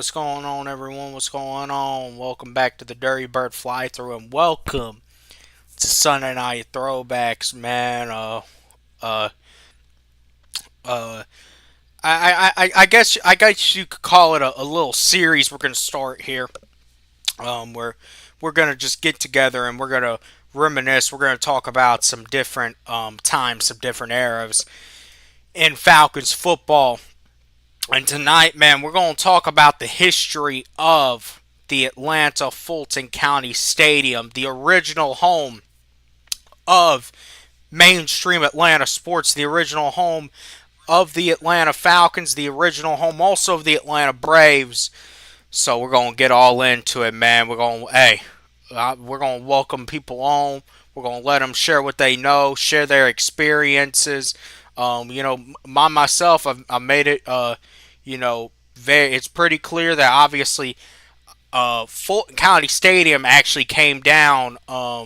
what's going on, everyone? What's going on? Welcome back to the Dirty Bird Fly Through, and welcome to Sunday Night Throwbacks, man. Uh, uh, I guess you could call it a little series. We're gonna start here. Where we're gonna just get together and we're gonna reminisce. We're gonna talk about some different times, some different eras in Falcons football. And tonight, man, we're going to talk about the history of the Atlanta-Fulton County Stadium, the original home of mainstream Atlanta sports, the original home of the Atlanta Falcons, the original home also of the Atlanta Braves. So we're going to get all into it, man. We're going to welcome people on. We're going to let them share what they know, share their experiences. Myself, I made it. It's pretty clear that obviously, Fulton County Stadium actually came down. I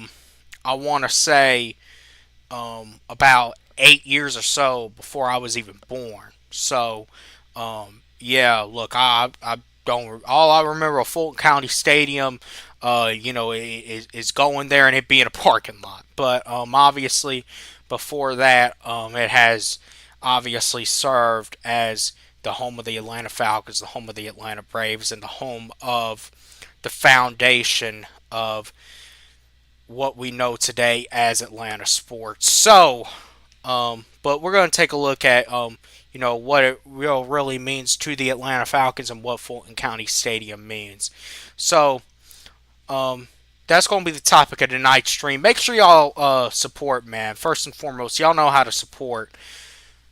want to say, about 8 years or so before I was even born. So, yeah. Look, I don't. All I remember of Fulton County Stadium, is going there and it being a parking lot. But obviously, before that, it has obviously served as the home of the Atlanta Falcons, the home of the Atlanta Braves, and the home of the foundation of what we know today as Atlanta sports. So, but we're going to take a look at, what it really means to the Atlanta Falcons and what Fulton County Stadium means. So, that's going to be the topic of tonight's stream. Make sure y'all support, man. First and foremost, y'all know how to support.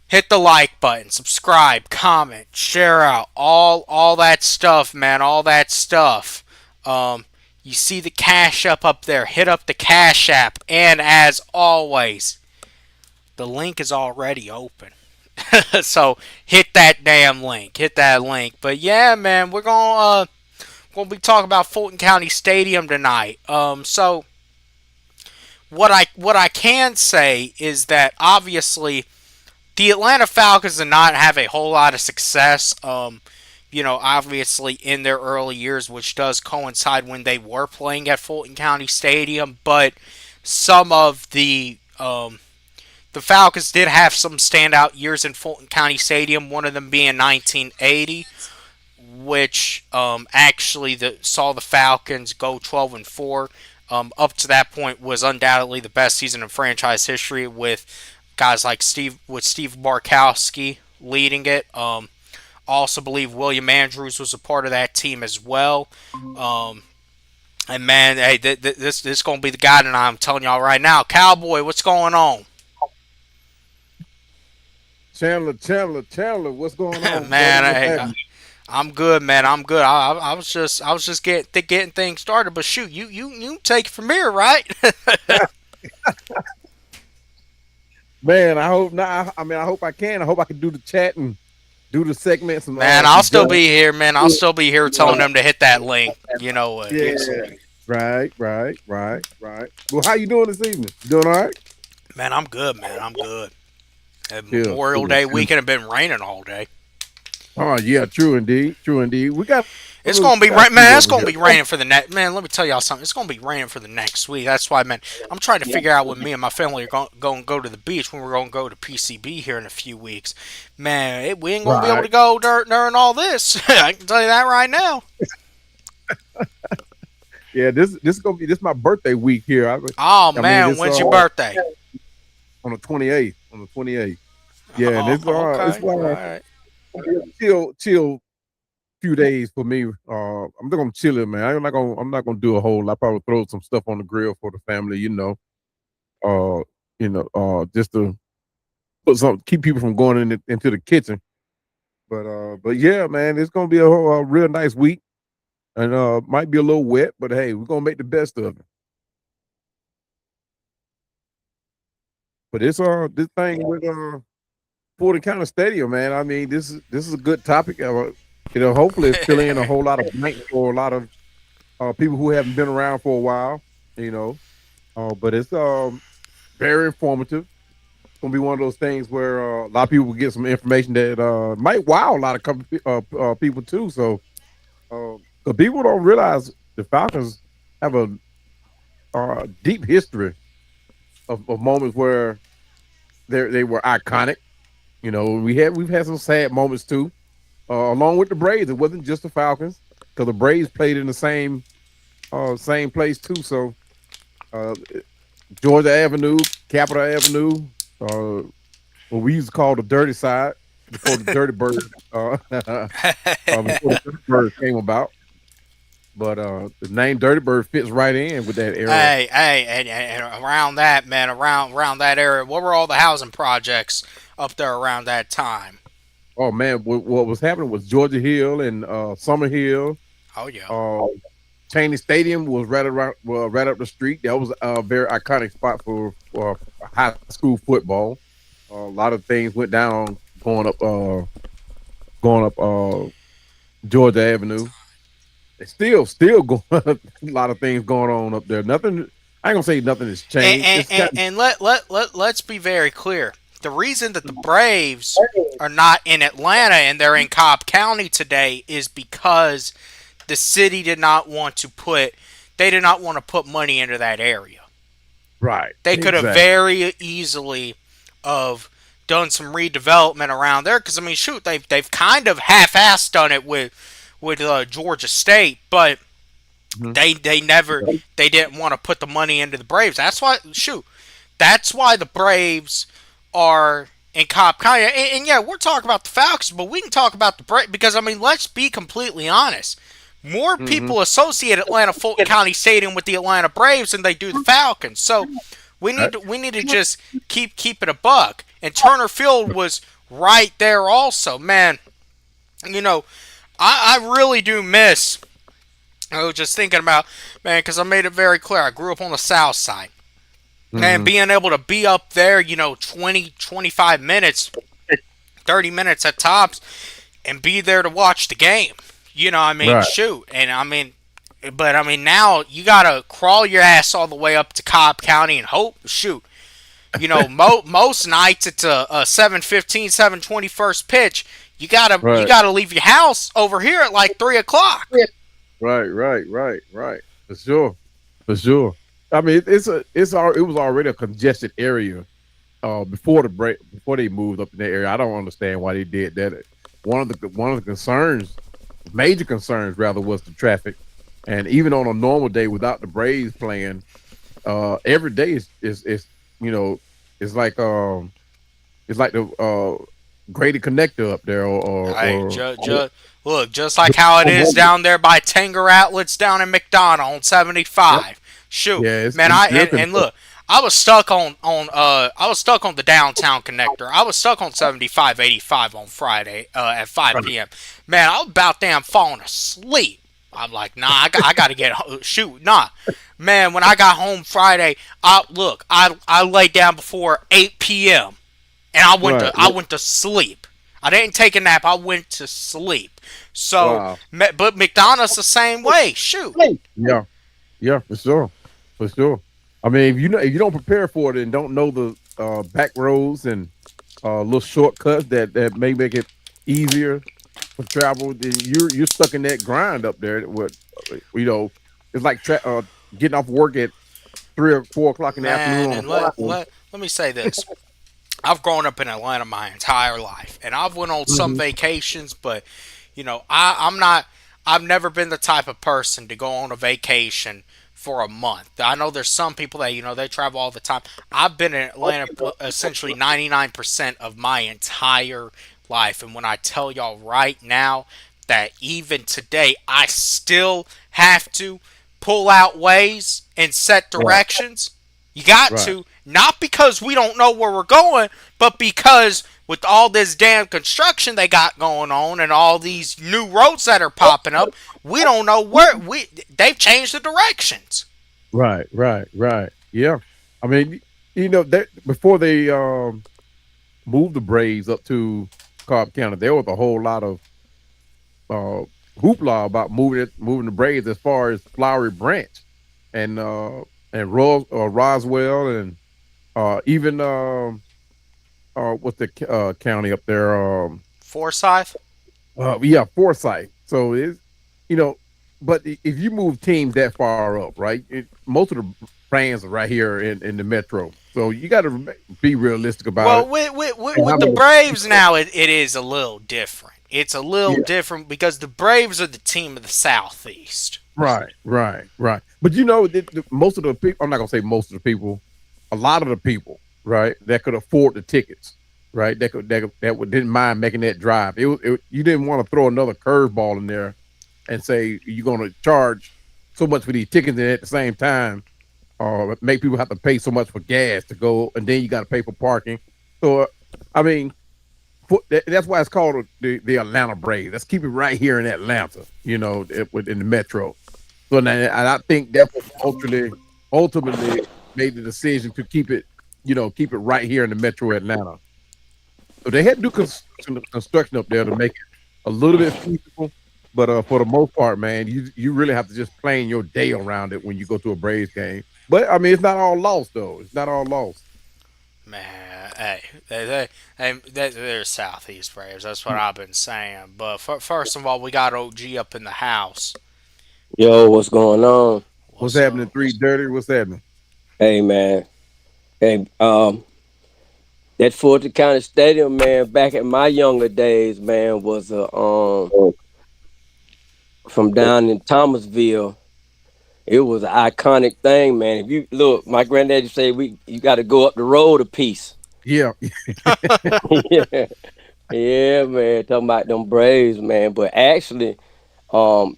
Hit the like button, subscribe, comment, share out, all that stuff, man, all that stuff. You see the Cash up there. Hit up the Cash App, and as always, the link is already open. So hit that damn link. Hit that link. But yeah, man, we're gonna be talking about Fulton County Stadium tonight. So what I can say is that obviously the Atlanta Falcons did not have a whole lot of success. Obviously in their early years, which does coincide when they were playing at Fulton County Stadium. But some of the Falcons did have some standout years in Fulton County Stadium. One of them being 1980, which actually saw the Falcons go 12-4. Up to that point was undoubtedly the best season in franchise history, with guys like Steve Barkowski leading it. Also believe William Andrews was a part of that team as well. And man, hey, this is gonna be the guy tonight. I'm telling y'all right now, Cowboy, what's going on? Chandler, what's going on, brother? Man, What's hey, happening? I'm good, man. I'm good. I was just getting things started. But shoot, you take it from here, right? Man, I hope not. I mean, I hope I can. I hope I can do the chat and do the segments and Man, I'll some still jokes. be here, man. I'll still be here telling them to hit that link. You know what? Yeah, right. Well, how you doing this evening? You doing all right? Man, I'm good, man. I'm good. Memorial Cool. Day weekend have been raining all day. Oh yeah, true indeed. We got a It's little gonna be sky rain, man. through It's over gonna here. be raining for the next. Man, let me tell y'all something. It's gonna be raining for the next week. That's why, man. I'm trying to figure out when me and my family are going to go to the beach when we're going to go to PCB here in a few weeks. Man, we ain't gonna be able to Right. go during all this. I can tell you that right now. Yeah, this is gonna be this my birthday week here. Oh I mean, man, it's when's your birthday? on the 28th. On the 28th. Yeah, and Oh, it's okay, all like right. chill few days for me. I'm just gonna chill it, man. I'm not gonna do a whole lot. Probably throw some stuff on the grill for the family, Uh, just to put some keep people from going into the kitchen. But yeah, man, it's gonna be a real nice week, and might be a little wet, but hey, we're gonna make the best of it. But it's this thing with Fulton County Stadium, man. I mean, this is a good topic. Hopefully, it's filling in a whole lot of blanks for a lot of people who haven't been around for a while. You know, but it's very informative. It's gonna be one of those things where a lot of people will get some information that might wow a lot of people too. So Because people don't realize the Falcons have a deep history of moments where they were iconic. You know, we've had some sad moments too. Along with the Braves, it wasn't just the Falcons because the Braves played in the same place too. So uh, Georgia Avenue, Capitol Avenue, what we used to call the dirty side before the dirty bird before the dirty bird came about. But the name Dirty Bird fits right in with that era. And around that, man, around that area, what were all the housing projects up there around that time? Oh man, what was happening was Georgia Hill and Summer Hill. Oh yeah. Uh, Cheney Stadium was right around, well, right up the street. That was a very iconic spot for high school football. A lot of things went down going up Georgia Avenue. It's still going. A lot of things going on up there. Nothing. I ain't gonna say nothing has And changed. and, It's and, got and let's be very clear. The reason that the Braves are not in Atlanta and they're in Cobb County today is because the city did not want to put they did not want to put money into that area. right. They could have Exactly. very easily of done some redevelopment around there because I mean shoot they've kind of half-assed done it with Georgia State, but Mhm. they never they didn't want to put the money into the Braves. That's why the Braves are in Cobb County. And yeah, we're talking about the Falcons, but we can talk about the Braves because I mean, let's be completely honest. More Mhm. people associate Atlanta-Fulton County Stadium with the Atlanta Braves than they do the Falcons. So Right. we need to just keep it a buck. And Turner Field was right there also, man. You know, I really do miss. I was just thinking about, man, because I made it very clear. I grew up on the South Side. Man, Mhm. being able to be up there, 20, 25 minutes, 30 minutes at tops, and be there to watch the game. I mean, Right. shoot. And I mean, but I mean, now you got to crawl your ass all the way up to Cobb County and hope, shoot. Most nights it's a 7:15, 7:20 first pitch. You Right. gotta leave your house over here at like 3 o'clock. Right. Right. Right. Right. For sure. For sure. I mean, it was already a congested area before the break before they moved up in that area. I don't understand why they did that. One of the concerns, major concerns rather, was the traffic. And even on a normal day without the Braves playing, every day is you know it's like it's like the graded connector up there Hey, or look, just like how it is down there by Tanger Outlets down in McDonough on Yep. 75. Shoot, Yeah, man, it's real and congested. look, I was stuck on the downtown connector. I was stuck on 75 85 on Friday at Right. 5 p.m. Man, I was about damn falling asleep. I'm like, nah, I gotta get shoot, nah, man. When I got home Friday, I laid down before 8 p.m. and Right. I went to sleep. I didn't take a nap. I went to sleep. So, Wow. but McDonald's the same way. Shoot. Yeah. Yeah, for sure. For sure. I mean, if you don't prepare for it and don't know the back roads and little shortcuts that may make it easier for travel, then you're stuck in that grind up there. What you know, it's like getting off work at 3 or 4 o'clock in the afternoon Man, on a and Friday. let me say this. I've grown up in Atlanta my entire life, and I've went on some Mhm. vacations, but I'm not. I've never been the type of person to go on a vacation for a month. I know there's some people that they travel all the time. I've been in Atlanta essentially 99% of my entire life, and when I tell y'all right now that even today I still have to pull out ways and set Right, directions. You got right, to, not because we don't know where we're going, but because with all this damn construction they got going on and all these new roads that are popping up, we don't know where they've changed the directions. right. Yeah, I mean, that before they moved the Braves up to Cobb County, there was a whole lot of uh, hoopla about moving the Braves as far as Flowery Branch and Roswell and even what's the county up there? Forsyth? Yeah, Forsyth. So you know, but if you move teams that far up, right? Most of the fans are right here in the metro, so you got to be realistic about Well, it. And how with the many Braves people? now, it is a little different. It's a little Yeah, different because the Braves are the team of the Southeast. right. But most of the people, I'm not gonna say most of the people, a lot of the people, right, that could afford the tickets, right, didn't mind making that drive. You didn't want to throw another curveball in there and say you're gonna charge so much for these tickets, and at the same time, make people have to pay so much for gas to go, and then you got to pay for parking. So, I mean, that's why it's called the Atlanta Braves. Let's keep it right here in Atlanta, within the metro. So now, and I think that's what ultimately made the decision to keep it right here in the metro Atlanta. So they had to do construction up there to make it a little bit feasible. But for the most part, man, you really have to just plan your day around it when you go to a Braves game. But I mean, it's not all lost though. It's not all lost. Man, hey, they're Southeast Braves. That's what I've been saying. But first of all, we got OG up in the house. Yo, what's going on? What's What's happening? up? Three dirty. What's happening? Hey, man. Hey, that Fulton County Stadium, man, back in my younger days, man, was from down in Thomasville. It was an iconic thing, man. If you look, my granddad used to say you got to go up the road a piece. Yeah, Yeah, yeah, man. Talking about them Braves, man. But actually,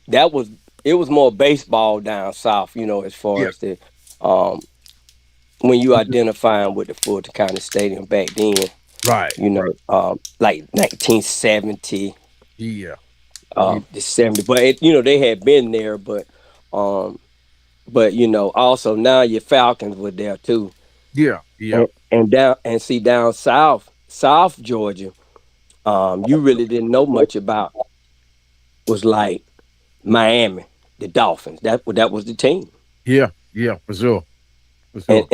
that was it was more baseball down south, as far yeah, as the um when you identifying with the Fulton County Stadium back then. right, right. Like 1970, Yeah, yeah, the 70. But they had been there, um, but also now your Falcons were there too, yeah, yeah, and see down south, South Georgia, you really didn't know much about was like Miami, the Dolphins. That was the team. yeah, for sure, for sure.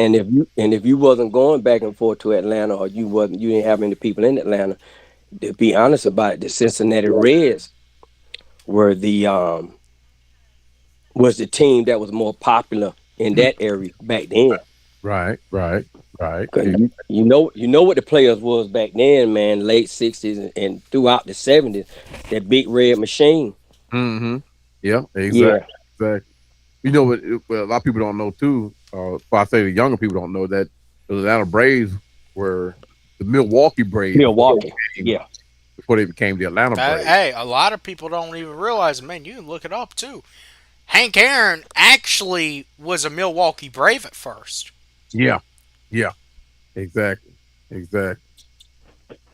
And if you wasn't going back and forth to Atlanta, or you didn't have any people in Atlanta, to be honest about it, the Cincinnati Reds were the team that was more popular in that area back then. Right. 'Cause you know what the players was back then, man. Late '60s and throughout the '70s, that big red machine. Mm-hmm. Yeah, exactly. Yeah, Exactly. You know what? Well, a lot of people don't know too. If I say the younger people don't know that the Atlanta Braves were the Milwaukee Braves Milwaukee. Yeah, before they became the Atlanta Braves. Hey, a lot of people don't even realize. Man, you can look it up too. Hank Aaron actually was a Milwaukee Brave at first. Yeah, yeah, exactly, exactly.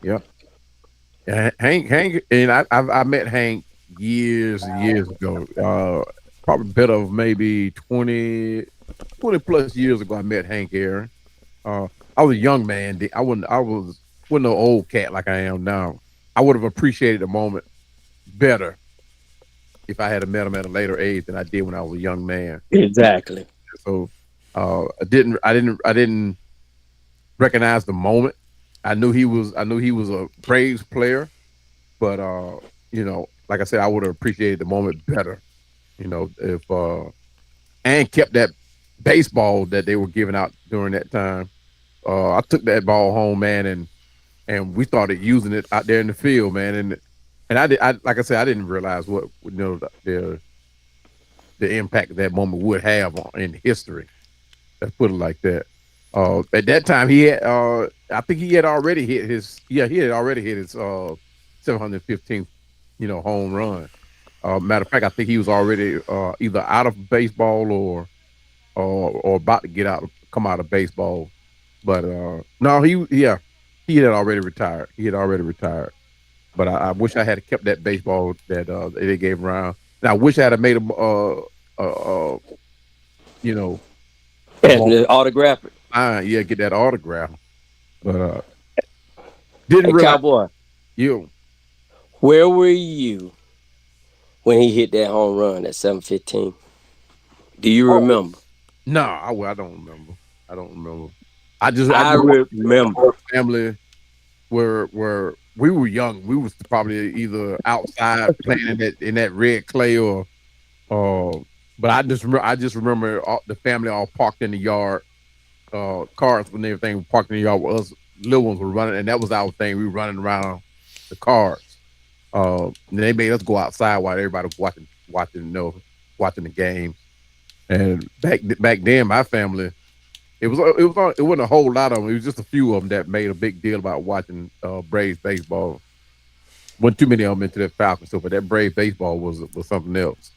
Yeah, Hank, and I met Hank years and years ago. Probably better of maybe 20 plus years ago. I met Hank Aaron. I was a young man. I wasn't no old cat like I am now. I would have appreciated the moment better if I had met him at a later age than I did when I was a young man. exactly. So I didn't recognize the moment. I knew he was a Braves player, but like I said, I would have appreciated the moment better. If and kept that baseball that they were giving out during that time. I took that ball home, man, and we started using it out there in the field, man. And I like I said, I didn't realize what the impact that moment would have in history. Let's put it like that. At that time, I think he had already hit his, yeah, he had already hit his 715th, home run. Matter of fact, I think he was already either out of baseball or about to come out of baseball. But no, he had already retired. He had already retired. But I wish I had kept that baseball that they gave around. And I wish I had made uh, you know, And along the autograph it. the line, yeah, get that autograph. But didn't Hey, realize Cowboy, you. where were you when he hit that home run at 7:15? Do you Oh remember? no, I don't remember. I don't remember. I I know remember. our family. where we were young. We was probably either outside playing in that red clay or uh but I just remember the family all parked in the yard, cars and everything parked in the yard with us little ones were running, and that was our thing. We were running around the cars. And they made us go outside while everybody was watching the games. And back then, my family, it wasn't a whole lot of them. It was just a few of them that made a big deal about watching Braves baseball. Wasn't too many of them into that Falcons stuff, but that Brave baseball was something else.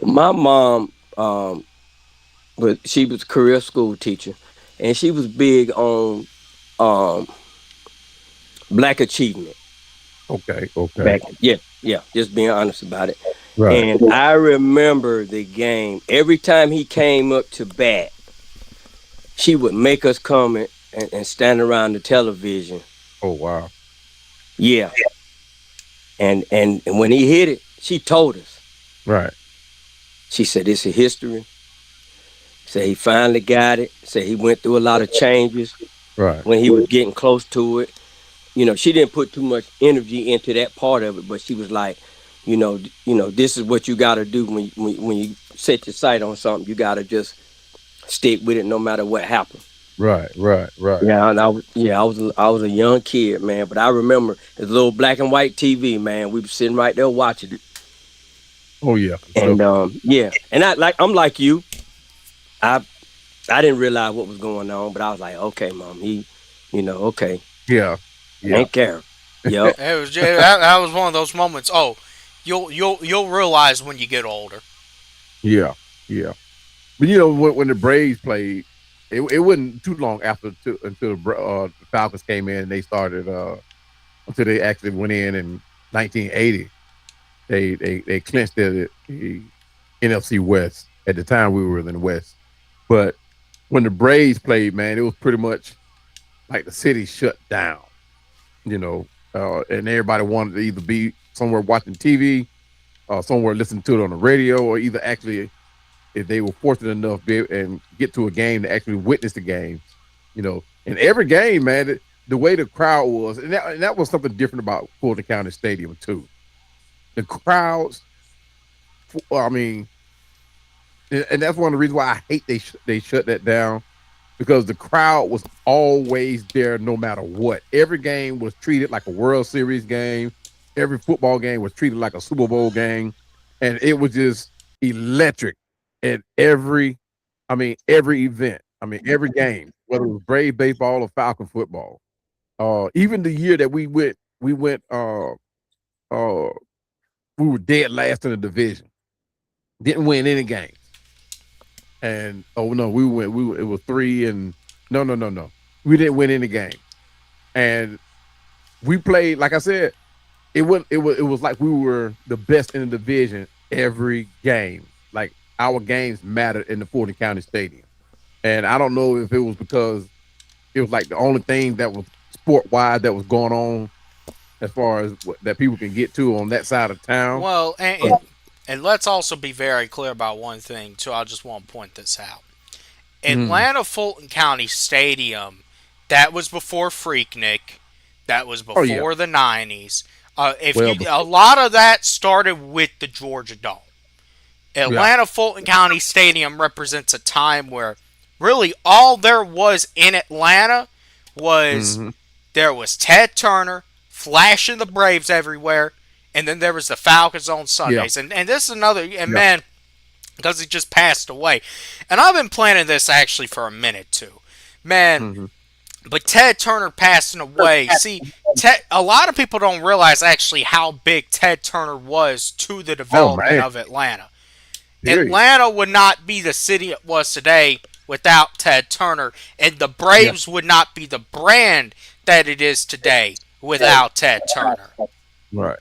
My mom, but she was a career school teacher, and she was big on um, black achievement. Okay, Back, yeah, yeah, just being honest about it. right. And I remember the game. Every time he came up to bat, she would make us come and stand around the television. Oh wow, Yeah, and when he hit it, she told us. right, She said, "It's a history." Said he finally got it. Said he went through a lot of changes right, when he was getting close to it. She didn't put too much energy into that part of it, but she was like, this is what you got to do when you set your sight on something. You got to just stick with it no matter what happens. right. Yeah, and I was a young kid, man, but I remember the little black and white TV, man. We were sitting right there watching it, Oh yeah, for sure. and yeah, and I'm like you. I I didn't realize what was going on, but I was like, okay, mom, okay, Yeah, yeah, ain't care. Yep. It was that was one of those moments. Oh, you'll realize when you get older. yeah, yeah. But when the Braves played, it wasn't too long until the Falcons came in and they started until they actually went in 1980. They clinched the NFC West. At the time, we were in the West. But when the Braves played, man, it was pretty much like the city shut down. And everybody wanted to either be somewhere watching TV, or somewhere listening to it on the radio, or either actually, if they were fortunate enough to be and get to a game to actually witness the game. And every game, man, the way the crowd was, and that was something different about Fulton County Stadium too. The crowds, I mean, and that's one of the reasons why I hate they shut that down, because the crowd was always there no matter what. Every game was treated like a World Series game. Every football game was treated like a Super Bowl game, and it was just electric at every event. Every game, whether it was Brave baseball or Falcon football. Even the year that uh, we were dead last in the division, didn't win any games. And oh no, it was three and no. We didn't win any game. And we played, like I said, it was like we were the best in the division every game. Like our games mattered in the Fulton County Stadium. And I don't know if it was because it was like the only thing that was sport wide that was going on as far as that people can get to on that side of town. Well, But and let's also be very clear about one thing too. I just want to point this out. mm, Atlanta-Fulton County Stadium, that was before Freaknik. That was oh yeah, before the '90s. If well you, a lot of that started with the Georgia Dome. yeah, Atlanta-Fulton County Stadium represents a time where really all there was in Atlanta was hmm there was Ted Turner flashing the Braves everywhere, and then there was the Falcons on yeah, Sundays. And this is another, and yeah, man, because he just passed away. And I've been planning this actually for a minute too. Man, hmm but Ted Turner passing away. See, a lot of people don't realize actually how big Ted Turner was to the oh development man, of Atlanta. period, Atlanta would not be the city it was today without Ted Turner, and the yeah, Braves would not be the brand that it is today without Ted Turner. right.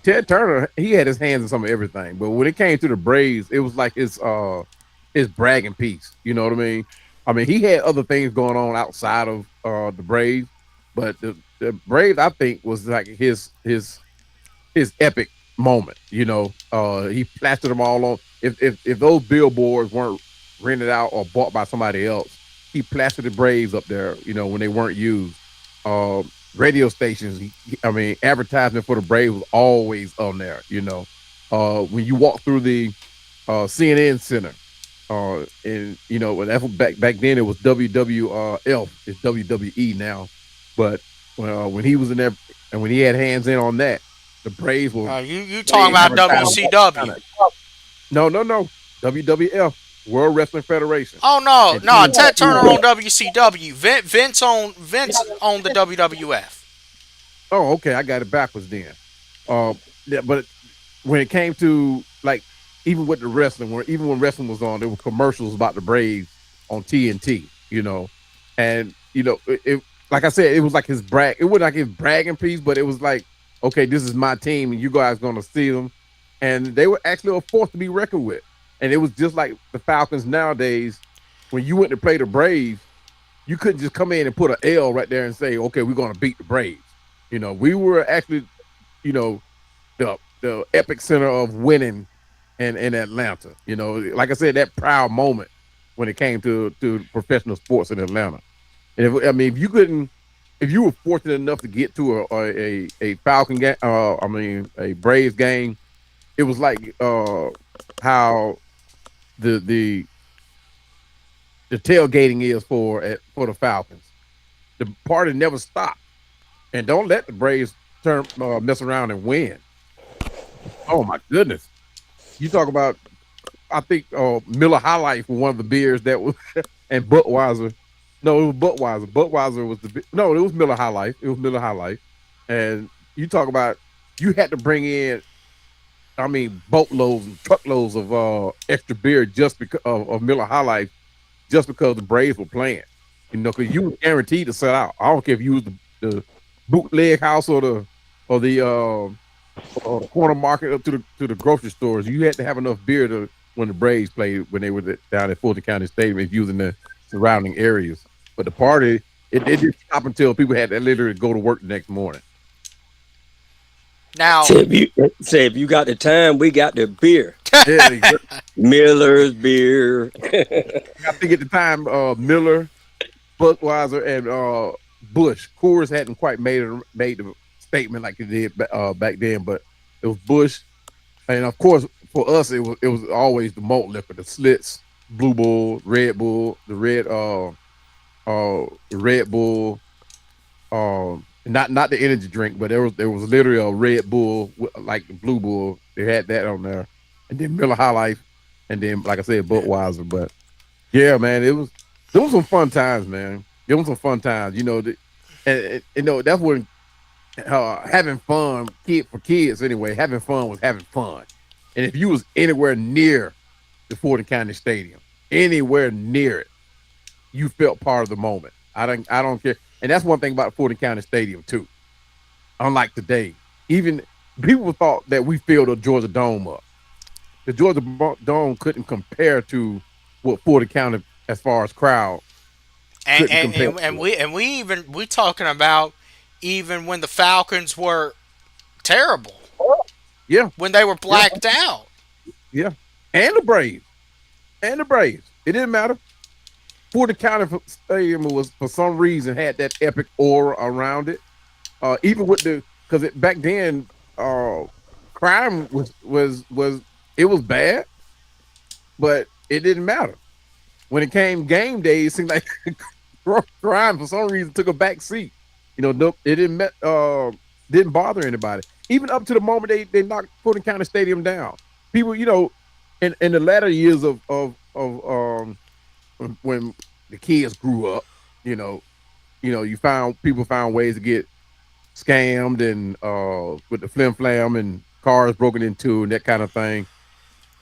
Ted Turner, he had his hands in some of everything, but when it came to the Braves, it was like his bragging piece. You know what I mean? He had other things going on outside of the Braves, but the Braves, I think, was like his epic moment. He plastered them all on. If those billboards weren't rented out or bought by somebody else, he plastered the Braves up there, when they weren't used. Radio stations, I mean, advertisement for the Braves was always on there. When you walk through the CNN Center, and when that's back then it was WWF, it's WWE now, but when he was in there and when he had hands in on that, the Braves were You they talking about advertised all kind WCW? of no, no, no, WWF, World Wrestling Federation, Oh no, and no, Ted Turner TNT. on WCW. Vince on the WWF. Oh, okay, I got it backwards then. Yeah, but when it came to like even with the wrestling, even when wrestling was on, there were commercials about the Braves on TNT. And like I said, it was like his brag. It wasn't like his bragging piece, but it was like, okay, this is my team, and you guys gonna see them, and they were actually a force to be reckoned with. And it was just like the Falcons nowadays. When you went to play the Braves, you couldn't just come in and put an L right there and say, okay, we're gonna beat the Braves. We were actually, you know, the epic center of winning in Atlanta. Like I said, that proud moment when it came to professional sports in Atlanta. And I mean, if you were fortunate enough to get to a Falcon game, I mean, a Braves game, it was like how the the the tailgating is for the Falcons. The party never stopped, and don't let the Braves turn mess around and win. Oh my goodness! You talk about, I think Miller High Life was one of the beers that was, and Budweiser. No, it was Budweiser. Budweiser was no, it was Miller High Life. It was Miller High Life, and you talk about you had to bring in, I mean, boatloads and truckloads of extra beer just because of Miller High Life, just because the Braves were playing. Because you were guaranteed to sell out. I don't care if you was the bootleg house or the corner market up to the grocery stores. You had to have enough beer to when the Braves played when they were down at Fulton County Stadium, if using the surrounding areas. But the party, it didn't stop until people had to literally go to work the next morning. Now, Say if you got the time, we got the beer. Yeah, exactly. Miller's beer. I think at the time, Miller, Budweiser, and Bush. Coors hadn't quite made the statement like they did back then, but it was Bush, and of course for us it was always the malt liquor, the Slits, Blue Bull, Red Bull, the Red Bull, not the energy drink, but there was literally a Red Bull like the Blue Bull. They had that on there, and then Miller High Life, and then like I said Budweiser. But yeah, man, there was some fun times, man. There was some fun times, and that's when having fun for kids anyway. Having fun was having fun, and if you was anywhere near the Fulton County Stadium, anywhere near it, you felt part of the moment. I don't care, and that's one thing about Fulton County Stadium too. Unlike today, even people thought that we filled the Georgia Dome up. The Georgia Dome couldn't compare to what Fulton County, as far as crowd, and couldn't and, compare and, and to it. we and we even we talking about even when the Falcons were terrible, Yeah, when they were yeah, blacked out. yeah, and the Braves, It didn't matter. Fulton County Stadium was for some reason had that epic aura around it. Even with because back then, crime was it was bad, but it didn't matter. When it came game day, it seemed like crime for some reason took a back seat. No, it didn't bother anybody. Even up to the moment they knocked Fulton County Stadium down. People, in the latter years of when the kids grew up, you know, you found people found ways to get scammed and with the flim flam and cars broken into and that kind of thing.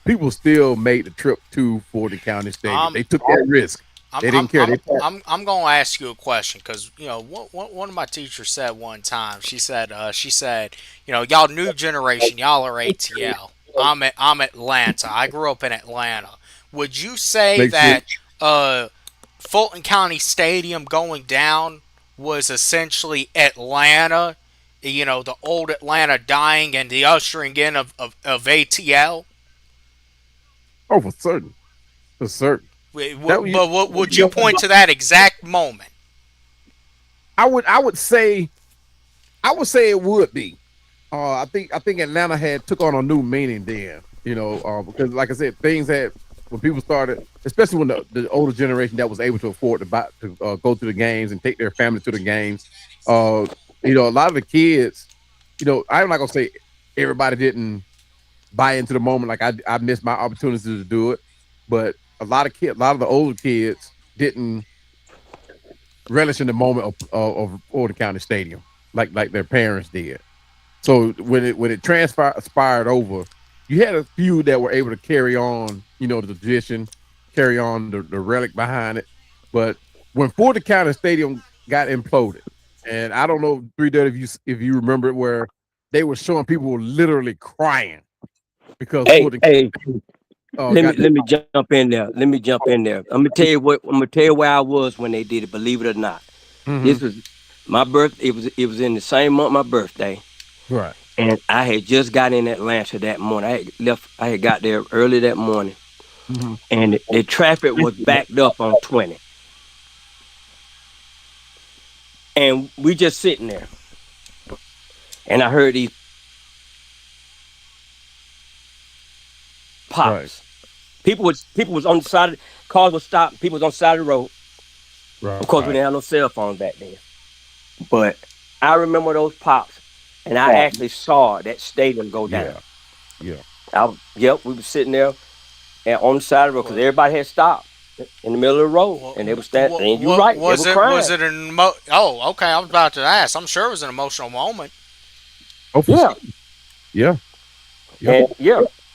People still made the trip to Fulton County Stadium. I'm They took that risk. I'm They I'm didn't care. I'm They thought, I'm gonna ask you a question because one of my teachers said one time. She said y'all new generation, y'all are ATL. I'm Atlanta. I grew up in Atlanta. Would you say make sure. that uh, Fulton County Stadium going down was essentially Atlanta? The old Atlanta dying and the ushering in of ATL. Oh, for certain, for certain. But what would you point to that exact moment? I would say it would be. I think Atlanta had took on a new meaning then. Because like I said, things had when people started, especially when the older generation that was able to afford to go to the games and take their family to the games. A lot of the kids, I'm not gonna say everybody didn't buy into the moment. Like I missed my opportunity to do it, but a lot of the older kids didn't relish in the moment of Fulton County Stadium like their parents did. So when it transpired over, you had a few that were able to carry on, the tradition, carry on the relic behind it. But when Fulton County Stadium got imploded, and I don't know, 330, if you remember it, where they were showing people were literally crying because Fulton. Let me jump in there. Let me jump in there. I'm gonna tell you where I was when they did it. Believe it or not, this was my birthday. It was in the same month my birthday. Right. And I had just got in Atlanta that morning. I had got there early that morning, and the traffic was backed up on 20. And we just sitting there, and I heard these pops. Right. People was on the side of cars were stopped. People was on the side of the road. Right. Of course, we didn't have no cell phones back then. But I remember those pops, and I actually saw that stadium go down. Yeah. We were sitting there and on the side of the road because everybody had stopped in the middle of the road, and they were standing. And you're right, was they were crying. Was it an Oh, okay. I was about to ask. I'm sure it was an emotional moment. Oh, yeah. Yeah.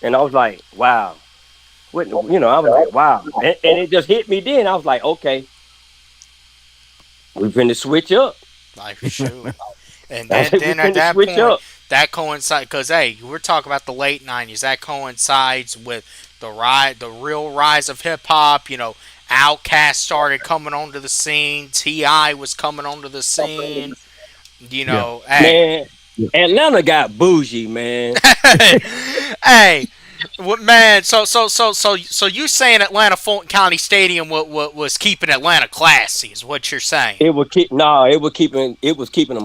And I was like, wow. I was like, wow. And it just hit me then. I was like, okay, we're finna switch up. Like, shoot. And then at that point, that coincides, because, hey, we're talking about the late 90s. That coincides with the real rise of hip-hop. Outkast started coming onto the scene. T.I. was coming onto the scene. Hey. Man, Atlanta got bougie, man. Hey. Man, so you saying Atlanta-Fulton County Stadium was keeping Atlanta classy is what you're saying? It was keeping them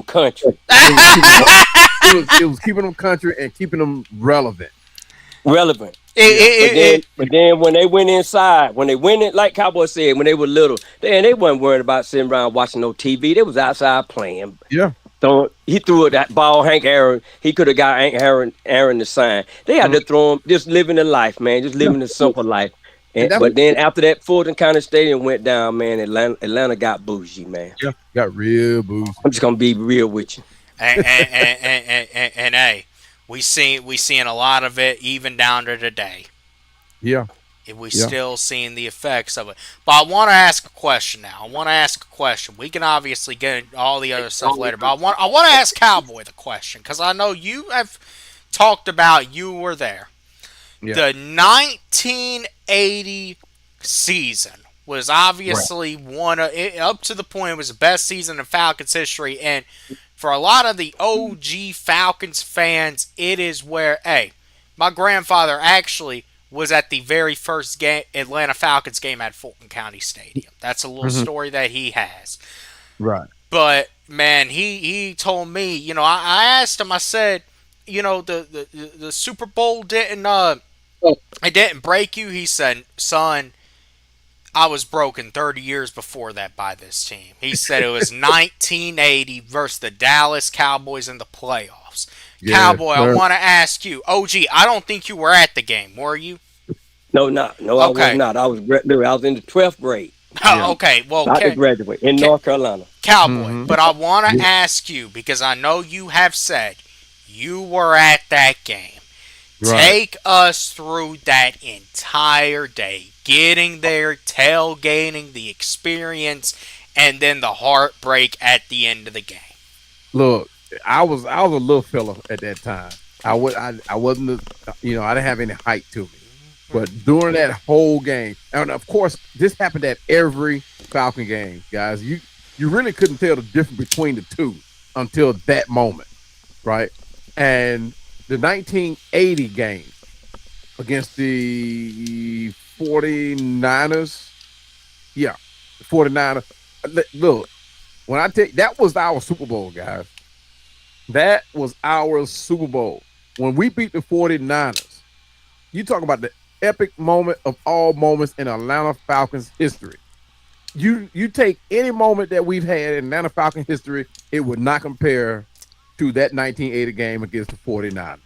country. It was keeping them country and keeping them relevant. But then when they went inside, like Cowboy said, when they were little, they wasn't worried about sitting around watching no TV. They was outside playing. Yeah. So he threw that ball, Hank Aaron. He could have got Hank Aaron to sign. They had to throw him, just living the life, man, just living a simple life. But then after that Fulton County Stadium went down, man, Atlanta got bougie, man. Yeah, got real bougie. I'm just gonna be real with you. And hey, we seeing a lot of it even down to today. Yeah. We still seeing the effects of it. But I want to ask a question now. We can obviously get into all the other stuff later. But I want to ask Cowboy the question, because I know you have talked about you were there. Yeah. The 1980 season was obviously one of it, up to the point it was the best season in Falcons history. And for a lot of the OG Falcons fans, it is where, hey, my grandfather actually was at the very first Atlanta Falcons game at Fulton County Stadium. That's a little story that he has. Right. But, man, he told me, I asked him, I said, the Super Bowl didn't break you. He said, son, I was broken 30 years before that by this team. He said it was 1980 versus the Dallas Cowboys in the playoffs. Yeah, Cowboy, I want to ask you, OG, I don't think you were at the game, were you? No, okay. I was not. I was in the 12th grade. Oh, okay. Well, I graduate in North Carolina. Cowboy, but I want to ask you, because I know you have said you were at that game. Right. Take us through that entire day, getting there, tailgating, the experience, and then the heartbreak at the end of the game. Look, I was a little fella at that time. I wasn't, I didn't have any height to me. But during that whole game, and of course, this happened at every Falcon game, guys. You really couldn't tell the difference between the two until that moment, right? And the 1980 game against the 49ers, Yeah, the 49ers. Look, when I take that was our Super Bowl, guys. That was our Super Bowl. When we beat the 49ers, you talk about the epic moment of all moments in Atlanta Falcons history. You take any moment that we've had in Atlanta Falcons history, it would not compare to that 1980 game against the 49ers.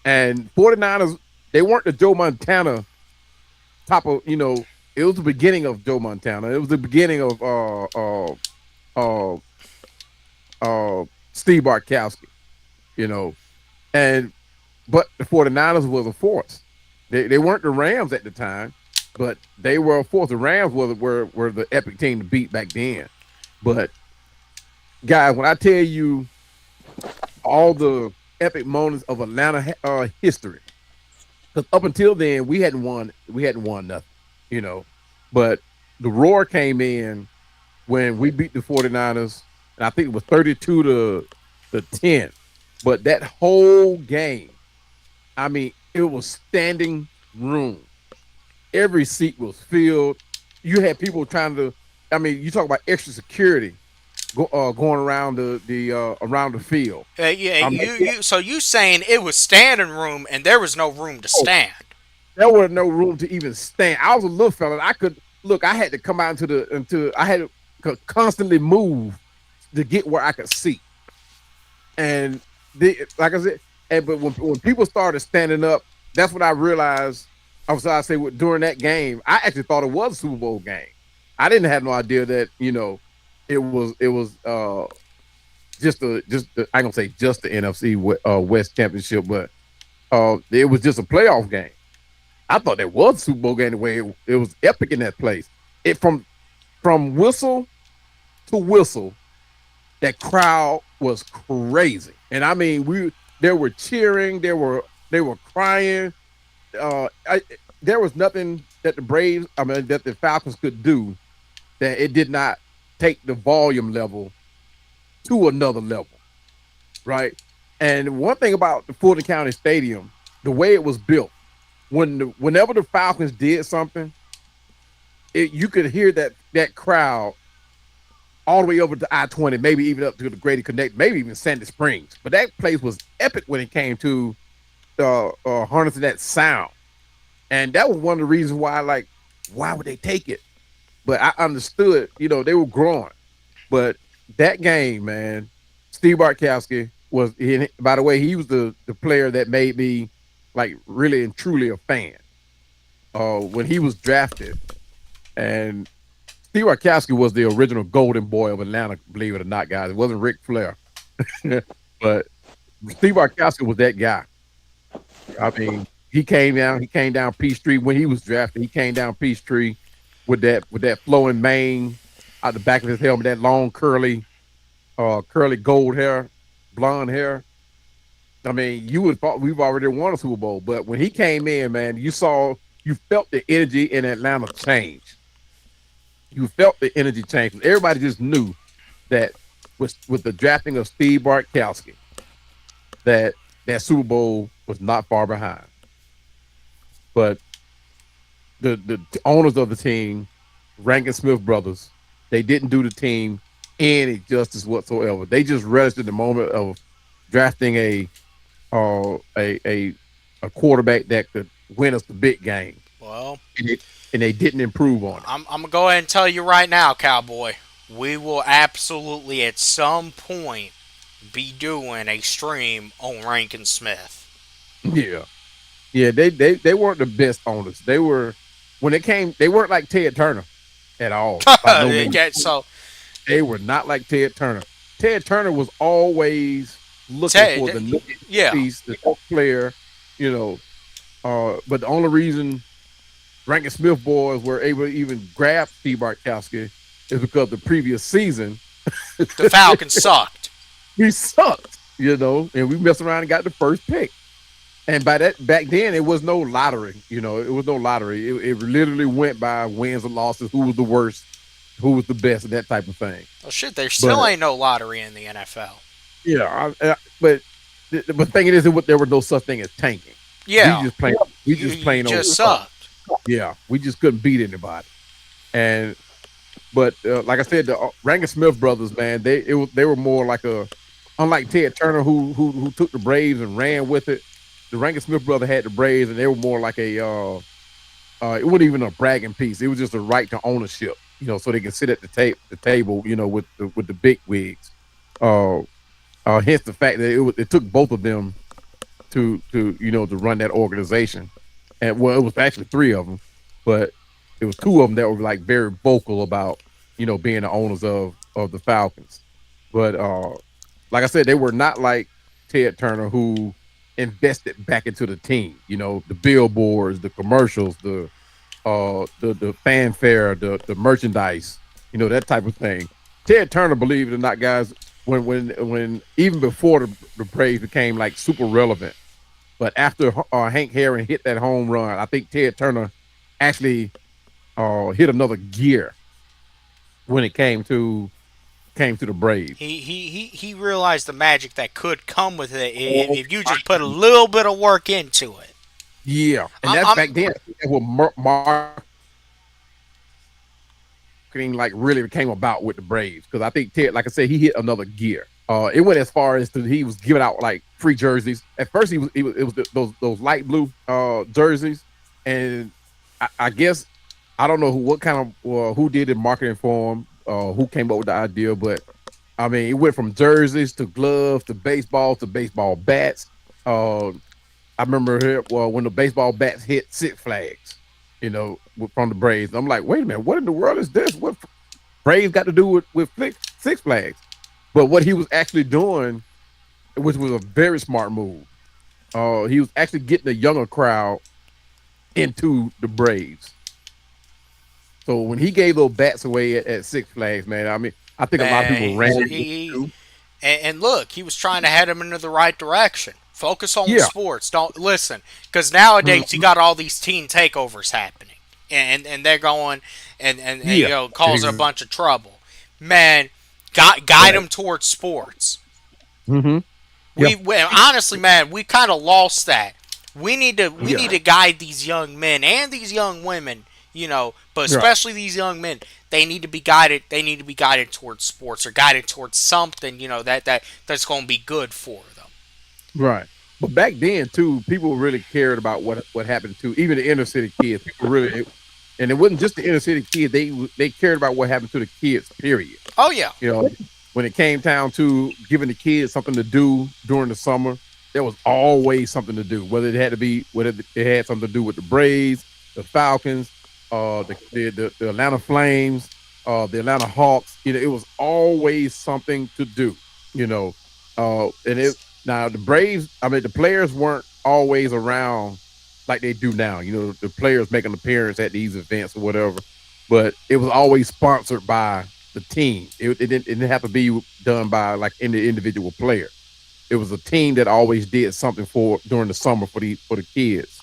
And 49ers, they weren't the Joe Montana top of, it was the beginning of Joe Montana. It was the beginning of uh Steve Bartkowski, you know. And but the 49ers was a force. They weren't the Rams at the time, but they were a force. The Rams were the epic team to beat back then. But guys, when I tell you all the epic moments of Atlanta history, because up until then we hadn't won nothing, you know. But the roar came in when we beat the 49ers, and I think it was 32 to 10. But that whole game, I mean, it was standing room. Every seat was filled. You had people trying to. I mean, you talk about extra security going around the around the field. Yeah, I mean, so you saying it was standing room and there was no room to oh, stand? there was no room to even stand. I was a little fella. I could look. I had to come out into. I had to constantly move to get where I could see. And like I said, but when people started standing up, that's when I realized. I say during that game, I actually thought it was a Super Bowl game. I didn't have no idea that it was I ain't gonna say just the NFC West Championship, but it was just a playoff game. I thought it was a Super Bowl game the way it was epic in that place. It from whistle to whistle, that crowd was crazy. And I mean, they were cheering, they were crying. There was nothing that that the Falcons could do that it did not take the volume level to another level, right? And one thing about the Fulton County Stadium, the way it was built, whenever the Falcons did something, you could hear that crowd all the way over to I-20, maybe even up to the Grady Connect, maybe even Sandy Springs. But that place was epic when it came to harnessing that sound. And that was one of the reasons why, like, why would they take it? But I understood, they were growing. But that game, man, Steve Bartkowski by the way, he was the player that made me, like, really and truly a fan. When he was drafted, and Steve Bartkowski was the original golden boy of Atlanta, believe it or not, guys. It wasn't Ric Flair. But Steve Bartkowski was that guy. I mean, he came down Peachtree when he was drafted. He came down Peachtree with that flowing mane out the back of his helmet, that long curly gold hair, blonde hair. I mean, you would thought we've already won a Super Bowl, but when he came in, man, you felt the energy in Atlanta change. You felt the energy change. Everybody just knew that with the drafting of Steve Bartkowski, that Super Bowl was not far behind. But the owners of the team, Rankin Smith brothers, they didn't do the team any justice whatsoever. They just relished in the moment of drafting a quarterback that could win us the big game, Well, and they didn't improve on it. I'm gonna go ahead and tell you right now, Cowboy. We will absolutely at some point be doing a stream on Rankin Smith. Yeah, yeah. They weren't the best owners. They were when it came. They weren't like Ted Turner at all. By no means. So They were not like Ted Turner. Ted Turner was always looking for the next yeah. piece, the next player, you know. But the only reason Rankin Smith boys were able to even grab Steve Bartkowski is because the previous season The Falcons sucked. we sucked, and we messed around and got the first pick. And back then, it was no lottery. It was no lottery. It literally went by wins and losses, who was the worst, who was the best, and that type of thing. Well, shit, there still ain't no lottery in the NFL. Yeah, but the thing is, there was no such thing as tanking. Yeah, We just playing. just sucked. Yeah, we just couldn't beat anybody. And but like I said, the Rankin Smith brothers, man, they were more like a, unlike Ted Turner who took the Braves and ran with it. The Rankin Smith brother had the Braves, and they were more like a it wasn't even a bragging piece. It was just a right to ownership, so they can sit at the table, with the big wigs. Uh, hence the fact that it took both of them to run that organization. And well, it was actually three of them, but it was two of them that were like very vocal about being the owners of the Falcons. But like I said, they were not like Ted Turner, who invested back into the team. The billboards, the commercials, the fanfare, the merchandise, that type of thing. Ted Turner, believe it or not, guys, when even before the Braves became like super relevant, but after Hank Aaron hit that home run, I think Ted Turner actually hit another gear when it came to the Braves. He realized the magic that could come with it if you just put a little bit of work into it. Yeah, and I'm, that's I'm back then. That's what marketing like really came about with the Braves, because I think Ted, like I said, he hit another gear. It went as far as he was giving out like free jerseys. At first, it was those light blue jerseys, and I guess I don't know what kind of who did the marketing for him, who came up with the idea, but I mean, it went from jerseys to gloves to baseball bats. I remember here, well, when the baseball bats hit Six Flags, from the Braves. I'm like, wait a minute, what in the world is this? What Braves got to do with Six Flags? But what he was actually doing, which was a very smart move, he was actually getting a younger crowd into the Braves. So when he gave those bats away at Six Flags, man, I mean, I think a lot of people man, ran he and look, he was trying to head him into the right direction. Focus on Yeah. sports. Don't listen, because nowadays you Mhm. got all these teen takeovers happening, and they're going and Yeah. causing a bunch of trouble. Man, guide Right. them towards sports. Mm-hmm. Yeah. We honestly, man, we kind of lost that. We Yeah. need to guide these young men and these young women, but Right. especially these young men. They need to be guided. They need to be guided towards sports or guided towards something, that's going to be good for them. Right. But back then too, people really cared about what happened to even the inner city kids. People really, and it wasn't just the inner city kids. They cared about what happened to the kids. Period. Oh yeah, You know, when it came down to giving the kids something to do during the summer, there was always something to do. Whether it had something to do with the Braves, the Falcons, the Atlanta Flames, the Atlanta Hawks. It was always something to do. You know, and it now the Braves. I mean, the players weren't always around like they do now. The players make an appearance at these events or whatever, but it was always sponsored by the team. It didn't have to be done by like the individual player. It was a team that always did something for during the summer for the kids.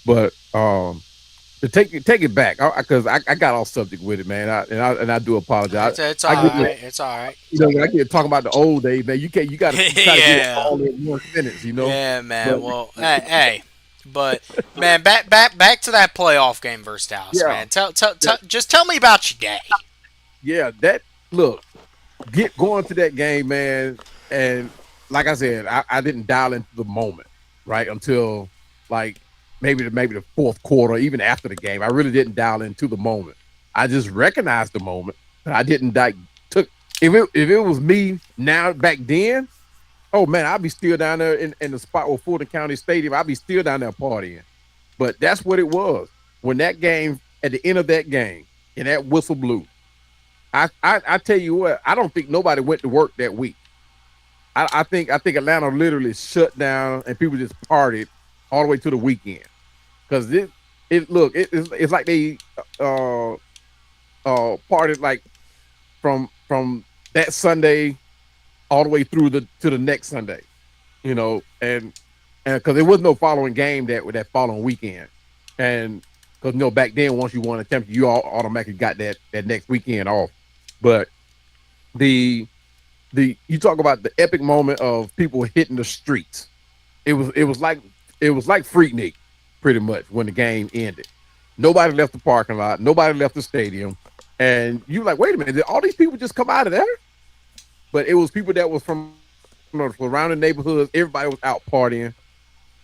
But to take it back, because I got off subject with it, man. I do apologize. it's I all get right. It's all right. when I get talking about the old days, man. You got to try to get it Yeah, all in 1 sentence. yeah, man. But Well, hey, but man, back to that playoff game versus Dallas, yeah, man. yeah, Just tell me about your day. yeah. That look, get going to that game, man. And like I said, I didn't dial into the moment right until like maybe the fourth quarter, even after the game. I really didn't dial into the moment. I just recognized the moment, but I didn't like took if it was me now back then. Oh man, I'd be still down there in the spot with Fulton County Stadium. I'd be still down there partying. But that's what it was when that game at the end of that game and that whistle blew. I tell you what, I don't think nobody went to work that week. I think Atlanta literally shut down and people just partied all the way to the weekend because it's like they uh partied like from that Sunday all the way through to the next Sunday, and because there was no following game that following weekend, and because back then once you won a championship, you all automatically got that next weekend off, but the you talk about the epic moment of people hitting the streets. It was like Freaknik, pretty much when the game ended. Nobody left the parking lot. Nobody left the stadium. And you like, wait a minute, did all these people just come out of there? But it was people that was from the surrounding neighborhoods. Everybody was out partying,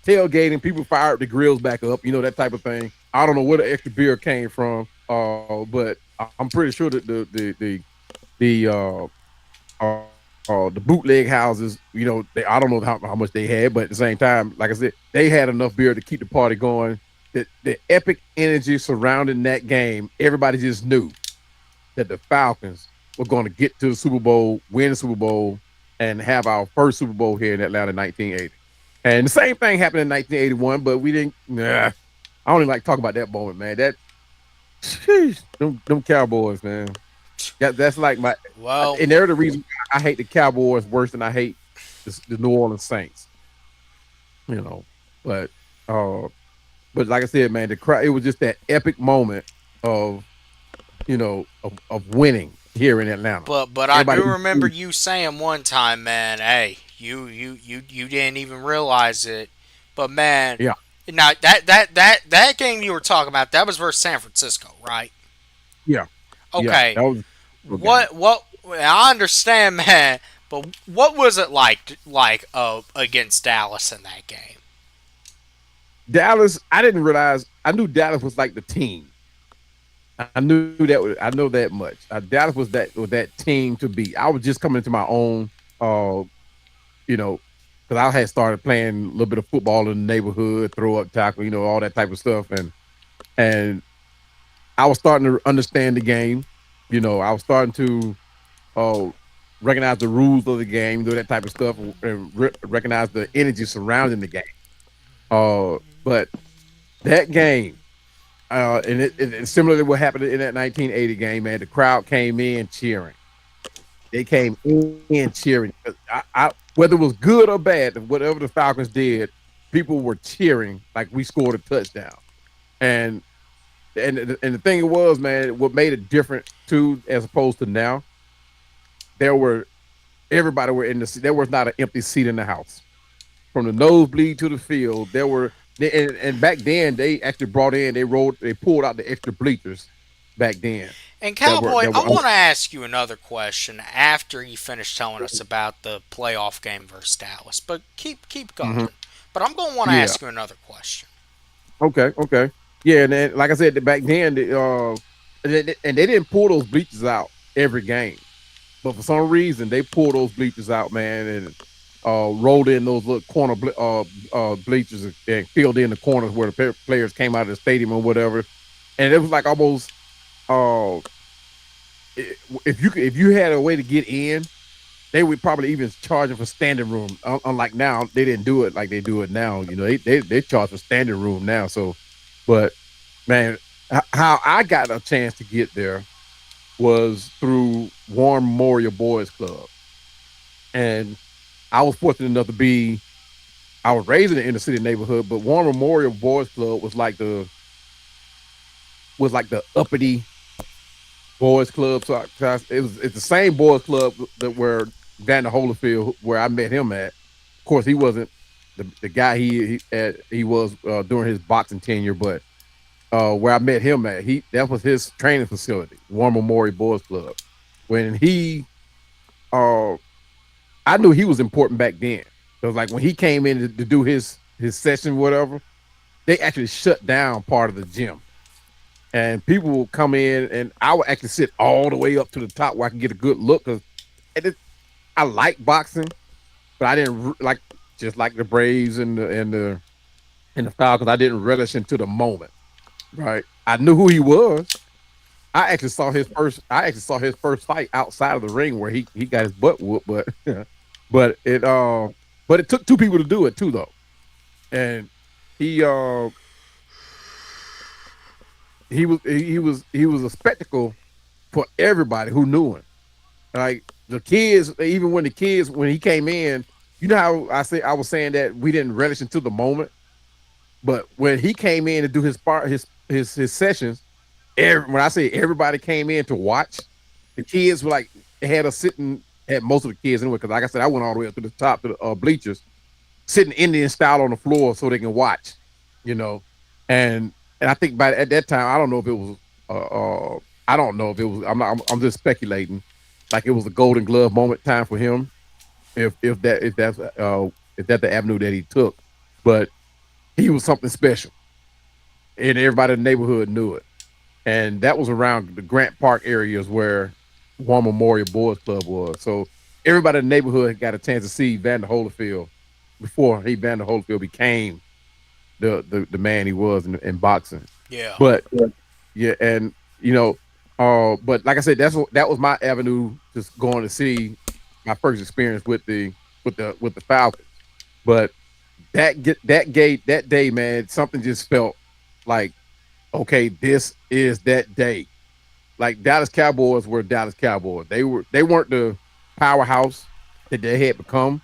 tailgating. People fired the grills back up, that type of thing. I don't know where the extra beer came from, but I'm pretty sure that the bootleg houses, I don't know how much they had, but at the same time, like I said, they had enough beer to keep the party going. The epic energy surrounding that game, everybody just knew that the Falcons were going to get to the Super Bowl, win the Super Bowl, and have our first Super Bowl here in Atlanta in 1980. And the same thing happened in 1981, but we didn't. Nah, I don't even like talk about that moment, man. That, sheesh, them Cowboys, man. That's like Well, and they're the reason I hate the Cowboys worse than I hate the New Orleans Saints. You know, but uh, but like I said, man, the crowd. It was just that epic moment of of winning here in Atlanta. but I Everybody, do remember you saying one time, man. Hey, you didn't even realize it, but man, yeah, now that game you were talking about, that was versus San Francisco, right? yeah, yeah. Okay. That was a game. What I understand, man, but what was it like against Dallas in that game? Dallas. I didn't realize. I knew Dallas was like the team. I knew that. I know that much. Dallas was that team to beat. I was just coming into my own. You know, because I had started playing a little bit of football in the neighborhood, throw up tackle, all that type of stuff, and I was starting to understand the game. I was starting to uh, recognize the rules of the game, do that type of stuff, and recognize the energy surrounding the game. But that game, and it's similar to what happened in that 1980 game, man. The crowd came in cheering. They came in cheering. Whether it was good or bad, whatever the Falcons did, people were cheering like we scored a touchdown. And and the thing was, man, what made it different too, as opposed to now, there were everybody were in the seat. There was not an empty seat in the house. From the nosebleed to the field, there were and back then they actually brought in they pulled out the extra bleachers back then And that were Cowboy, that I were want to ask you another question after you finish telling us about the playoff game versus Dallas. But keep going. Mhm. But I'm going to want to Yeah. ask you another question. Okay. Yeah, and then, like I said, back then, and they didn't pull those bleachers out every game, but for some reason they pulled those bleachers out, man, and rolled in those little bleachers and filled in the corners where the players came out of the stadium or whatever, and it was like almost uh, if you had a way to get in, they would probably even charge them for standing room. Unlike now, they didn't do it like they do it now. They charge for standing room now. So, but man, how I got a chance to get there was through Warren Memorial Boys Club, and I was fortunate enough to be. I was raised in the inner city neighborhood, but Warren Memorial Boys Club was like the uppity boys club. So it's the same boys club that where Vander Holyfield, where I met him at. Of course, he wasn't the guy he was during his boxing tenure, but where I met him at, that was his training facility, War Memorial Boys Club. When uh, I knew he was important back then. It was like when he came in to do his session, whatever, they actually shut down part of the gym, and people will come in, and I would actually sit all the way up to the top where I can get a good look because I like boxing, but I didn't like just like the Braves and the Falcons. I didn't relish into the moment. Right, I knew who he was. I actually saw his first fight outside of the ring where he got his butt whooped, but but it but it took two people to do it too though, and he he was a spectacle for everybody who knew him. Like the kids, even when he came in, you know how I was saying that we didn't relish into the moment, but when he came in to do his sessions, when I say everybody came in to watch, the kids were like they had us sitting. Had most of the kids anyway, because like I said, I went all the way up to the top to the bleachers, sitting Indian style on the floor so they can watch, you know, and and I think by at that time, I don't know if it was, I don't know if it was. I'm just speculating. Like it was a Golden Glove moment time for him. If that's the avenue that he took, but he was something special, and everybody in the neighborhood knew it. And that was around the Grant Park areas where War Memorial Boys Club was. So everybody in the neighborhood got a chance to see Vander Holyfield before Vander Holyfield became the man he was in boxing. Yeah. But yeah, and but like I said, that was my avenue, just going to see my first experience with the Falcons. But that day, man, something just felt like, okay, this is that day. Like Dallas Cowboys were Dallas Cowboys. They weren't the powerhouse that they had become,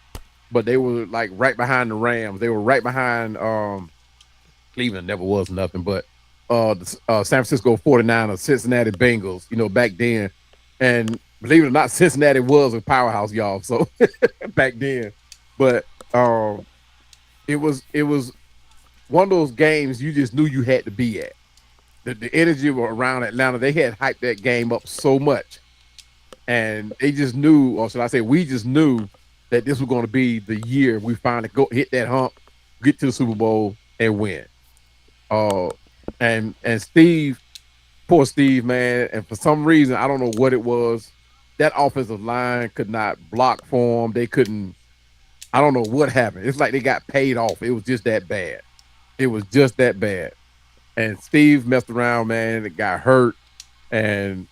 but they were like right behind the Rams. They were right behind Cleveland. Never was nothing, but the San Francisco 49ers, Cincinnati Bengals, back then. And believe it or not, Cincinnati was a powerhouse, y'all. So back then. But it was one of those games you just knew you had to be at. The energy around Atlanta, they had hyped that game up so much, and they just knew, or should I say, we just knew that this was going to be the year we finally go hit that hump, get to the Super Bowl, and win. Uh, and Steve, poor Steve, man, and for some reason I don't know what it was, that offensive line could not block for him. They couldn't. I don't know what happened. It's like they got paid off. It was just that bad. It was just that bad. And Steve messed around, man. It got hurt, and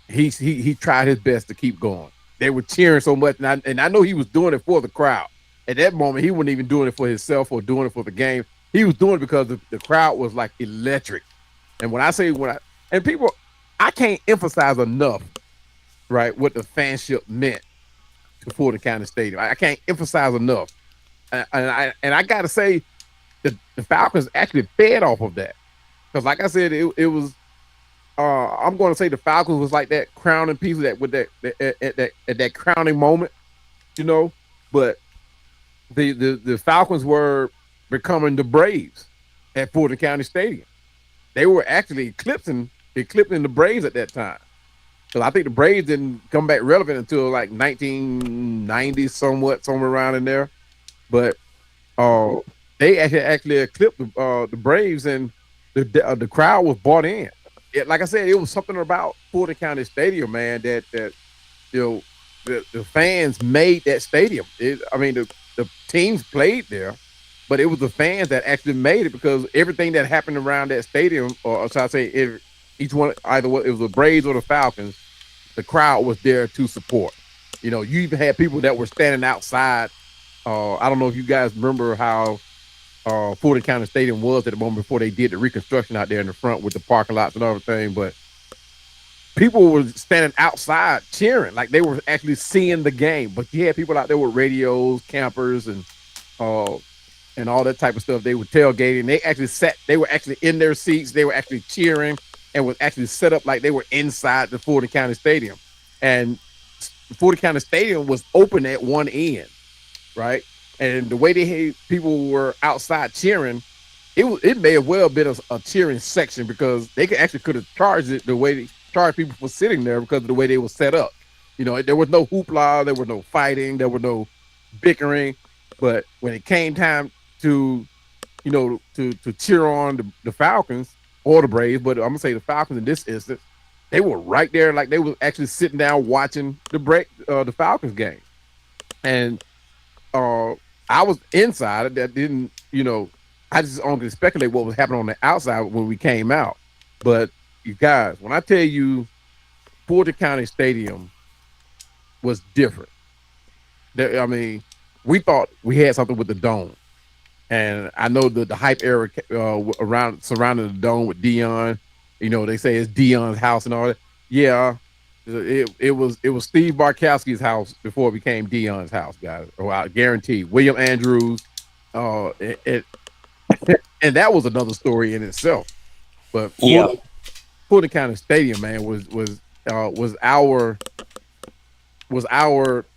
he tried his best to keep going. They were cheering so much, and I know he was doing it for the crowd. At that moment, he wasn't even doing it for himself or doing it for the game. He was doing it because the crowd was like electric. And when I say and people, I can't emphasize enough, right, what the fanship meant to Fulton County Stadium. I can't emphasize enough, and I got to say, the Falcons actually fed off of that, because, like I said, it was. I'm going to say the Falcons was like that crowning piece of that, with that crowning moment, you know. But the Falcons were becoming the Braves at Fulton County Stadium. They were actually eclipsing the Braves at that time. So I think the Braves didn't come back relevant until like 1990, somewhere around in there. But uh, they actually eclipsed the Braves, and the crowd was bought in. Like I said, it was something about Fulton County Stadium, man, that you know the fans made that stadium. I mean, the teams played there, but it was the fans that actually made it, because everything that happened around that stadium, or should I say, each one, either it was the Braves or the Falcons, the crowd was there to support. You even had people that were standing outside. I don't know if you guys remember how Fulton County Stadium was at the moment before they did the reconstruction out there in the front with the parking lots and everything. But people were standing outside cheering, like they were actually seeing the game. But you had people out there with radios, campers, uh, and all that type of stuff. They were tailgating. They actually they were actually in their seats. They were actually cheering, and was actually set up like they were inside the Fulton County Stadium. And the Fulton County Stadium was open at one end, right? And the way they had people were outside cheering, it may have well been a cheering section, because they could have charged it the way they charged people for sitting there, because of the way they were set up. There was no hoopla, there was no fighting, there was no bickering. But when it came time to to cheer on the Falcons or the Braves, but I'm gonna say the Falcons in this instance, they were right there, like they were actually sitting down watching the Falcons game. And uh, I was inside. That didn't, I just only speculate what was happening on the outside when we came out. But you guys, when I tell you, Fulton County Stadium was different. I mean, we thought we had something with the dome, and I know the hype era around surrounding the dome with Dion. They say it's Dion's house and all that. Yeah, it was Steve Barkowski's house before it became Dion's house, guys. Or I guarantee William Andrews, it and that was another story in itself. But Yeah. Fulton County Stadium, man, was our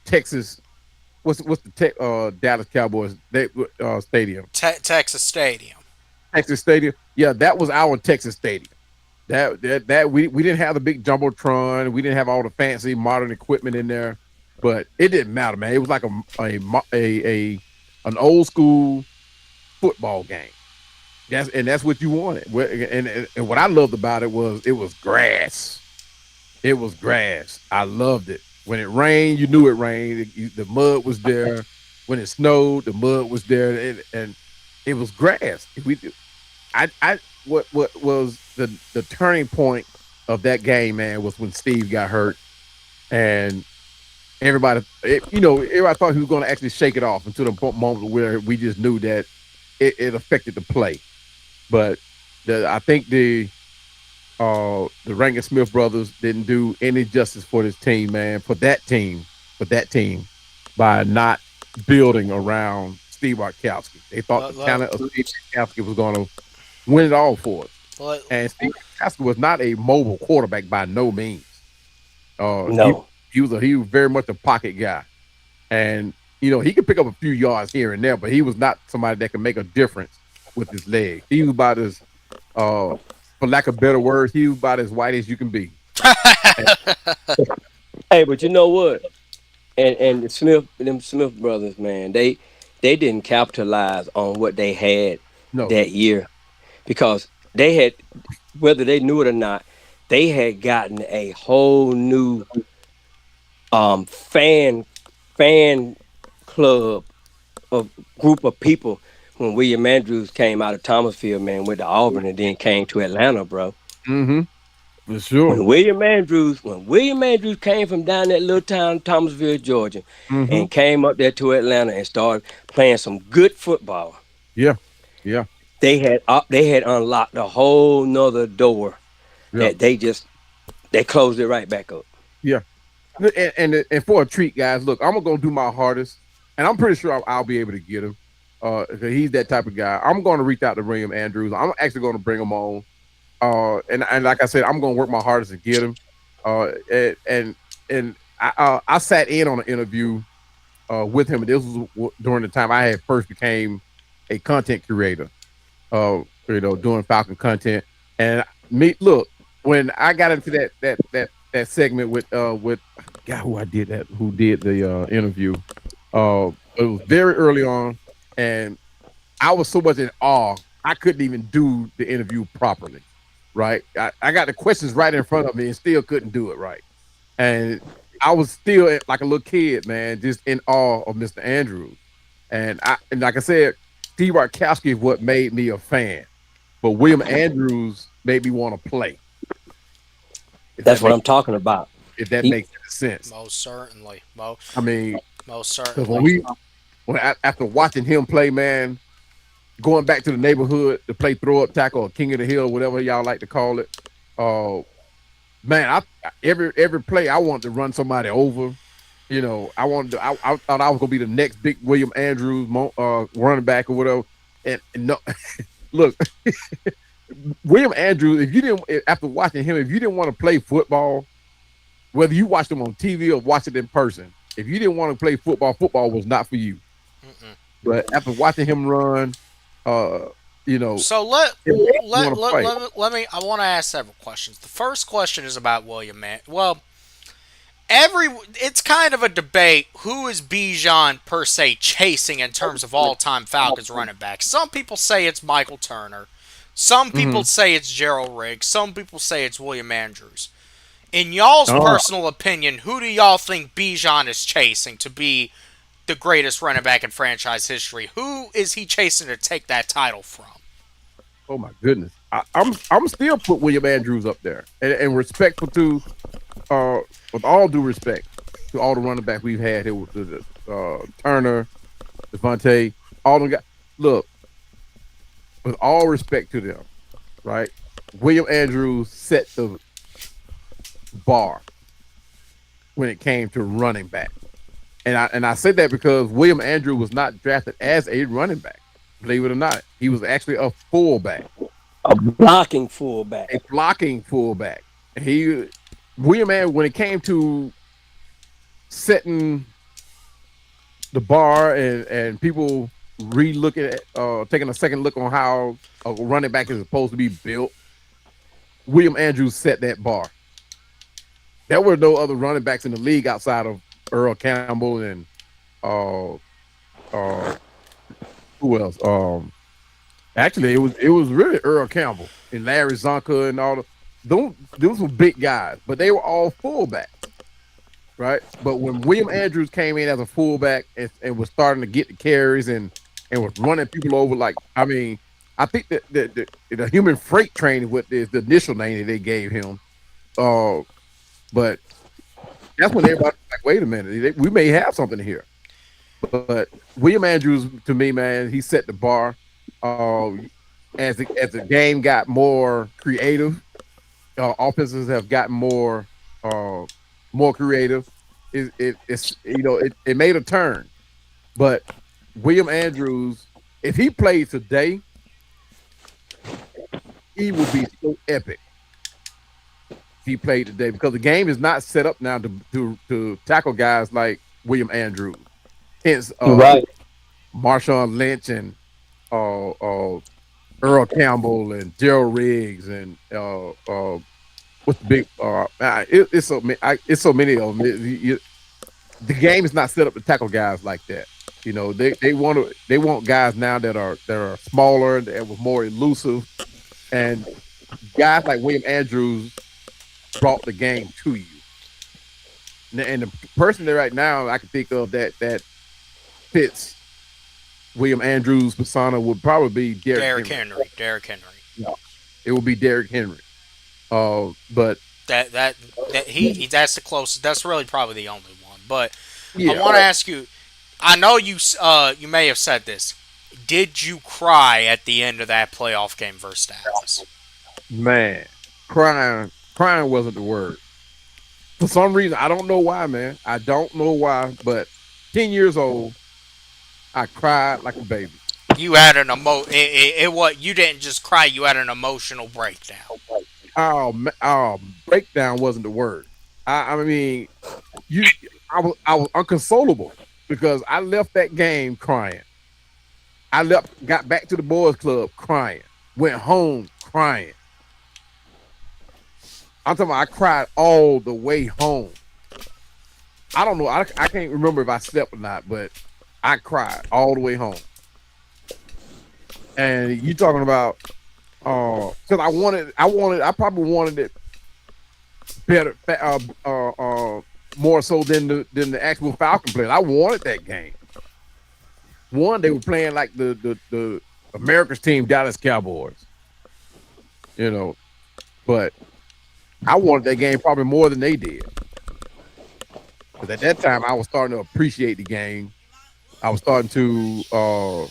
Texas. What's the Dallas Cowboys stadium? Texas Stadium. Texas Stadium. Yeah, that was our Texas Stadium. That we didn't have the big jumbotron. We didn't have all the fancy modern equipment in there, but it didn't matter, man. It was like a an old school football game. That's what you wanted. And what I loved about it was grass. It was grass. I loved it. When it rained, you knew it rained. The mud was there. When it snowed, the mud was there, and it was grass. What was the turning point of that game, man, was when Steve got hurt, and everybody thought he was going to actually shake it off until the moment where we just knew that it affected the play. But I think the Rankin Smith brothers didn't do any justice for this team, man, for that team, by not building around Steve Bartkowski. They thought the talent of Steve Bartkowski was going to win it all for us. And Steve Bartkowski was not a mobile quarterback by no means. No. He was very much a pocket guy. And, he could pick up a few yards here and there, but he was not somebody that could make a difference with his leg. He was about as, for lack of better words, he was about as white as you can be. Hey, but you know what? And them Smith brothers, man, they didn't capitalize on what they had that year, because they had, whether they knew it or not, they had gotten a whole new fan club of group of people when William Andrews came out of Thomasville, man, went to Auburn and then came to Atlanta, bro. Mm-hmm. For sure. When William Andrews came from down that little town, Thomasville, Georgia, and came up there to Atlanta and started playing some good football. Yeah. They had unlocked a whole nother door that they closed it right back up. Yeah. And for a treat, guys, look, I'm gonna do my hardest, and I'm pretty sure I'll be able to get him. He's that type of guy. I'm going to reach out to William Andrews. I'm actually going to bring him on. And like I said, I'm going to work my hardest to get him. And I sat in on an interview with him. And this was during the time I had first became a content curator, doing Falcon content. And when I got into that segment with guy who did the interview, it was very early on, and I was so much in awe I couldn't even do the interview properly. Right, I got the questions right in front of me and still couldn't do it right, and I was still like a little kid, man, just in awe of Mr. Andrews. And like I said, Steve Bartkowski is what made me a fan, but William Andrews made me want to play. That's what I'm talking about. If that makes sense. Most certainly. Most When certainly. after watching him play, man, going back to the neighborhood to play throw up tackle or king of the hill, whatever y'all like to call it. Man, every play I wanted to run somebody over. I thought I was gonna be the next big William Andrews running back or whatever. And no, look, William Andrews. After watching him, if you didn't want to play football, whether you watched him on TV or watched it in person, if you didn't want to play football, football was not for you. Mm-mm. But after watching him run, So let me. I want to ask several questions. The first question is about William. It's kind of a debate. Who is Bijan per se chasing in terms of all-time Falcons running backs? Some people say it's Michael Turner. Some people say it's Gerald Riggs. Some people say it's William Andrews. In y'all's personal opinion, who do y'all think Bijan is chasing to be the greatest running back in franchise history? Who is he chasing to take that title from? Oh my goodness, I'm still put William Andrews up there, and respectful to, with all due respect to all the running back we've had here with Turner, Devontae, all them guys. Look, with all respect to them, right? William Andrews set the bar when it came to running back. And I say that because William Andrews was not drafted as a running back. Believe it or not, he was actually a fullback, a blocking fullback. William Andrews, when it came to setting the bar and people re-looking at taking a second look on how a running back is supposed to be built. William Andrews set that bar. There were no other running backs in the league outside of Earl Campbell and uh uh who else? Actually it was really Earl Campbell and Larry Zonka and all the those were big guys, but they were all fullbacks, right? But when William Andrews came in as a fullback and was starting to get the carries and was running people over, like I mean, I think that the human freight train is the initial name that they gave him. Uh, but that's when everybody was like, wait a minute, we may have something here. But William Andrews, to me, man, he set the bar. Uh, as the game got more creative, offenses have gotten uh, more creative. It's it made a turn. But William Andrews, if he plays today, he will be so epic. If he played today, because the game is not set up now to tackle guys like William Andrews. Hence, Right. Marshawn Lynch and Earl Campbell and Gerald Riggs and what's the big it's so many of them. The game is not set up to tackle guys like that. They want guys now that are smaller, that were more elusive, and guys like William Andrews brought the game to you. And the person that right now I can think of that fits William Andrews' persona would probably be Derrick Henry. Derrick Henry. Yeah, it would be Derrick Henry. But That's the closest. That's really probably the only one. But I yeah, want to ask you. I know you may have said this. Did you cry at the end of that playoff game versus Dallas? man, crying wasn't the word. For some reason, I don't know why, man. I don't know why, but 10 years old, I cried like a baby. You had an what you didn't just cry. You had an emotional breakdown. Breakdown wasn't the word. I mean, you, I was unconsolable because I left that game crying. Got back to the boys' club crying, went home crying. I'm talking about I cried all the way home. I don't know. I can't remember if I slept or not, but I cried all the way home. And you talking about because I probably wanted it better, more so than the actual Falcon players. I wanted that game. One, they were playing like the America's team, Dallas Cowboys, but I wanted that game probably more than they did. Because at that time, I was starting to appreciate the game. I was starting to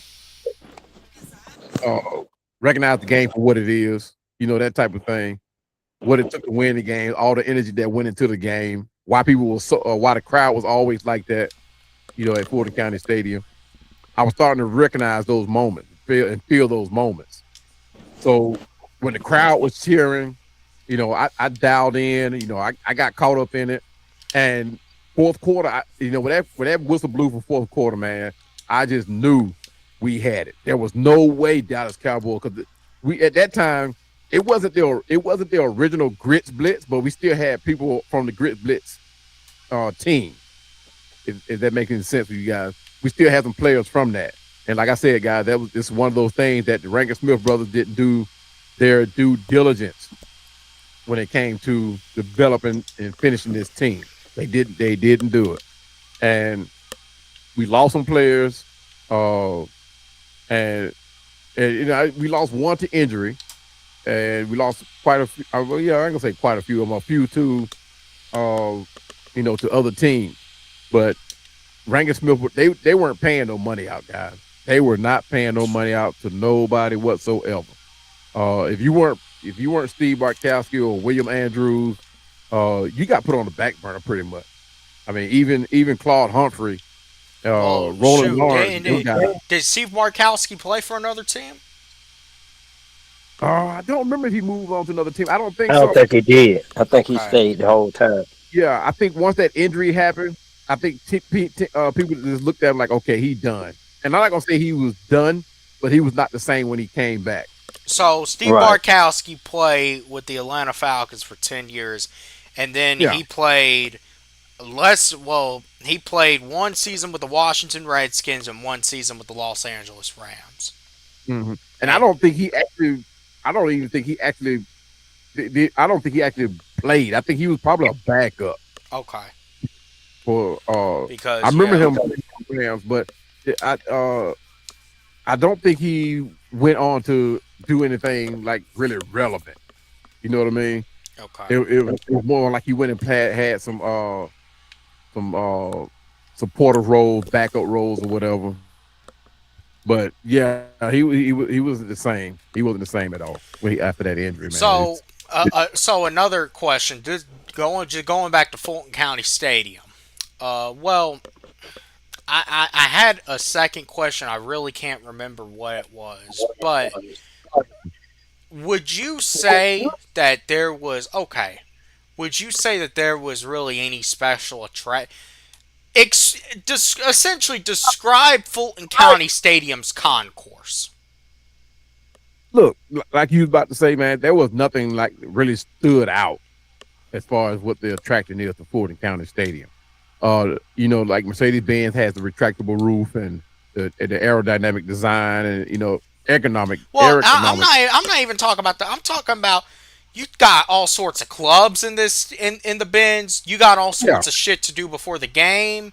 recognize the game for what it is, that type of thing. What it took to win the game, all the energy that went into the game, why why the crowd was always like that, at Fulton County Stadium. I was starting to recognize those moments, feel those moments. So when the crowd was cheering, I dialed in. I got caught up in it. And fourth quarter, when that whistle blew for fourth quarter, man, I just knew we had it. There was no way Dallas Cowboys, because we at that time it wasn't the original Grits Blitz, but we still had people from the Grits Blitz team. If that makes any sense for you guys, we still had some players from that. And like I said, guys, it's one of those things that the Rankin Smith brothers didn't do their due diligence when it came to developing and finishing this team. They didn't do it, and we lost some players, and we lost one to injury, and we lost quite a few. I ain't gonna say quite a few of them, a few to, to other teams. But Rankin Smith, they weren't paying no money out, guys. They were not paying no money out to nobody whatsoever. If you weren't Steve Bartkowski or William Andrews, you got put on the back burner pretty much. I mean, even Claude Humphrey, Roland Lawrence. Did Steve Bartkowski play for another team? I don't remember if he moved on to another team. I don't think I so. don't think he did. I think he stayed the whole time. Yeah, I think once that injury happened, I think people just looked at him like, okay, he's done. and I'm not gonna say he was done, but he was not the same when he came back. So Steve Right. Bartkowski played with the Atlanta Falcons for 10 years, and then Yeah. he played less. Well, he played one season with the Washington Redskins and one season with the Los Angeles Rams. Hmm. And I And don't think he actually. I don't even think he actually. I don't think he actually played. I think he was probably a backup okay, for. I because remember yeah, him playing for the Rams, but I I don't think he went on to do anything like really relevant. You know what I mean? okay. It was more like he went and had some supportive roles, backup roles, or whatever. But yeah, he wasn't the same. He wasn't the same at all when he after that injury, man. So, so another question, just going back to Fulton County Stadium. Well, I had a second question. I really can't remember what it was, but would you say that there was okay? Would you say that there was really any special attract? Essentially, describe Fulton County Stadium's concourse. Look, like you was about to say, man, there was nothing like really stood out as far as what the attraction is to Fulton County Stadium. Like Mercedes Benz has the retractable roof and the aerodynamic design and economic Well, I'm economic. not. I'm not even talking about that. I'm talking about you got all sorts of clubs in this in the bins. You got all Yeah, sorts of shit to do before the game.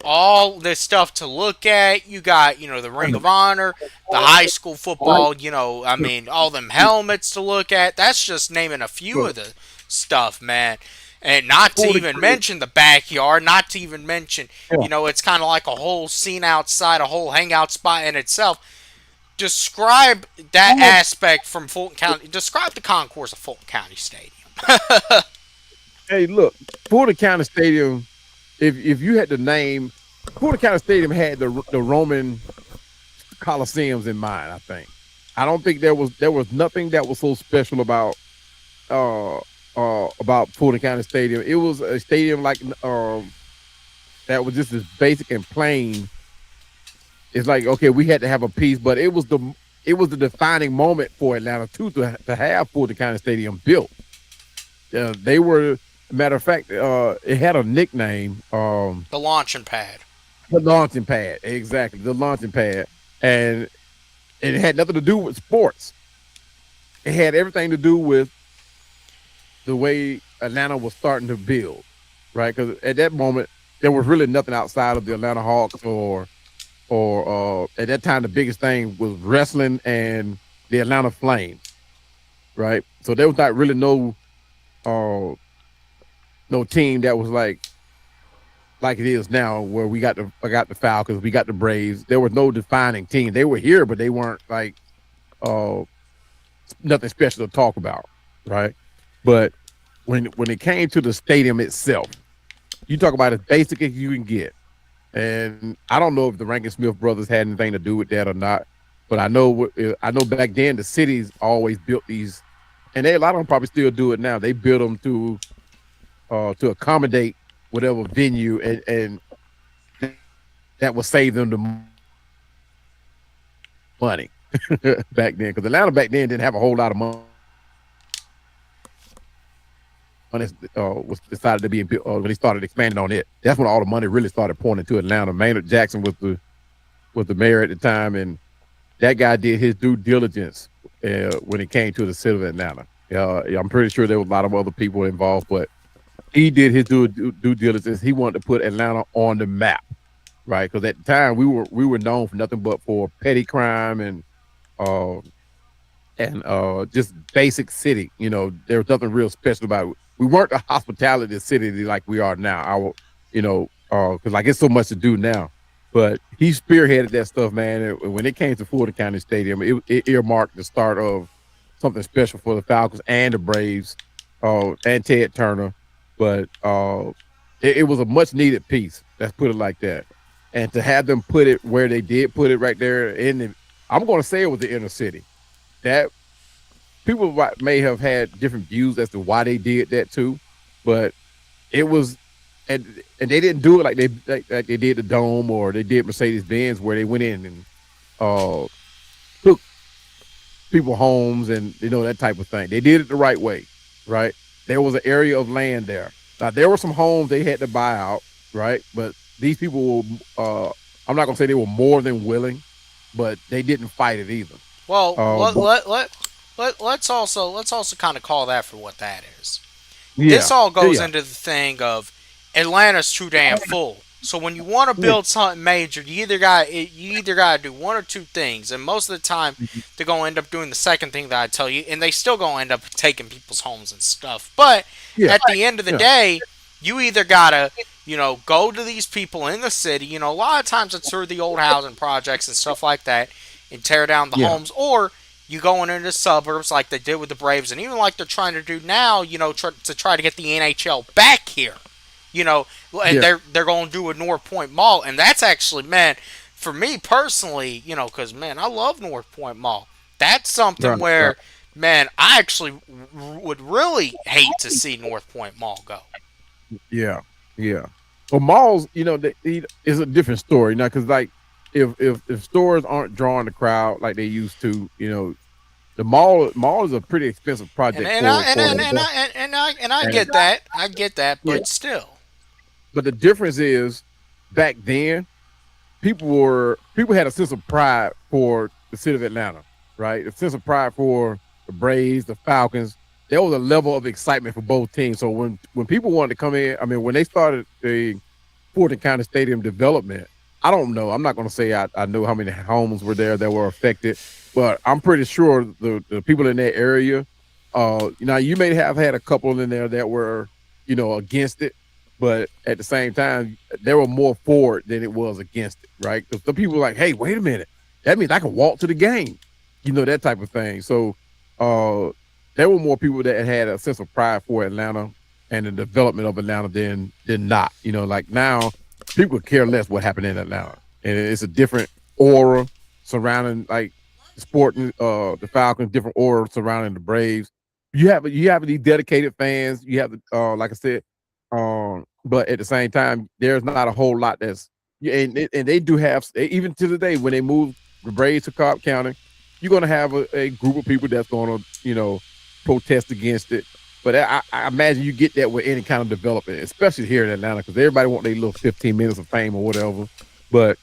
All this stuff to look at. You got the Ring of Honor, the high school football. I mean, all them helmets to look at. That's just naming a few look, of the stuff, man. And not to Fulton even County, mention the backyard, not to even mention, yeah. it's kind of like a whole scene outside, a whole hangout spot in itself. Describe that aspect from Fulton County. Describe the concourse of Fulton County Stadium. Hey, look, Fulton County Stadium. If you had to name, Fulton County Stadium had the Roman Colosseums in mind. I think. I don't think there was nothing that was so special uh about Fulton County Stadium. It was a stadium like that was just as basic and plain. It's like okay, we had to have a piece, but it was the defining moment for Atlanta too to have Fulton County Stadium built. They were, matter of fact, it had a nickname, The launching pad. the launching pad. Exactly, the launching pad, and it had nothing to do with sports. It had everything to do with the way Atlanta was starting to build, right? Because at that moment there was really nothing outside of the Atlanta Hawks or at that time the biggest thing was wrestling and the Atlanta Flames, right? So there was not really uh no team that was like it is now, where I got the Falcons, we got the Braves. There was no defining team. They were here, but they weren't like uh nothing special to talk about, right? But when it came to the stadium itself, you talk about as basic as you can get. And I don't know if the Rankin Smith brothers had anything to do with that or not, but I know back then the cities always built these, and a lot of them probably still do it now. They build them to accommodate whatever venue, and that will save them the money back then, because Atlanta back then didn't have a whole lot of money. Was decided to be built when they started expanding on it. That's when all the money really started pouring into Atlanta. Maynard Jackson was the mayor at the time, and that guy did his due diligence when it came to the city of Atlanta. Yeah, I'm pretty sure there was a lot of other people involved, but he did his due diligence. He wanted to put Atlanta on the map, right? Because at the time we were known for nothing but for petty crime uh, and just basic city. There was nothing real special about it. We weren't a hospitality city like we are now. Because like it's so much to do now. But he spearheaded that stuff, man. And when it came to Fulton County Stadium, it earmarked the start of something special for the Falcons and the Braves, and Ted Turner. But it was a much needed piece. Let's put it like that. And to have them put it where they did put it right there I'm going to say it was the inner city. That people may have had different views as to why they did that too, but it was and they didn't do it like they did the Dome or they did Mercedes Benz, where they went in and uh took people homes and that type of thing. They did it the right way, right? There was an area of land there. Now there were some homes they had to buy out, right? But these people were, I'm not gonna say they were more than willing, but they didn't fight it either. Well, But let's also kind of call that for what that is. This yeah, all goes yeah, into the thing of Atlanta's too damn full. So when you want to yeah, build something major, you either got to do one or two things, and most of the time they're gonna end up doing the second thing that I tell you, and they still gonna end up taking people's homes and stuff. But yeah, at the end of the yeah, day, you either gotta go to these people in the city. A lot of times it's through the old housing projects and stuff like that, and tear down the yeah, homes, or you going into the suburbs like they did with the Braves, and even like they're trying to do now, to try to get the NHL back here. And yeah, they're going to do a North Point Mall, and that's actually, man, for me personally, because man, I love North Point Mall. That's something right, right, where, man, I actually would really hate to see North Point Mall go. yeah, yeah. Well, malls, is a different story now because like if stores aren't drawing the crowd like they used to, the mall is a pretty expensive And project and I for and for and, an and investment. I and I And get that, yeah, but still, but the difference is back then people had a sense of pride for the city of Atlanta, right? A sense of pride for the Braves, the Falcons. There was a level of excitement for both teams. So when people wanted to come in, I mean, when they started the Fulton County Stadium development, I don't know. I'm not going to say I know how many homes were there that were affected, but I'm pretty sure the people in that area, you may have had a couple in there that were, against it, but at the same time, there were more for it than it was against it, right? Because the people were like, hey, wait a minute, that means I can walk to the game, that type of thing. So uh, there were more people that had a sense of pride for Atlanta and the development of Atlanta than not. Like now, people care less what happened in Atlanta, and it's a different aura surrounding like sporting the Falcons, different aura surrounding the Braves. You have these dedicated fans. You have like I said, but at the same time, there's not a whole lot that's yeah, and they do have even to the day when they move the Braves to Cobb County, you're gonna have a group of people that's gonna protest against it. But I imagine you get that with any kind of development, especially here in Atlanta, because everybody want their little 15 minutes of fame or whatever. But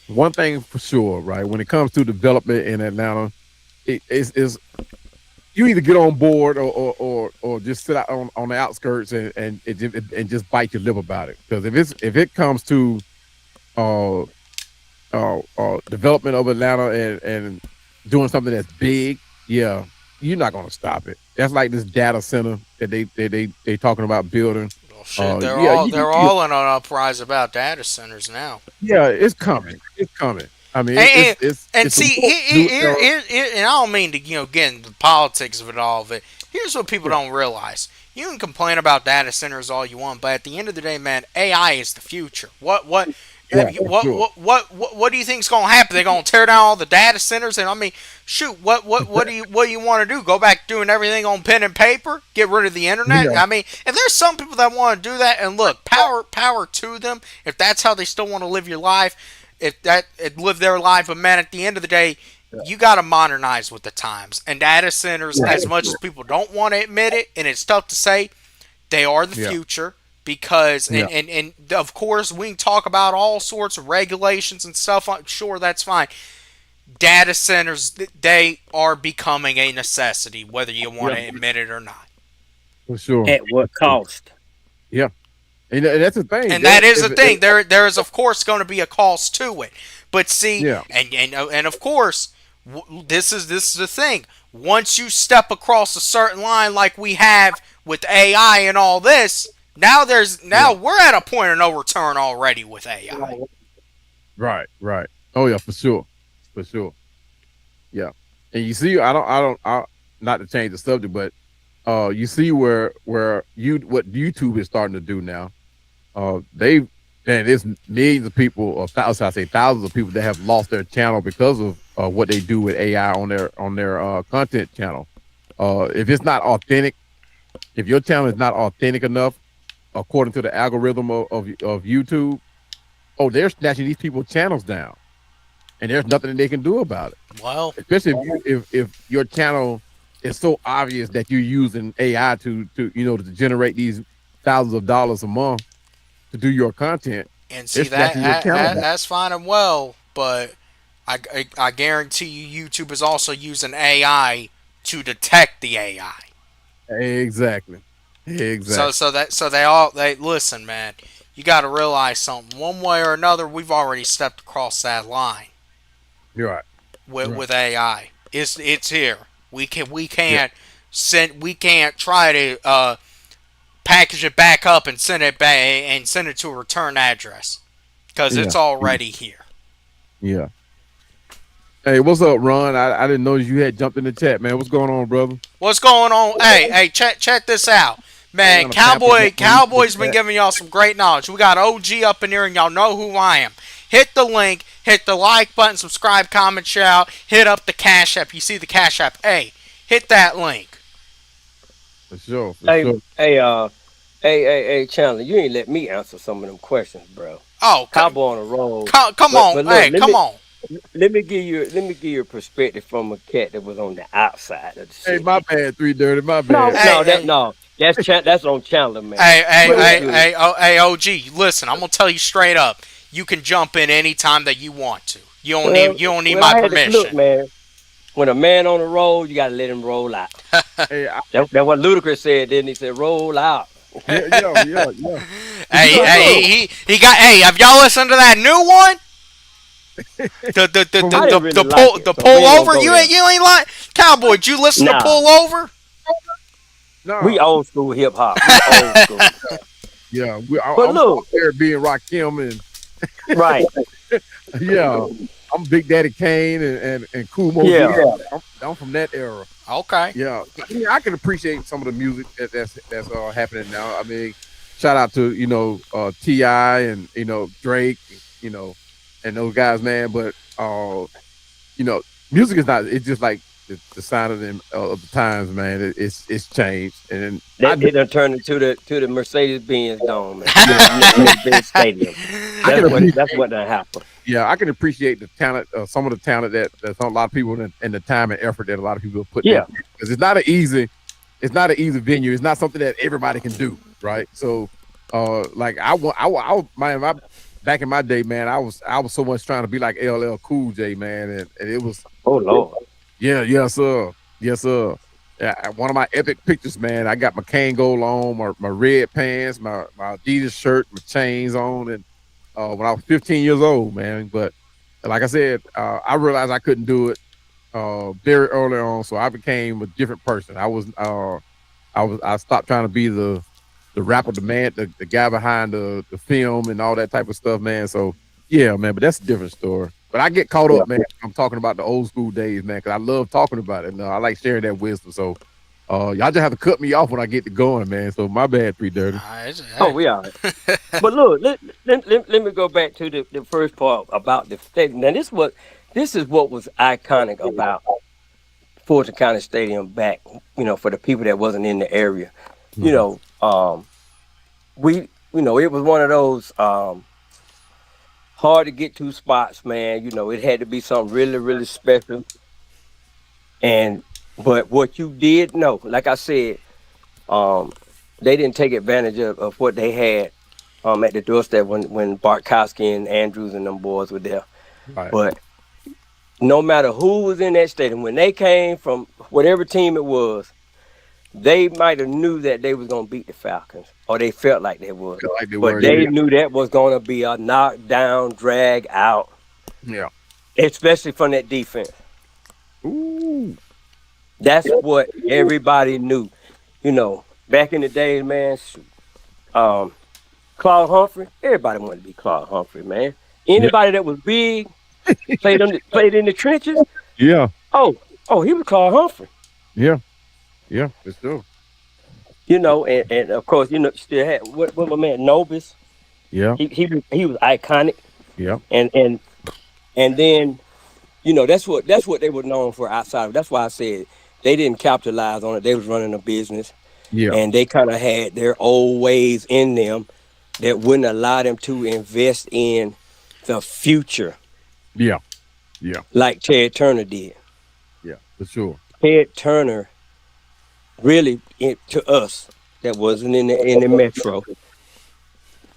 one thing for sure, right? When it comes to development in Atlanta, is you either get on board or just sit out on the outskirts and just bite your lip about it. Because if it comes to uh, development of Atlanta and doing something that's big, yeah, you're not gonna stop it. That's like this data center that they talking about building. well, shit, they're Yeah, all they're all in an uprise about data centers now. yeah, it's coming. It's coming. I mean, And, and it's a see, new era. and I don't mean to, get into the politics of it all, but here's what people don't realize. You can complain about data centers all you want, but at the end of the day, man, AI is the future. Yeah, for sure. What do you think's going to happen? They're going to tear down all the data centers, and I mean, shoot, what do you want to do? Go back to doing everything on pen and paper? Get rid of the internet? Yeah, I mean, and there's some people that want to do that, and look, power to them. If that's how they still want to live your life, live their life, but man, at the end of the day, you got to modernize with the times. And data centers, yeah, as for much as sure. people don't want to admit it, and it's tough to say, they are the Yeah, future because, yeah, and of course, we can talk about all sorts of regulations and stuff. I'm sure that's fine. Data centers, they are becoming a necessity, whether you want yeah, to admit it or not. for sure. At what For sure. cost? Yeah, and that's the thing. And that is the If it, thing. There is of course going to be a cost to it. But see, yeah, and of course, this is the thing. Once you step across a certain line, like we have with AI and all this, now yeah, we're at a point of no return already with AI. right, right. Oh yeah, for sure, for sure. Yeah, and you see, not to change the subject, but you see where what YouTube is starting to do now. They and there's millions of people, or thousands, I say thousands of people that have lost their channel because of what they do with AI on their content channel. If it's not authentic, if your channel is not authentic enough, according to the algorithm of YouTube, oh, they're snatching these people's channels down, and there's nothing that they can do about it. Well, Especially if your channel is so obvious that you're using AI to generate these thousands of dollars a month to do your content, and they're see snatching your channel back. that's fine and well, but I guarantee you, YouTube is also using AI to detect the AI. Exactly. So Exactly. they listen, man. You got to realize something. One way or another, we've already stepped across that line You're right. You're right. with AI. It's here. We Yeah. can't we can't try to package it back up and send it back and send it to a return address because Yeah. it's already here. Yeah. Hey, what's up, Ron? I didn't know you had jumped in the chat, man. What's going on, brother? What's going on? Hey, check this out. I'm Man, gonna pamper the Cowboy's been chat. giving y'all some great knowledge. We got OG up in here, and y'all know who I am. Hit the link, hit the like button, subscribe, comment, share out. Hit up the Cash App. You see the Cash App. Hey, hit that link. For sure. For Hey, sure. hey, hey, Chandler, you ain't let me answer some of them questions, bro. Oh, Cowboy on the road, come but on. look, Hey, come on. let me give you a perspective from a cat that was on the outside of the Hey, my city. bad, 3 Dirty. My No, bad. Hey, no, hey, that's on Chandler, man. But it's hey, good. hey, oh, hey, OG. Listen, I'm gonna tell you straight up. You can jump in anytime that you want to. You don't need Well, my I had to look, permission. man. When a man on the road, you gotta let him roll out. Hey, That's what Ludacris said, didn't he? Said, roll out. yeah, yeah, yeah, yeah. But you Hey, know, But look, he got. Hey, have y'all listened to that new one? from I who? didn't really like it, The so we pull ain't gonna over. go there. You ain't like Cowboy. Did you listen to Nah, pull over? we No. old school hip hop. We old school. Yeah, But I'm look, there being Rakim and right. yeah, I'm Big Daddy Kane and Kool Moe Dee. Yeah. I'm from that era. Okay. Yeah, I mean, I can appreciate some of the music that's happening now. I mean, shout out to Ti and Drake, you know, and those guys, man. But you know, music is not. It's just like the sign of them of the times, man. It's changed, and I They done turned it to the Mercedes Benz Dome, man. yeah, Mercedes Benz Stadium. I can That's appreciate what done happened. yeah, I can appreciate the talent, some of the talent that's on a lot of people and the time and effort that a lot of people are putting in Yeah. because it's not an easy venue. It's not something that everybody can do, right? So, like my back in my day, man, I was so much trying to be like LL Cool J, man, and it was Oh Lord. yeah, yes sir, yes sir. Yeah, one of my epic pictures, man. I got my Kangol on, my red pants, my Adidas shirt, my chains on, and when I was 15 years old, man. But like I said, I realized I couldn't do it very early on, so I became a different person. I stopped trying to be the rapper, the guy behind the film and all that type of stuff, man. So yeah, man. But that's a different story. But I get caught Yeah. up, man. I'm talking about the old school days, man, because I love talking about it. And I like sharing that wisdom. So y'all just have to cut me off when I get to going, man. So my bad, Pretty Dirty. Oh, Hey. we are. But look, let me go back to the first part about the stadium. Now this is what was iconic about Fulton County Stadium back, for the people that wasn't in the area. You Mhm. know, we it was one of those hard to get to spots, man. It had to be something really, really special. And but what you did know, like I said, um, they didn't take advantage of what they had at the doorstep when Bartkowski and Andrews and them boys were there. Right. But no matter who was in that stadium, when they came from whatever team it was, they might have knew that they was gonna beat the Falcons, or they felt like they would. Feel like they But were, yeah. they knew that was gonna be a knockdown, drag out, Yeah. especially from that defense. Ooh. That's what everybody knew. Back in the day, man, shoot, um, Claude Humphrey, everybody wanted to be Claude Humphrey, man. Yeah. Anybody that was big, played in the trenches. Yeah. Oh, he was Claude Humphrey. Yeah. Yeah. For sure. And of course, still had what my man Nobis. Yeah. He was iconic, Yeah. and then that's what they were known for outside of. That's why I said they didn't capitalize on it. They was running a business. Yeah. and they kind of had their old ways in them that wouldn't allow them to invest in the future Yeah. Yeah. like Ted Turner did. Yeah. For sure. Ted Turner really, to us that wasn't in the metro,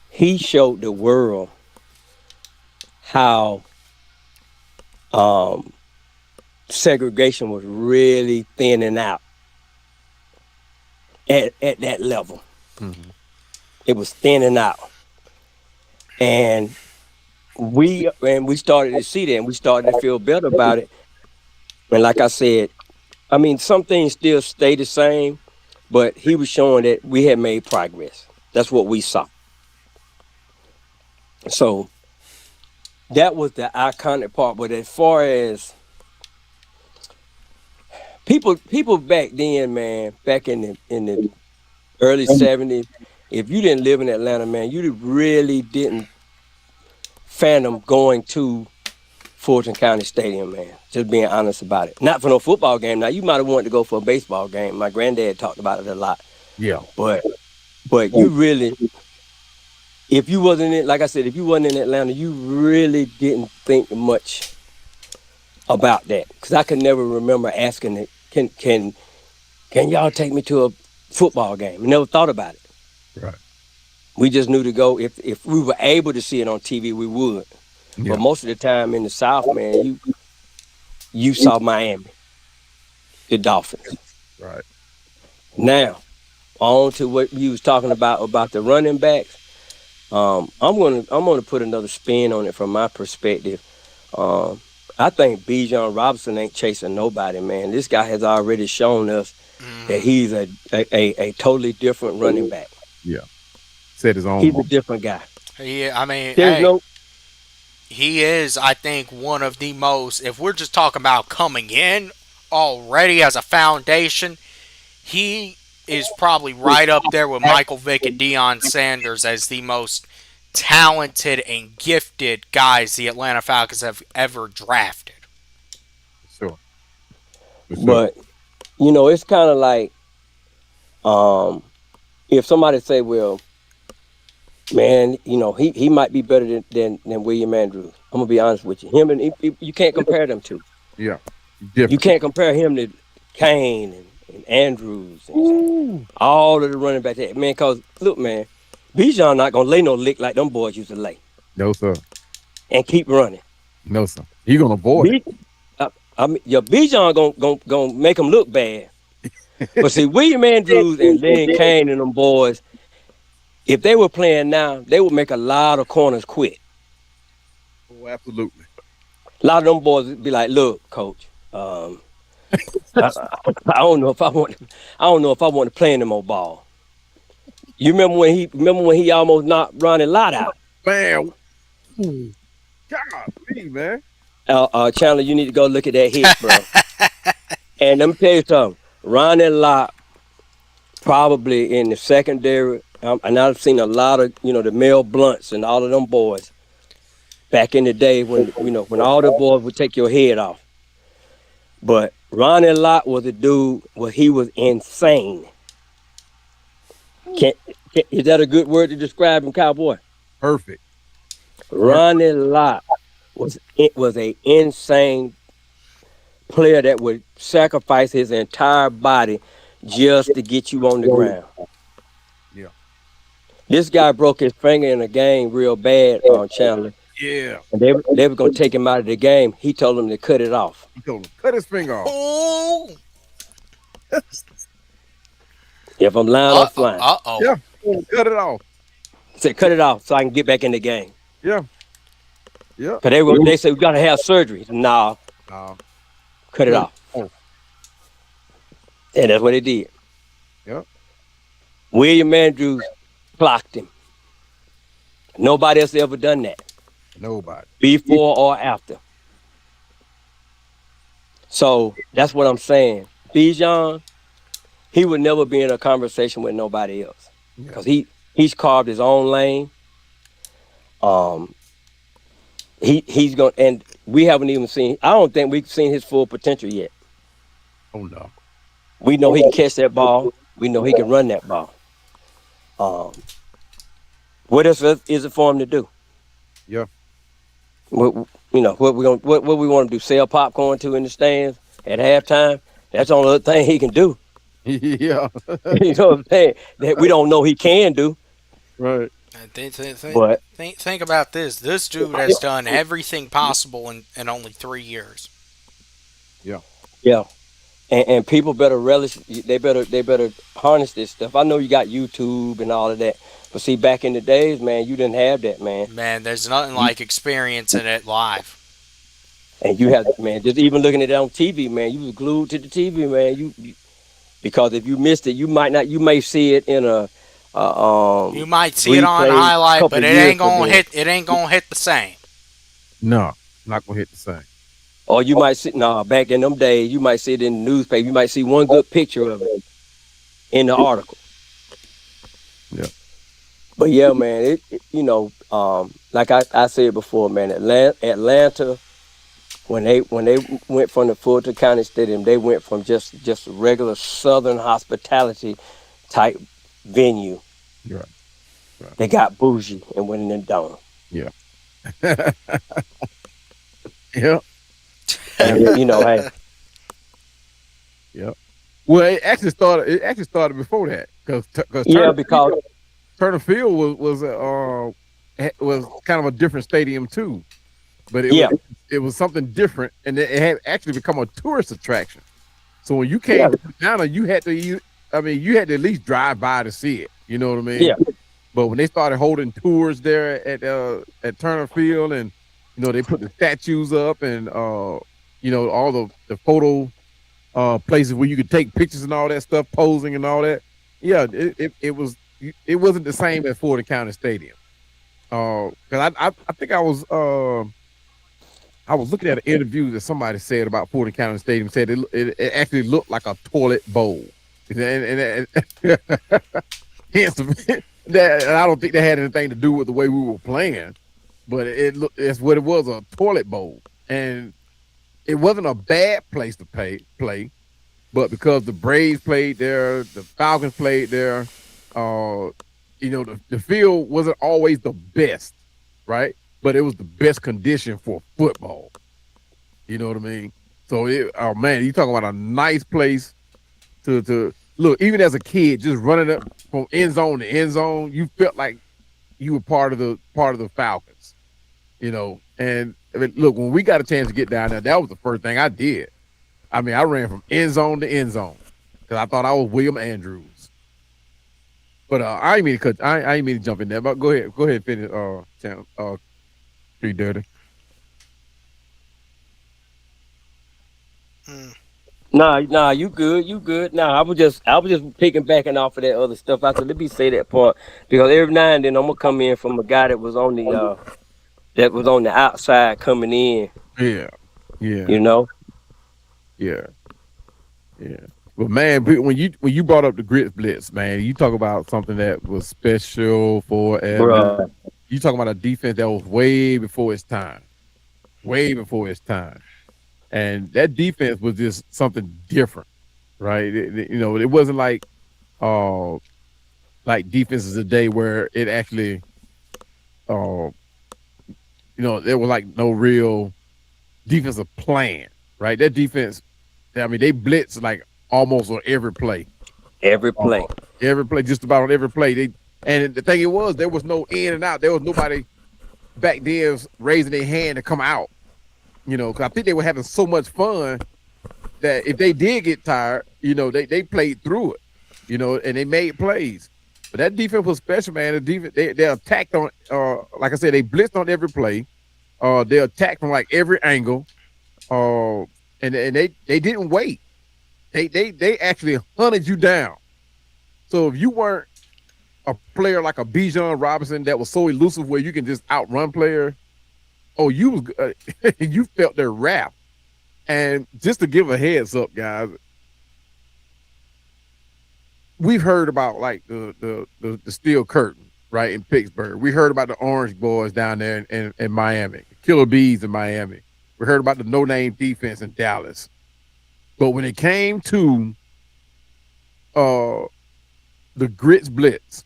he showed the world how um, segregation was really thinning out at that level. Hmm. It was thinning out, and we started to see that, and we started to feel better about it. And like I said, I mean, some things still stay the same, but he was showing that we had made progress. That's what we saw. So that was the iconic part. But as far as people back then, man, back in the early '70s, if you didn't live in Atlanta, man, you really didn't fathom going to Fulton County Stadium, man. Just being honest about it. Not for no football game. Now you might have wanted to go for a baseball game. My granddad talked about it a lot. Yeah. But you really, if you wasn't in, like I said, if you wasn't in Atlanta, you really didn't think much about that. Because I could never remember asking it, can y'all take me to a football game? I never thought about it. Right. We just knew to go. If we were able to see it on TV, we would. Yeah. But most of the time in the South, man, you saw Miami, the Dolphins. Right. Now, on to what you was talking about the running backs. I'm gonna put another spin on it from my perspective. I think Bijan Robinson ain't chasing nobody, man. This guy has already shown us that he's a totally different running back. Yeah. Set his own. He's a different guy. Yeah, I mean, There's hey, no he is, I think, one of the most, if we're just talking about coming in already as a foundation, he is probably right up there with Michael Vick and Deion Sanders as the most talented and gifted guys the Atlanta Falcons have ever drafted. Sure. For sure. but it's kind of like if somebody say, well, man, he might be better than William Andrews. I'm gonna be honest with you. Him and you can't compare them two. Yeah. You Different. can't compare him to Kane and Andrews and Ooh. all of the running backs. Man, cause look, man, Bijan not gonna lay no lick like them boys used to lay No, sir. and keep running. No, sir. He gonna avoid it. I mean, your Bijan gonna make him look bad. But see, William Andrews and Lynn Kane and them boys, if they were playing now, they would make a lot of corners quit. Oh, absolutely. A lot of them boys would be like, "Look, coach, I don't know if I want. I don't know if I want to play any more ball." You remember when he almost knocked Ronnie Lott out? Man. Ooh. God, me, man. Chandler, you need to go look at that hit, bro. And let me tell you something. Ronnie Lott probably in the secondary, and I've seen a lot of the Mel Blunts and all of them boys back in the day when when all the boys would take your head off. But Ronnie Lott was a dude. Well, he was insane. Is that a good word to describe him, Cowboy? Perfect. Ronnie Lott was a insane player that would sacrifice his entire body just to get you on the ground. Yeah. This guy broke his finger in a game real bad on Chandler. Yeah. And they were gonna take him out of the game. He told them to cut it off. He told him, cut his finger off. Oh, If I'm lying, I'm flying. uh-oh. Yeah. Cut it off. He said, cut it off so I can get back in the game. Yeah. Yeah. Cause they said we gotta have surgery. Nah, cut it off. Oh. And that's what they did. Yeah. William Andrews clocked him. Nobody else ever done that Nobody. before or after. So that's what I'm saying. Bijan, he would never be in a conversation with nobody else because he's carved his own lane. He's going, and we haven't even seen. I don't think we've seen his full potential yet. Oh no. We know he can catch that ball. We know he can run that ball. Um, what else is it for him to do? Yeah. What, what we want to do? Sell popcorn to in the stands at halftime? That's the only other thing he can do. Yeah. You know what I'm saying? That we don't know he can do, Right. And but think about this. This dude has done everything possible in only 3 years. Yeah. yeah. And people better relish. They better harness this stuff. I know you got YouTube and all of that, but see, back in the days, man, you didn't have that, man. Man, there's nothing You like experiencing it live. and you had, man, just even looking at it on TV, man, you was glued to the TV, man. Because if you missed it, you might not. You may see it in a You might see it on replay a highlight, couple but of years from then, it ain't gonna hit the same. No, not gonna hit the same. or you might see. Nah, back in them days, you might see it in the newspaper. You might see one good picture of it in the article. Yeah. But yeah, man, like I said before, man, Atlanta, when they went from the Fulton County Stadium, they went from just a regular Southern hospitality type venue. Right. Right. They got bougie and went in the dome. Yeah. Yeah. And hey, Yeah. Well, it actually started. It actually started before that because yeah, because Turner Field was kind of a different stadium too, but yeah, it was something different, and it had actually become a tourist attraction. So when you yeah, came to Atlanta, you had to you had to at least drive by to see it. You know what I mean? yeah, But when they started holding tours there at Turner Field, and they put the statues up, and all the photo places where you could take pictures and all that stuff, posing and all that. Yeah, it wasn't the same as Fulton County Stadium. Because I think I was looking at an interview that somebody said about Fulton County Stadium. Said it actually looked like a toilet bowl, and hence that. And I don't think that had anything to do with the way we were playing, but it's what it was, a toilet bowl, and it wasn't a bad place to play, but because the Braves played there, the Falcons played there, the field wasn't always the best, right? But it was the best condition for football. You know what I mean? So, oh man, you talking about a nice place to look. Even as a kid, just running up from end zone to end zone, you felt like you were part of the Falcons. And look, when we got a chance to get down there, that was the first thing I did. I mean, I ran from end zone to end zone because I thought I was William Andrews. But I ain't mean to cut. I ain't mean to jump in there. But go ahead and finish. Street Dirty. Mm. nah, you good. Nah, I was just picking backing off of that other stuff. I said, let me say that part because every now and then I'm gonna come in from a guy that was on the outside coming in. Yeah, yeah, You know, yeah, yeah. But man, when you brought up the Grits Blitz, man, you talk about something that was special for Atlanta. bruh. You talking about a defense that was way before its time, way before its time, and that defense was just something different, right? It wasn't uh like defenses today where it actually uh there was like no real defensive plan, right? That defense, I mean, they blitz like almost on every play. Every play. Every play, just about on every play. And the thing was, there was no in and out. There was nobody back there raising their hand to come out. Because I think they were having so much fun that if they did get tired, they played through it, and they made plays. But that defense was special, man. The defense, they attacked on, like I said, they blitzed on every play. They attacked from like every angle, and they didn't wait. They actually hunted you down. So if you weren't a player like a Bijan Robinson that was so elusive where you can just outrun players, you you felt their wrath. And just to give a heads up, guys, we've heard about like the steel curtain, right, in Pittsburgh. We heard about the Orange Boys down there in Miami, Killer Bees in Miami. We heard about the no-name defense in Dallas. But when it came to the Grits Blitz.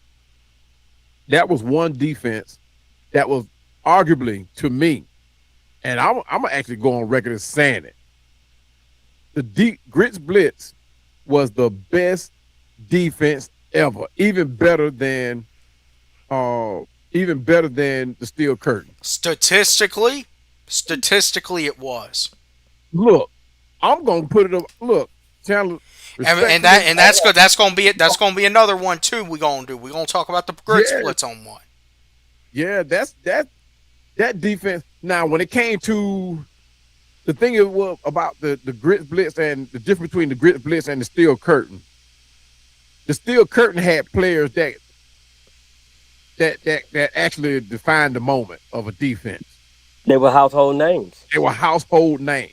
That was one defense that was arguably to me, and I'm actually go on record as saying it. The Grits Blitz was the best defense ever, uh, even better than the Steel Curtain. Statistically, it was. Look, I'm gonna put it up. Look, Chandler, And respectfully, that's good. That's gonna be it. That's gonna be another one too. We gonna do. We gonna talk about the grit yeah, splits on one. yeah, that defense. Now, when it came to the thing is was about the Grits Blitz and the difference between the Grits Blitz and the Steel Curtain. The Steel Curtain had players that actually defined the moment of a defense. They were household names. They were household names.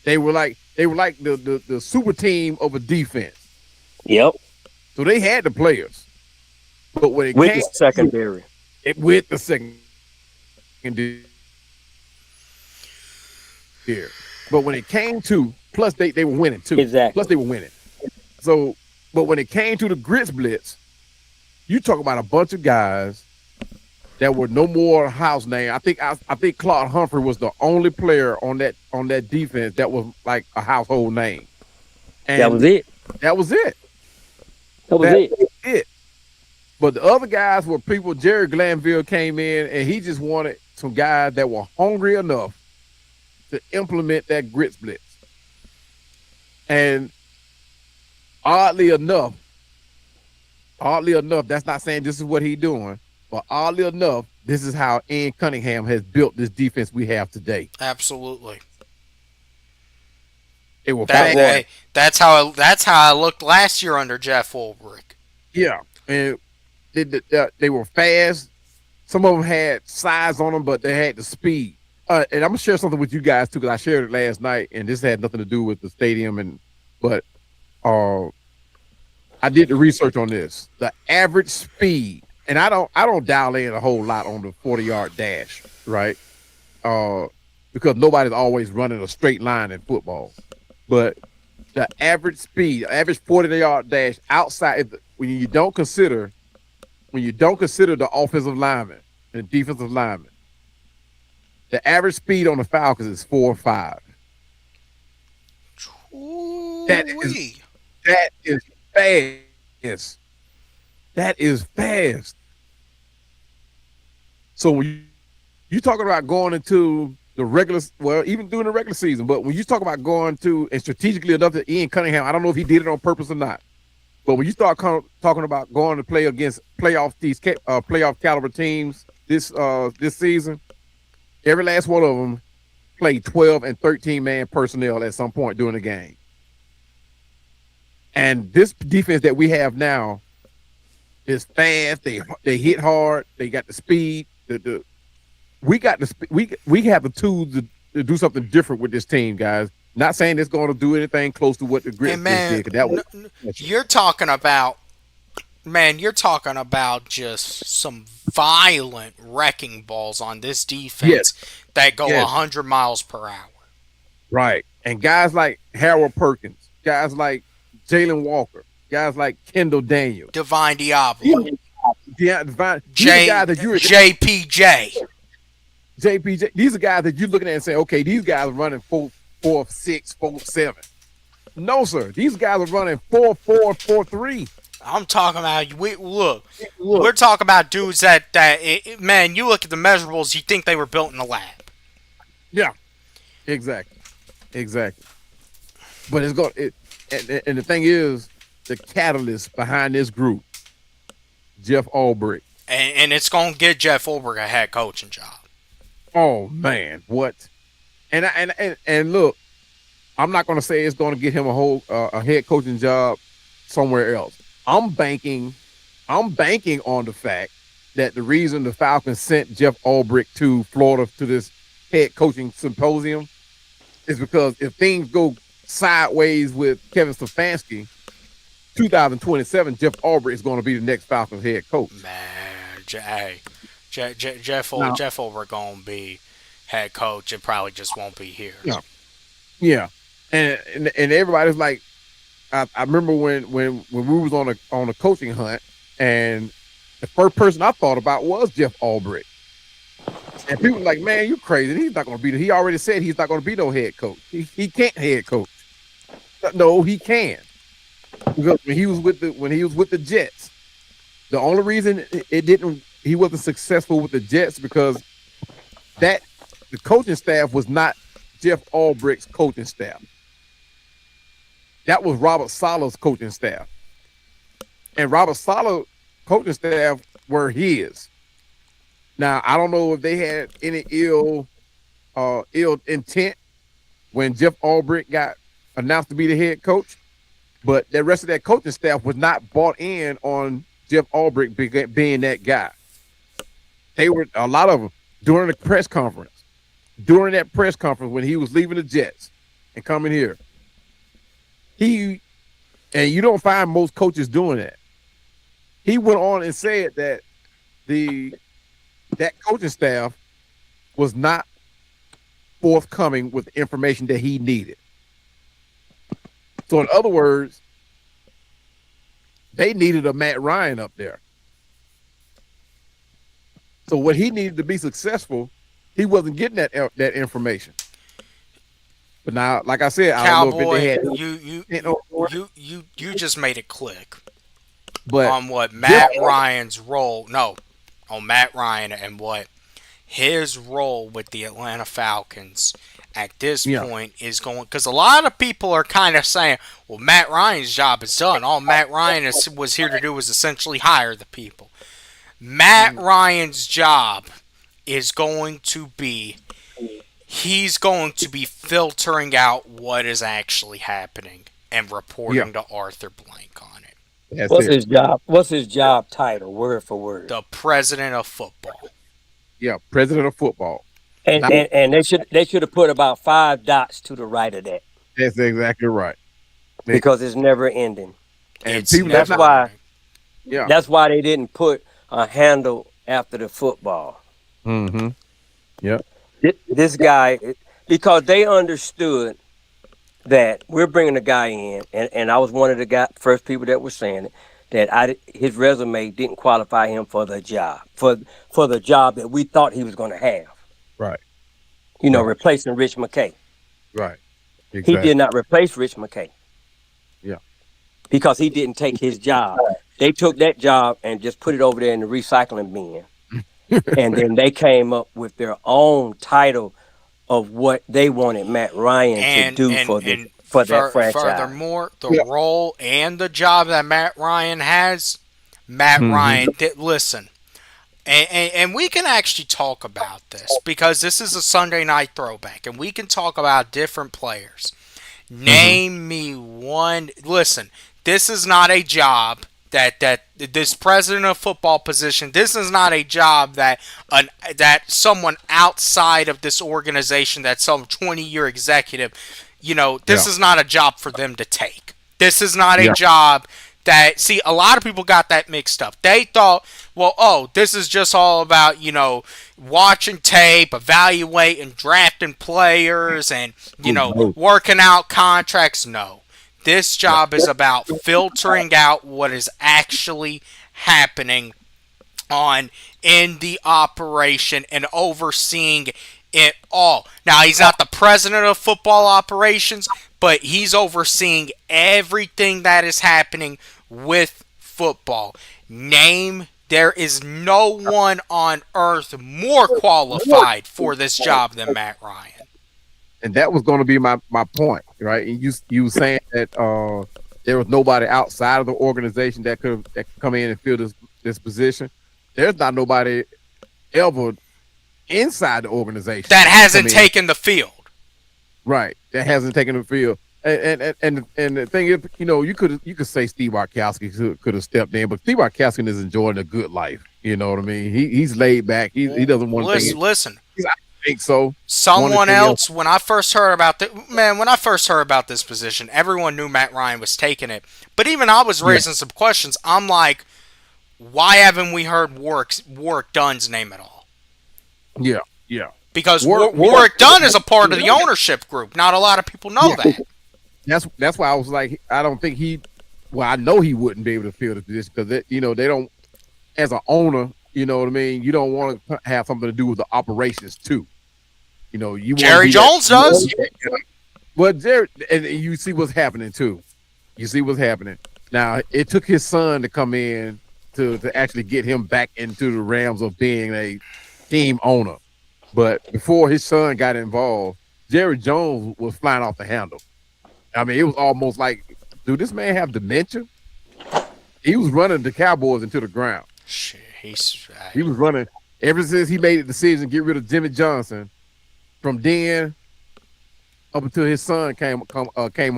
They were like the super team of a defense. Yep. So they had the players. But when it With the came secondary. with the second year. But when it came to plus they were winning too. Exactly. Plus they were winning. So but when it came to the Grits Blitz, you talk about a bunch of guys that were no more house name. I think Claude Humphrey was the only player on that defense that was like a household name. And That was it. that was it. That was That it. was it. But the other guys were people. Jerry Glanville came in and he just wanted some guys that were hungry enough to implement that Grits Blitz. And oddly enough, that's not saying this is what he's doing, but oddly enough, this is how Ian Cunningham has built this defense we have today. Absolutely. They were That fast. hey, that's how I looked last year under Jeff Ulbrich. Yeah, and they were fast. Some of them had size on them, but they had the speed. And I'm gonna share something with you guys too, because I shared it last night, and this had nothing to do with the stadium. But uh, I did the research on this. The average speed, and I don't dial in a whole lot on the 40-yard dash, right? Because nobody's always running a straight line in football. But the average speed, average 40-yard dash outside, when you don't consider the offensive lineman and the defensive lineman, the average speed on the Falcons is 4.5. That is Ooh-wee. that is fast. That is fast. So when you talking about going into the regular, well, even during the regular season, but when you talk about going to and strategically enough to Ian Cunningham, I don't know if he did it on purpose or not. But when you start talking about going to play against playoff caliber teams this season, every last one of them played 12 and 13 man personnel at some point during the game. And this defense that we have now is fast. They hit hard. They got the speed. We got we have the tools to do something different with this team, guys. Not saying it's going to do anything close to what the Grits And man, did. 'Cause that was you're talking about just some violent wrecking balls on this defense yes, that go yes, 100 miles per hour. right. And guys like Harold Perkins, guys like Jalen Walker, guys like Kendall Daniels, Divine Diablo, these are J guys that you're JPJ. JPJ. These are guys that you're looking at and saying, okay, these guys are running 4.6, 4.7. No, sir. These guys are running 4.4, 4.3. I'm talking about we're Look, talking about dudes that man, you look at the measurables, you think they were built in the lab. yeah, exactly, exactly. But it's going. And the thing is, the catalyst behind this group, Jeff Ulbrich. And it's going to get Jeff Ulbrich a head coaching job. Oh man, what? And look, I'm not going to say it's going to get him a head coaching job somewhere else. I'm banking on the fact that the reason the Falcons sent Jeff Ulbrich to Florida to this head coaching symposium is because if things go sideways with Kevin Stefanski, 2027, Jeff Ulbrich is going to be the next Falcons head coach. Man, hey, Jeff Now, Ulbrich going to be head coach. It probably just won't be here. yeah, yeah, and everybody's like, I remember when we was on a coaching hunt, and the first person I thought about was Jeff Albrecht. And people were like, man, you crazy. He's not going to be. He already said he's not going to be no head coach. He can't head coach. No, he can. Because when he was with the Jets, the only reason he wasn't successful with the Jets because the coaching staff was not Jeff Albrecht's coaching staff. That was Robert Sala's coaching staff. And Robert Sala's coaching staff were his. Now, I don't know if they had any ill intent when Jeff Albrecht got announced to be the head coach, but the rest of that coaching staff was not bought in on Jeff Albrecht being that guy. They were, a lot of them, during the press conference, when he was leaving the Jets and coming here, and you don't find most coaches doing that. He went on and said that that coaching staff was not forthcoming with the information that he needed. So in other words, they needed a Matt Ryan up there. So what he needed to be successful, he wasn't getting that information. But now, like I said, Cowboy, I don't know if they had you just made it click but on what Matt Ryan's role. No, on Matt Ryan and what his role with the Atlanta Falcons at this point is going, because a lot of people are kind of saying, well, Matt Ryan's job is done. All Matt Ryan was here to do was essentially hire the people. Matt Ryan's job is going to be, he's going to be filtering out what is actually happening and reporting to Arthur Blank on it. His job? What's his job title, word for word? The president of football. Yeah, president of football. And they should have put about 5 dots to the right of that. That's exactly right. Because it's never ending. And that's why they didn't put a handle after the football. Mm-hmm. Yep. This guy, because they understood that we're bringing a guy in, and I was one of the first people that were saying it, that his resume didn't qualify him for the job, for the job that we thought he was going to have. Right. Replacing Rich McKay. Right. Exactly. He did not replace Rich McKay. Yeah. Because he didn't take his job. They took that job and just put it over there in the recycling bin. And then they came up with their own title of what they wanted Matt Ryan to do for that franchise. Furthermore, the role and the job that Matt Ryan has, Ryan did listen. And we can actually talk about this because this is a Sunday night throwback, and we can talk about different players. Name me one. Listen, this is not a job that this president of football position. This is not a job that someone outside of this organization, that some 20-year executive, this is not a job for them to take. This is not a job. See, a lot of people got that mixed up. They thought, well, this is just all about, watching tape, evaluating, drafting players, and, working out contracts. No. This job is about filtering out what is actually happening in the operation and overseeing it all. Now, he's not the president of football operations, but he's overseeing everything that is happening with football. There is no one on earth more qualified for this job than Matt Ryan. And that was going to be my point, right? And you were saying that there was nobody outside of the organization that could come in and fill this position. There's not nobody ever inside the organization that hasn't taken the field. Right, that hasn't taken the field. And the thing is, you could say Steve Bartkowski could have stepped in, but Steve Bartkowski is enjoying a good life. You know what I mean? He's laid back. He doesn't want to listen. I think so. Someone else. When I first heard about this position, everyone knew Matt Ryan was taking it. But even I was raising some questions. I'm like, why haven't we heard Warwick Dunn's name at all? Yeah. Because Warwick Dunn is a part of the ownership group. Not a lot of people know that. That's why I was like, I don't think he. Well, I know he wouldn't be able to fill the position because they don't. As an owner, you know what I mean. You don't want to have something to do with the operations too. You want to Jerry be Jones does. But Jerry, and you see what's happening too. You see what's happening now. It took his son to come in to actually get him back into the realms of being a team owner. But before his son got involved, Jerry Jones was flying off the handle. I mean, it was almost like, dude, this man have dementia? He was running the Cowboys into the ground. Shit, He was running ever since he made the decision to get rid of Jimmy Johnson. From then up until his son came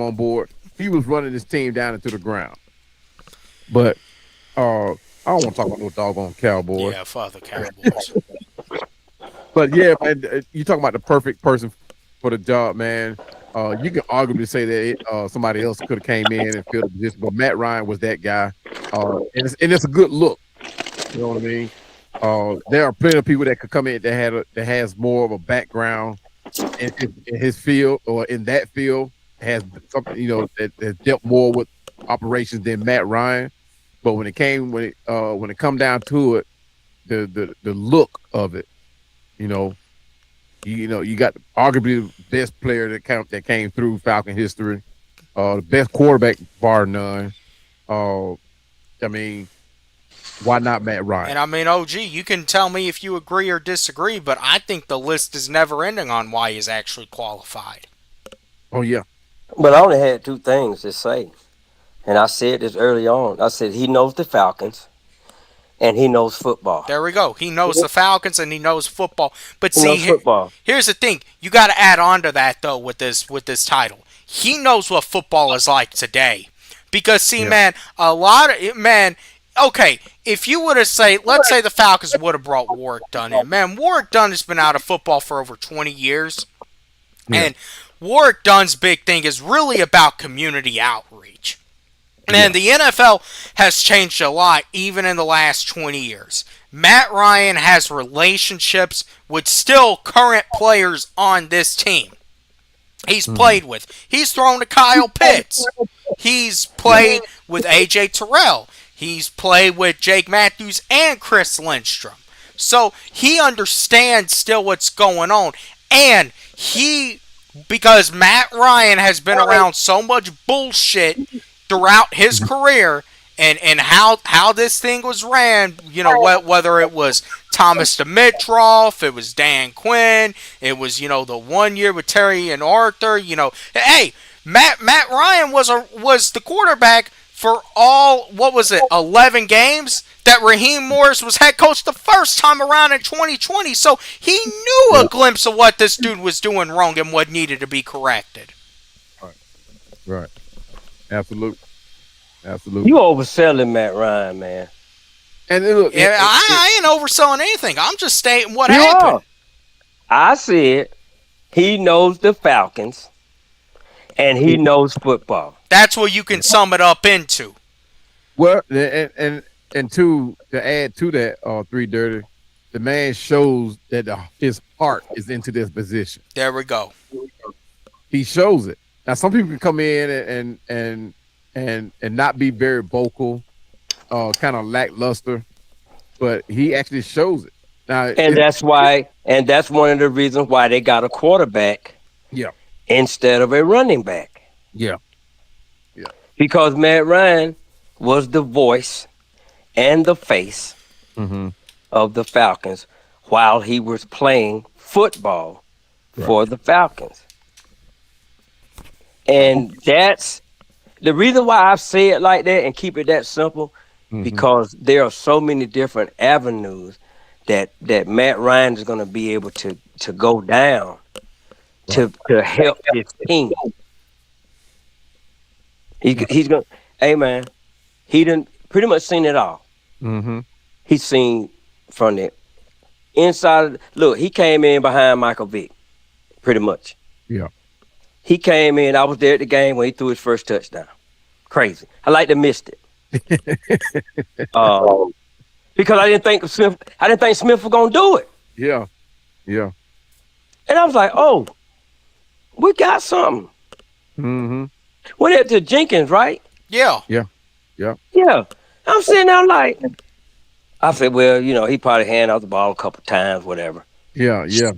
on board, he was running this team down into the ground. But I don't want to talk about no doggone Cowboys. Yeah, fuck the Cowboys. But yeah, man, you talking about the perfect person for the job, man. You can arguably say that somebody else could have came in and filled the position, but Matt Ryan was that guy, and it's a good look. You know what I mean? There are plenty of people that could come in that has more of a background in his field or in that field, has something that dealt more with operations than Matt Ryan. But when it come down to it, the look of it, you got arguably the best player that came through Falcon history, the best quarterback bar none. I mean, why not Matt Ryan? And I mean, OG, you can tell me if you agree or disagree, but I think the list is never ending on why he's actually qualified. Oh yeah. But I only had two things to say, and I said this early on. I said he knows the Falcons, and he knows football. There we go. He knows the Falcons and he knows football. But He see, knows football. here's the thing: you got to add on to that though with this title. He knows what football is like today, because see, man, okay, if you would have let's say the Falcons would have brought Warwick Dunn in. Man, Warwick Dunn has been out of football for over 20 years. Yeah. And Warwick Dunn's big thing is really about community outreach. And the NFL has changed a lot even in the last 20 years. Matt Ryan has relationships with still current players on this team. He's played with. He's thrown to Kyle Pitts. He's played with A.J. Terrell. He's played with Jake Matthews and Chris Lindstrom. So he understands still what's going on. And because Matt Ryan has been around so much bullshit throughout his career and how this thing was ran, whether it was Thomas Dimitroff, it was Dan Quinn, it was, the 1 year with Terry and Arthur, hey, Matt Ryan was the quarterback for 11 games that Raheem Morris was head coach the first time around in 2020. So he knew a glimpse of what this dude was doing wrong and what needed to be corrected. Right. Absolutely. You overselling Matt Ryan, man. And look, I ain't overselling anything. I'm just stating what happened. I said he knows the Falcons and he knows football. That's what you can sum it up into. Well, and to add to that, 3 Dirty, the man shows that his heart is into this position. There we go. He shows it. Now, some people can come in and not be very vocal, kind of lackluster, but he actually shows it. Now, and that's one of the reasons why they got a quarterback, instead of a running back. Yeah. Because Matt Ryan was the voice and the face of the Falcons while he was playing football for the Falcons. And that's the reason why I say it like that and keep it that simple, because there are so many different avenues that Matt Ryan is going to be able to go down to help his team. He's going. Hey man, he done pretty much seen it all. He's seen from the inside. Look, he came in behind Michael Vick, pretty much. Yeah. He came in. I was there at the game when he threw his first touchdown. Crazy. I like to missed it. Because I didn't think Smith was gonna do it. Yeah. And I was like, oh, we got something. What at the Jenkins, right? Yeah. Yeah. Yeah. Yeah. I'm sitting there like, I said, well, he probably handed out the ball a couple times, whatever. Yeah. Yeah.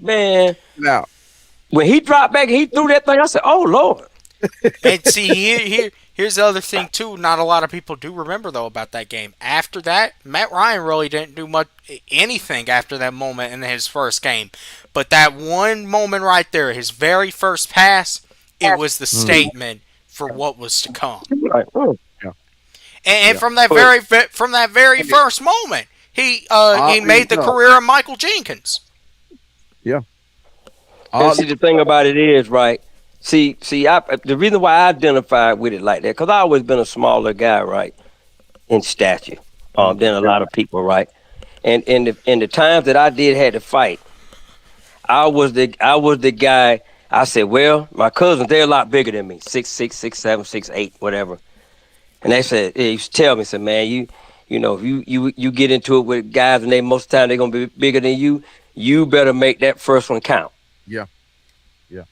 Man, Now, when he dropped back and he threw that thing, I said, oh Lord. And see, here's the other thing too. Not a lot of people do remember though about that game. After that, Matt Ryan really didn't do much anything after that moment in his first game. But that one moment right there, his very first pass, it was the mm, statement for what was to come. Like, yeah. And Yeah. from that but very first moment, he made the No. career of Michael Jenkins. Yeah. and Oddly, see, the thing about it is, right? See, the reason why I identified with it like that, because I always been a smaller guy, right, in stature, than a lot of people, right? And in the times that I did had to fight, I was the guy. I said, well, my cousins, they're a lot bigger than me, 6'6", 6'7", 6'8", whatever. And they used to tell me, said, man, if you get into it with guys and most of the time they're gonna be bigger than you, you better make that first one count. yeah. Yeah.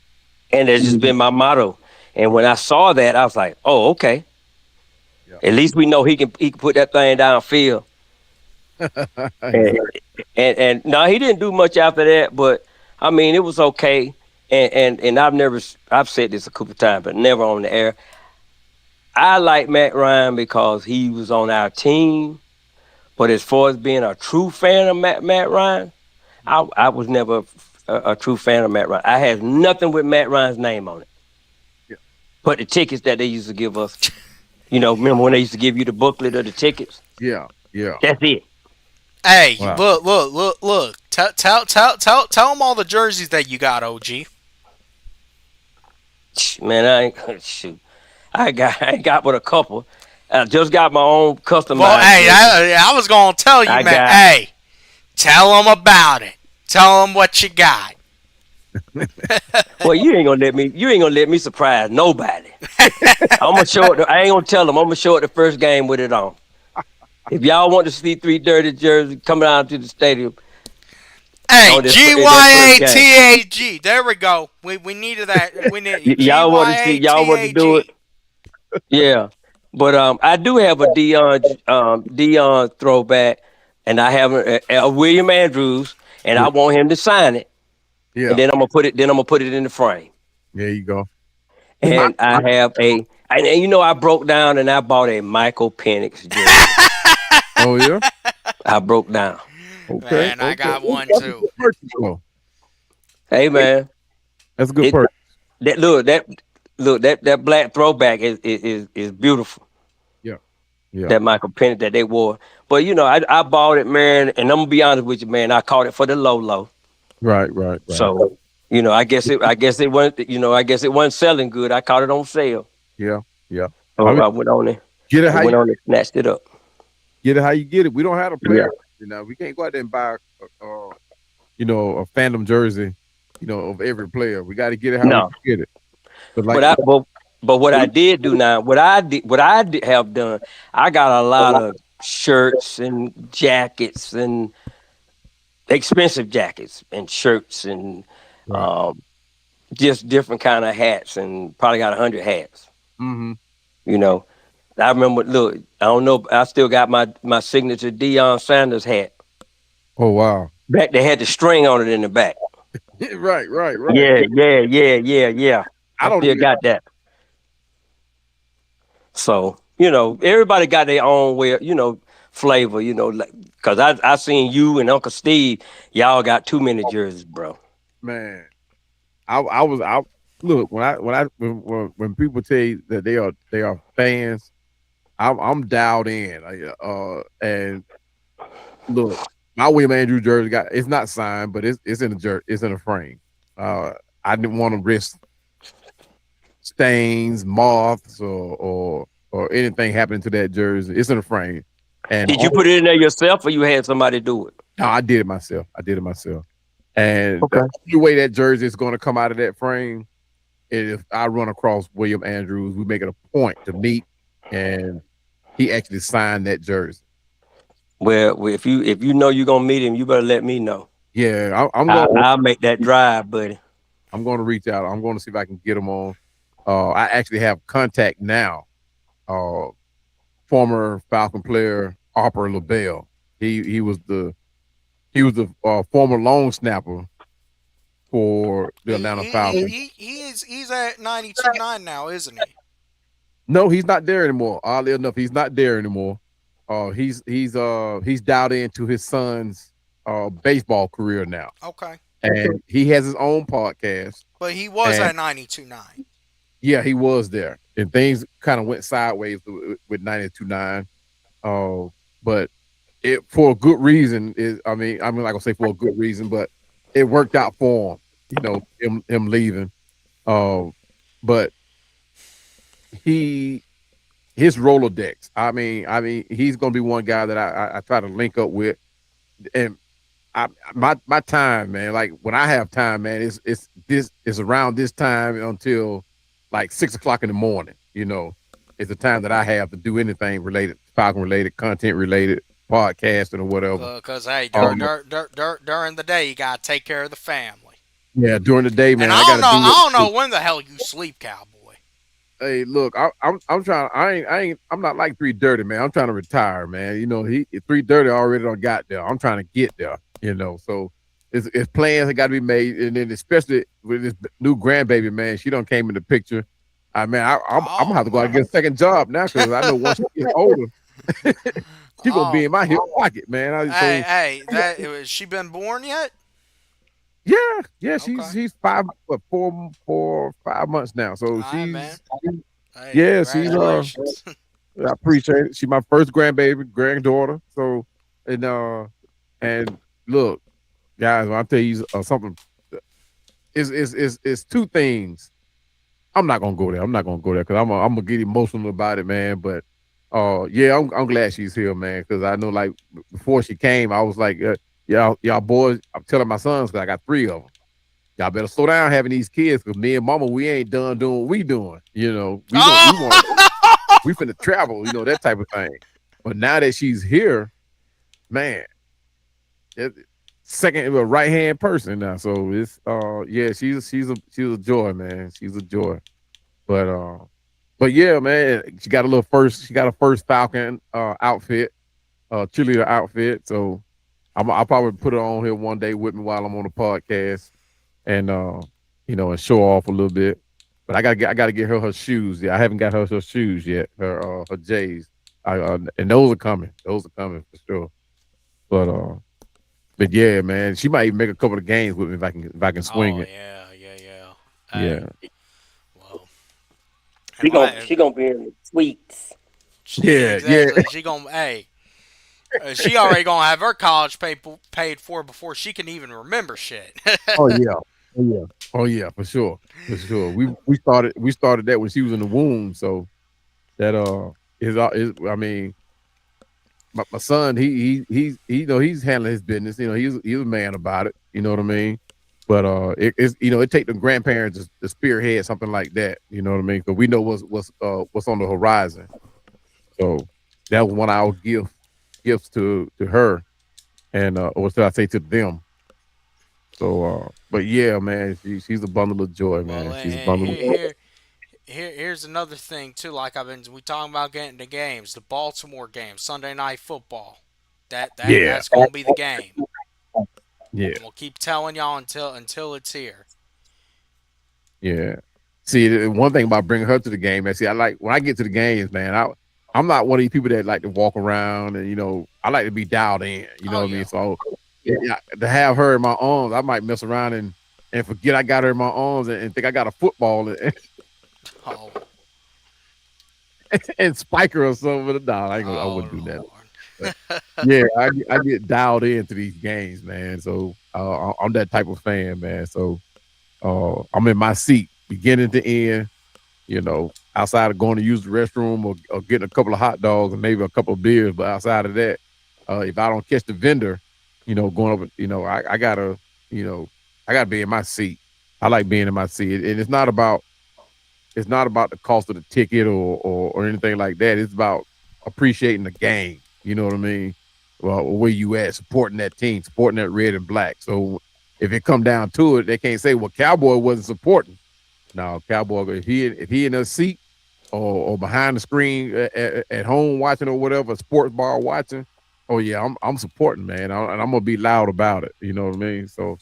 And that's just been my motto. And when I saw that, I was like, oh, okay. Yeah. At least we know he can put that thing downfield. And, Exactly. and no, he didn't do much after that, but I mean, it was okay. And I've said this a couple times, but never on the air. I like Matt Ryan because he was on our team. But as far as being a true fan of Matt Ryan, I was never a true fan of Matt Ryan. I had nothing with Matt Ryan's name on it. Yeah. But the tickets that they used to give us, remember when they used to give you the booklet of the tickets? Yeah. Yeah. That's it. Hey, Wow. look. Tell them all the jerseys that you got, OG. Man, I ain't shoot. I ain't got but a couple. I just got my own customized Well, hey, jersey. I was gonna tell you, I man. got Hey, tell them about it. Tell them what you got. well, you ain't gonna let me surprise nobody. I'm gonna show it. I ain't gonna tell them. I'm gonna show it the first game with it on. If y'all want to see three dirty jerseys coming out to the stadium, Hey, on in that first game, GYATAG. There we go. We needed that. We need y'all want to see, y'all want to do it, GYATAG. yeah. But I do have a Dion throwback, and I have a William Andrews, and I want him to sign it, Yeah. and then I'm gonna put it in the frame. There you go. My, And I have I broke down and I bought a Michael Penix jersey. oh yeah. I broke down. Okay. Man, I got one That's a too. good purchase, though. Hey man, That's a good it purchase. that black throwback is beautiful. Yeah. Yeah. That Michael Penix that they wore. But I bought it, man, and I'm gonna be honest with you, man. I caught it for the low. Right. Right. Right. So I guess it wasn't selling good. I caught it on sale. Yeah. Yeah. So I mean, I went on it. get it I how went you on it, snatched it up. get it how you get it. We don't have a Yeah. player. We can't go out there and buy, a fandom jersey, of every player. We got to get it how No. we can get it. But like, But what I did do now, what I did have done, I got a lot of shirts and jackets and expensive jackets and shirts and right. just different kind of hats, and probably got 100 hats. Mm-hmm. You know, I remember. Look, I don't know. I still got my signature Deion Sanders hat. Oh wow. Back they had the string on it in the back. Right. Right. Right. Yeah. I I don't still even. got that. So everybody got their own way, flavor. Like, cause I seen you and Uncle Steve. Y'all got too many jerseys, bro. Man, I look when people tell you that they are fans, I'm dialed in. And look, my William Andrew jersey it's not signed, but it's in it's in a frame. I didn't want to risk stains, moths, or anything happening to that jersey. It's in a frame. And Did you put it in there yourself, or you had somebody do it? no, I did it myself. And Okay. the only way that jersey is going to come out of that frame is if I run across William Andrews. We make it a point to meet, and he actually signed that jersey. Well, if you know you're gonna meet him, you better let me know. Yeah, I'll make that drive, buddy. I'm going to reach out. I'm going to see if I can get him on. I actually have contact now. Uh, Former Falcon player Harper LaBelle. He was the former long snapper for the Atlanta Falcons. He's at 92-9 now, isn't he? No, he's not there anymore. Oddly enough, he's not there anymore. He's dialed into his son's baseball career now, Okay. and he has his own podcast. But he was And at 92-9. yeah, he was there, and things kind of went sideways with 92.9. But it for a good reason is I'm not gonna say for a good reason, but it worked out for him. Him leaving. Uh, but he his Rolodex. He's gonna be one guy that I try to link up with, and my time, man. Like when I have time, man, it's around this time until like 6 o'clock in the morning. It's the time that I have to do anything related, Falcon related, content related, podcasting or whatever. Because, hey, Um, during the day, you got to take care of the family. yeah, during the day, And man, I got to do I don't it. know when the hell you sleep, cowboy. Hey, look, I'm trying. I'm not like Three Dirty, man. I'm trying to retire, man. He Three Dirty already done got there. I'm trying to get there. So it's plans that got to be made, and then especially with this new grandbaby, man, she done came in the picture. I'm gonna have to go out and get a second job now because I know once she gets older, she gonna be in my hip pocket, man. Has she been born yet? Yeah, Okay. she's 5 months now, so All right, man. Hey, yeah, congratulations. I appreciate it. She's my first granddaughter. So, and look, guys, when I tell you something, it's two things. I'm not gonna go there. I'm not gonna go there because I'm gonna get emotional about it, man. But, yeah, I'm glad she's here, man, because I know like before she came, I was like, y'all boys. I'm telling my sons because I got three of them. Y'all better slow down having these kids because me and Mama, we ain't done doing what we doing. We finna travel, that type of thing. But now that she's here, man, second right hand person now. So it's yeah, she's a joy, man. She's a joy. But yeah, man, she got a first Falcon outfit, cheerleader outfit. So I'll probably put it on here one day with me while I'm on the podcast and and show off a little bit. But I gotta get her shoes. Yeah, I haven't got her shoes yet. Her J's. And those are coming. Those are coming for sure. But yeah, man, she might even make a couple of games with me if I can swing Oh, it. yeah, yeah, yeah. Hey, Yeah, well, and She gonna my, she gonna be in the tweets. yeah, yeah. exactly. She already gonna have her college paid for before she can even remember shit. Oh yeah, oh yeah, oh yeah, for sure, for sure. We started that when she was in the womb. So that is my son, he's handling his business. He's a man about it. You know what I mean? But it take the grandparents to spearhead something like that. You know what I mean? Because we know what's on the horizon. So that was one of our gifts to her, and or should I say to them? So, but yeah, man, she's a bundle of joy, Well, man. She's a and bundle of joy. here's another thing too. Like we talking about getting the games, the Baltimore game, Sunday Night Football. Yeah, That's gonna be the game. yeah, We'll keep telling y'all until it's here. yeah. See, the one thing about bringing her to the game, man. See, I like when I get to the games, man. I'm not one of these people that like to walk around, and I like to be dialed in. You know Oh what I mean? yeah. So yeah, to have her in my arms, I might mess around and forget I got her in my arms and think I got a football Oh, and spike her or something. But no, I oh wouldn't do that. But Lord. yeah, I get dialed into these games, man. So I'm that type of fan, man. So I'm in my seat, beginning to end. Outside of going to use the restroom or getting a couple of hot dogs and maybe a couple of beers, but outside of that, if I don't catch the vendor, going up, I gotta be in my seat. I like being in my seat, and it's not about the cost of the ticket or anything like that. It's about appreciating the game. You know what I mean? Well, where you at, supporting that team, supporting that red and black. So if it come down to it, they can't say, well, Cowboy wasn't supporting. Now, Cowboy, if he in a seat or behind the screen at home watching or whatever, sports bar watching, oh yeah, I'm supporting, man, and I'm gonna be loud about it. You know what I mean? So,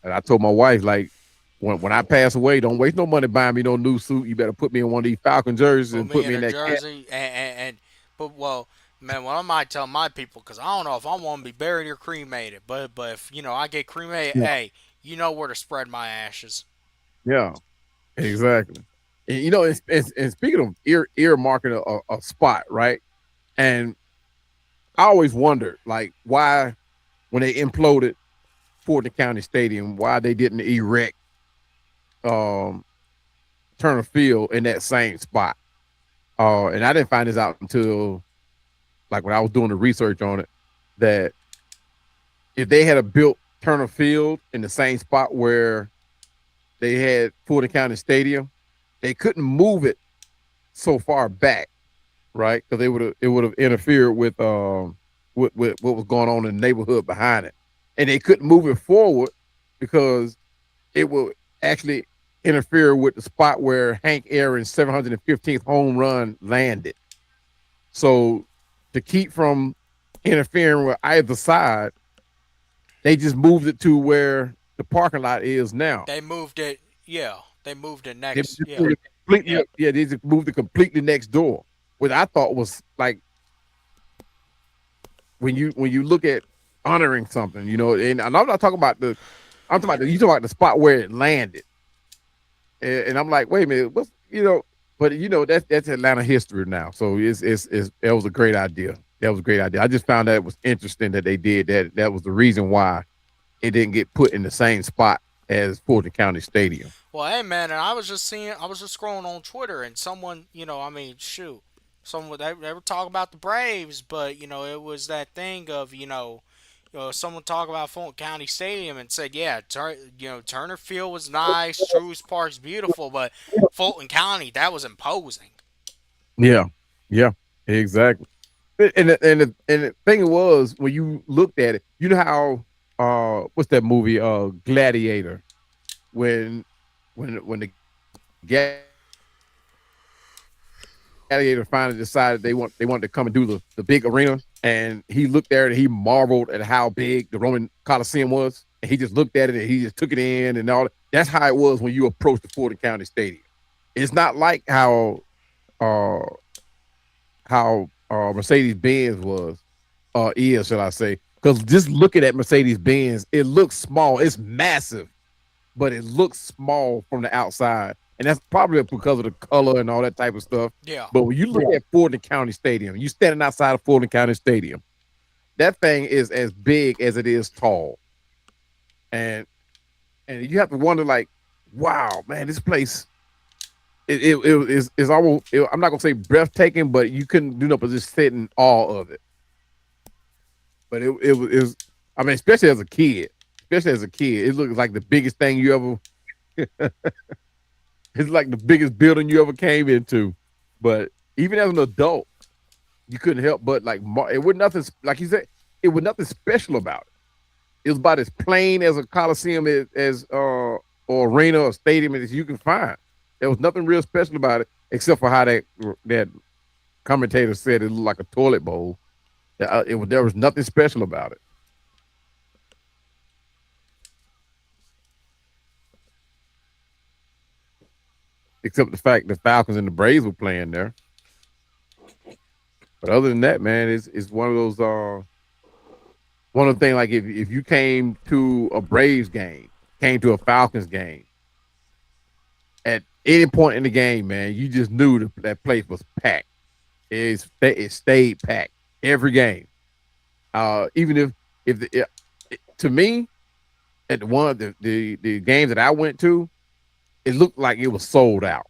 and I told my wife, like, when I pass away, don't waste no money buying me no new suit. You better put me in one of these Falcon jerseys Put and me put me in in a that cat. jersey and but well, man, what I might tell my people, because I don't know if I want to be buried or cremated, but if I get cremated, Yeah, hey, you know where to spread my ashes. yeah, exactly. And and speaking of earmarking a spot, right? And I always wondered, like, why when they imploded Fulton County Stadium, why they didn't erect um, Turner Field in that same spot. And I didn't find this out until like when I was doing the research on it, that if they had a built Turner Field in the same spot where they had Fulton County Stadium, they couldn't move it so far back, right? Because it would have interfered with what was going on in the neighborhood behind it, and they couldn't move it forward because it would actually interfere with the spot where Hank Aaron's 715th home run landed. So to keep from interfering with either side, they just moved it to where the parking lot is now. They moved it, yeah. They moved it They next, just yeah. moved it completely, yeah, they just moved it completely next door. Which I thought was like when you look at honoring something, and I'm not talking about I'm talking about you talking about the spot where it landed. And I'm like, wait a minute, but that's Atlanta history now. So that was a great idea. That was a great idea. I just found that it was interesting that they did that. That was the reason why it didn't get put in the same spot as Fulton County Stadium. Well, hey man, and I was just scrolling on Twitter, and someone, I mean, shoot, someone they were talking about the Braves, but it was that thing of someone talk about Fulton County Stadium and said, yeah, Turner Field was nice, Truist Park's beautiful, but Fulton County, that was imposing. Yeah, yeah, exactly. And the thing was, when you looked at it, you know how what's that movie Gladiator, when when the Gladiator finally decided they wanted to come and do the big arena, and he looked there and he marveled at how big the Roman Coliseum was, and he just looked at it and he just took it in and all that. That's how it was when you approach the Fulton County Stadium. It's not like uh how Mercedes Benz was is, shall I say? Because just looking at Mercedes Benz, it looks small. It's massive, but it looks small from the outside, and that's probably because of the color and all that type of stuff. Yeah. But when you look at Fulton County Stadium, you standing outside of Fulton County Stadium, that thing is as big as it is tall, and you have to wonder, like, wow, man, this place. Is almost. I'm not gonna say breathtaking, but you couldn't do nothing but just sit in awe of it. But it was. I mean, especially as a kid, it looks like the biggest thing you ever. It's like the biggest building you ever came into. But even as an adult, you couldn't help but like it was nothing like you said. It was nothing special about it. It was about as plain as a coliseum as or arena or stadium as you can find. There was nothing real special about it except for how that commentator said it looked like a toilet bowl. There was nothing special about it except the fact the Falcons and the Braves were playing there. But other than that, man, it's one of those one of the things, like if you came to a Braves game, came to a Falcons game, at any point in the game, man, you just knew that place was packed. It stayed packed every game. Even if to me, at one of the games that I went to, it looked like it was sold out.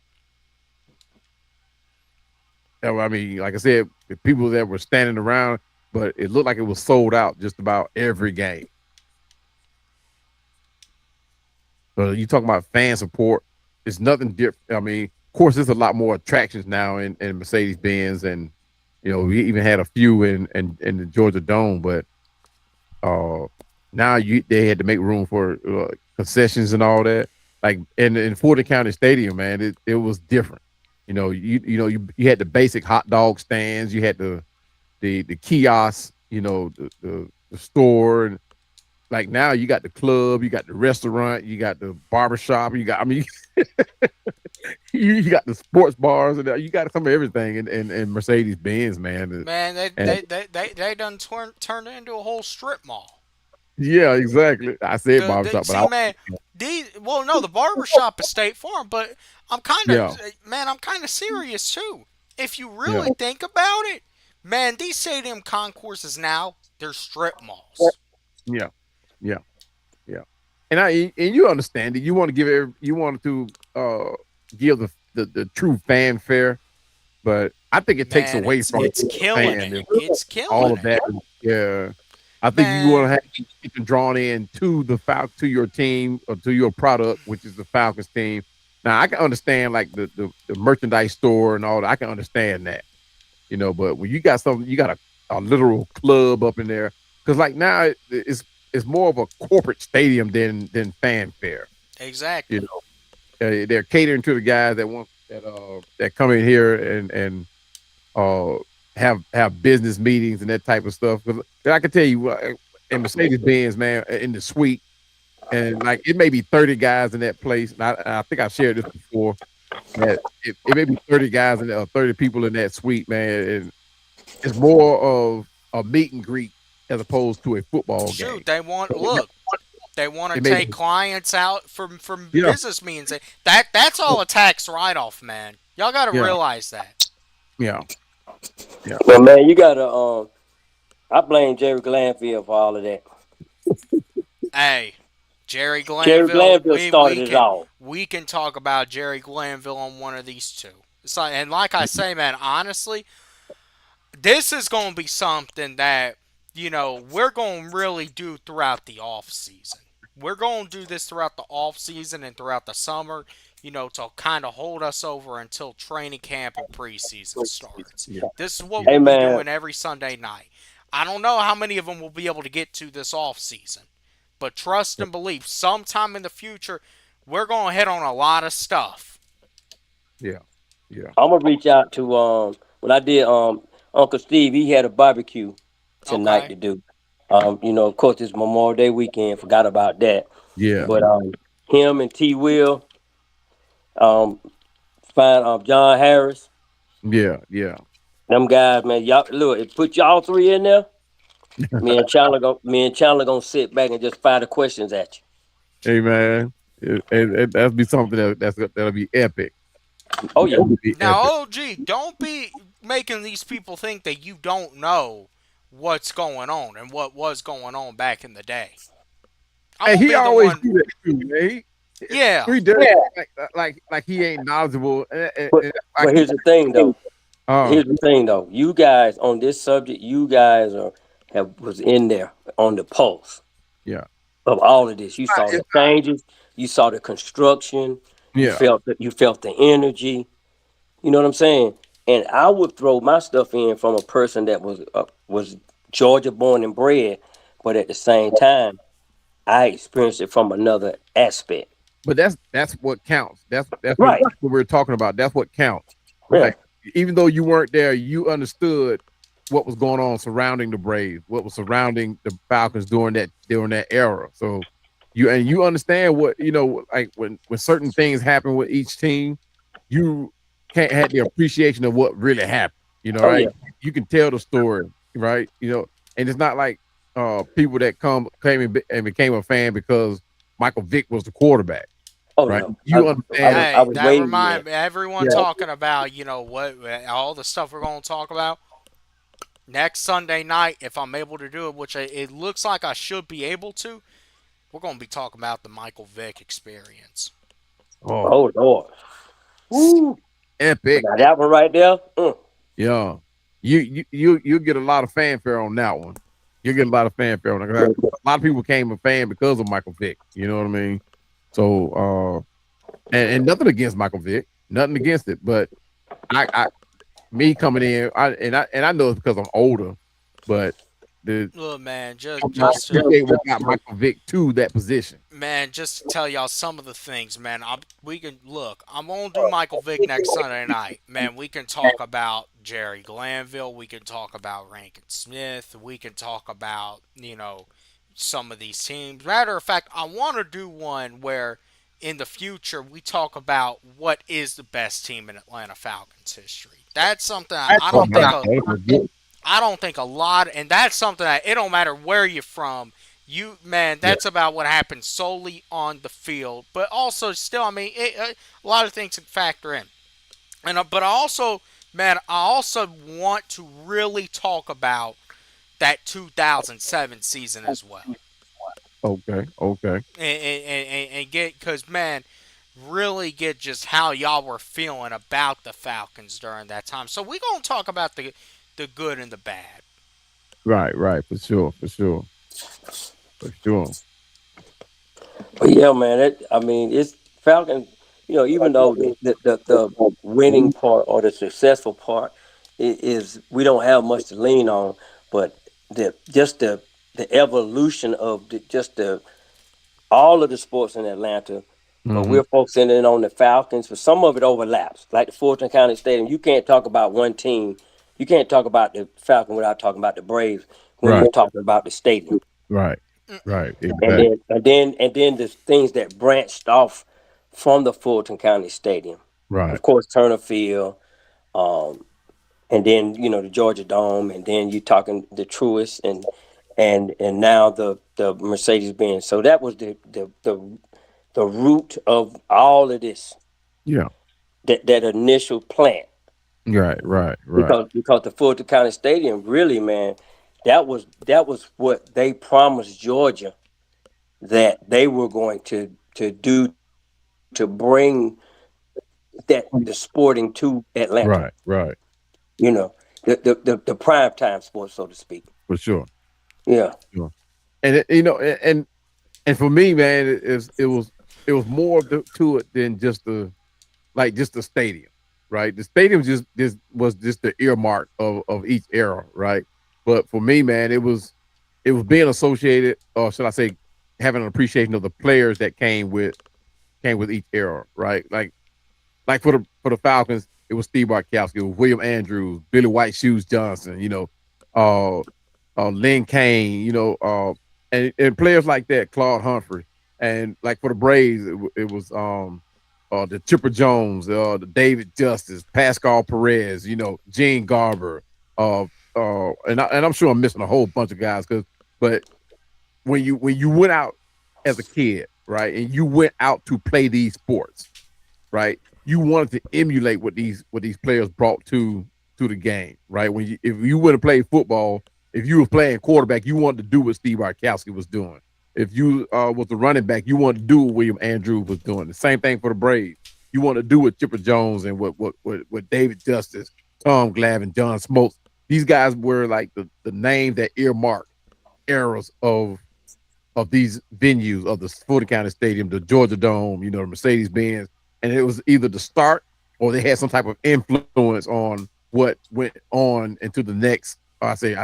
I mean, like I said, the people that were standing around, but it looked like it was sold out just about every game. So you talking about fan support? It's nothing different. I mean, of course, there's a lot more attractions now in Mercedes Benz, and we even had a few in the Georgia Dome, but uh, now they had to make room for concessions and all that. like in Fulton County Stadium, man, it was different. You had the basic hot dog stands, you had the kiosks, the store, and like now you got the club, you got the restaurant, you got the barbershop, you got the sports bars, and you got some of everything in Mercedes Benz, man. Man, And they done turned it into a whole strip mall. yeah, exactly. I said barbershop, but See, man, no, the barbershop is State Farm, but yeah, I'm kind of serious too. If you yeah, really think about it, man, these stadium concourses now they're strip malls. yeah, yeah, yeah. And you understand it. You want to you want to give the true fanfare, but I think it takes Man, away from it's the killing fan it. if It's all killing of it, that. Yeah, I think you want to man. have people drawn in to to your team or to your product, which is the Falcons team. Now I can understand like the merchandise store and all that. I can understand that, but when you got something, you got a literal club up in there, because like now it's more of a corporate stadium than fanfare. You Exactly. know, they're catering to the guys that come in here and uh have business meetings and that type of stuff. 'Cause I can tell you, in Mercedes Benz, man, in the suite, and like it may be 30 guys in that place. And I think I shared this before. That it may be 30 guys and 30 people in that suite, man, and it's more of a meet and greet as opposed to a football game. Shoot, they want look. They want to It may take be, clients out from yeah, business meetings. That's all a tax write off, man. Y'all got to yeah, realize that. yeah, yeah. Well, man, you gotta. I blame Jerry Glanville for all of that. Hey, Jerry Jerry Glanville, Glanville started it all. we can talk about Jerry Glanville on one of these two. It's like, and like I say, man, honestly, this is going to be something that we're going to really do throughout the off season. We're going to do this throughout the off season and throughout the summer, to kind of hold us over until training camp and preseason starts. Yeah, This is what yeah. Hey, we'll be man. doing every Sunday night. I don't know how many of them we'll be able to get to this off season, but trust and believe, sometime in the future, we're going to hit on a lot of stuff. Yeah, yeah. I'm gonna reach out to when I did Uncle Steve. He had a barbecue tonight Okay? to do. Of course, it's Memorial Day weekend. Forgot about that. Yeah, But him and T. Will, um, find John Harris. yeah, yeah. Them guys, man. Y'all look. Put y'all three in there. Me and Chandler gonna sit back and just fire the questions at you. Hey man, that'll be something that'll be epic. Oh yeah. That would be Now, epic. OG, don't be making these people think that you don't know what's going on and what was going on back in the day. I'm And gonna he be the always one. do that too, man. Yeah. He does like he ain't knowledgeable. But Like but here's the thing though. uh Here's the thing though. You guys on this subject, you guys have was in there on the pulse yeah, of all of this. You saw the changes. You saw the construction. You yeah. felt the energy. You know what I'm saying? And I would throw my stuff in from a person that was Georgia born and bred, but at the same time, I experienced it from another aspect. But that's what counts. Right. What we're talking about. That's what counts. Yeah. Right. Even though you weren't there, you understood what was going on surrounding the Braves, what was surrounding the Falcons during that era. So you understand what like when certain things happen with each team, you can't have the appreciation of what really happened. Oh Right? yeah. You can tell the story, right? And it's not like people that came and became a fan because Michael Vick was the quarterback, Oh right? no. I, You I understand? was I Hey, was that waiting there. remind me. Everyone Yeah. talking about what all the stuff we're going to talk about next Sunday night. If I'm able to do it, which it looks like I should be able to, we're going to be talking about the Michael Vick experience. Oh, Oh Lord. Woo. epic! Now that one right there. Yeah, you get a lot of fanfare on that one. You get a lot of fanfare on that. A lot of people became a fan because of Michael Vick. You know what I mean? So, and nothing against Michael Vick, nothing against it, but I me coming in, I know it's because I'm older, but to Look, man, appreciate what got Michael Vick to that position. just to tell y'all some of the things, man. We can look. I'm gonna do Michael Vick next Sunday night, man. We can talk about Jerry Glanville. We can talk about Rankin Smith. We can talk about some of these teams. Matter of fact, I want to do one where in the future we talk about what is the best team in Atlanta Falcons history. That's something I Oh don't my think God, that was good. I don't think a lot, and that's something that it don't matter where you're from. You man, Yeah, that's about what happens solely on the field, but also still, I mean, a lot of things can factor in. And but I also, man, I also want to really talk about that 2007 season as well, okay, okay. and get because man, really get just how y'all were feeling about the Falcons during that time. So we gonna talk about the good and the bad. Right, right, for sure, for sure, for sure. But yeah, man, I mean, it's Falcon. Even though the winning part or the successful part is we don't have much to lean on, but the evolution of just the all of the sports in Atlanta, but Hmm. we're focusing in on the Falcons. For some of it overlaps, like the Fulton County Stadium. You can't talk about one team. You can't talk about the Falcon without talking about the Braves when you're Right, talking about the stadium. right, Mm-mm. right. And Exactly. then the things that branched off from the Fulton County Stadium. Right, Of course, Turner Field, um, and then the Georgia Dome, and then you talking the Truist, and now the Mercedes Benz. So that was the root of all of this. yeah. That initial plant, Right, right, right, because the Fulton County Stadium really, man, that was what they promised Georgia that they were going to do to bring the sporting to Atlanta. right, right. You know, the prime time sports, so to speak. For sure, Yeah, sure. And and for me, man, it was more to it than just just the stadium, right? The stadium just was just the earmark of each era, right? But for me, man, it was being associated, or should I say, having an appreciation of the players that came with each era, right? Like for the Falcons, it was Steve Bartkowski, it was William Andrews, Billy White Shoes Johnson, uh, Lynn Kane, and players like that, Claude Humphrey, and like for the Braves, it was the Chipper Jones, the David Justice, Pascal Perez, Gene Garber, uh, and I'm sure I'm missing a whole bunch of guys, but when you went out as a kid, right, and you went out to play these sports, right, you wanted to emulate what these players brought to the game, right? If you would have played football, if you were playing quarterback, you wanted to do what Steve Bartkowski was doing. If you was the running back, you wanted to do what William Andrews was doing. The same thing for the Braves. You want to do what Chipper Jones and what David Justice, Tom Glavine, John Smoltz. These guys were like the name that earmarked eras of these venues of the Fulton County Stadium, the Georgia Dome, the Mercedes Benz, and it was either the start or they had some type of influence on what went on into the next. I said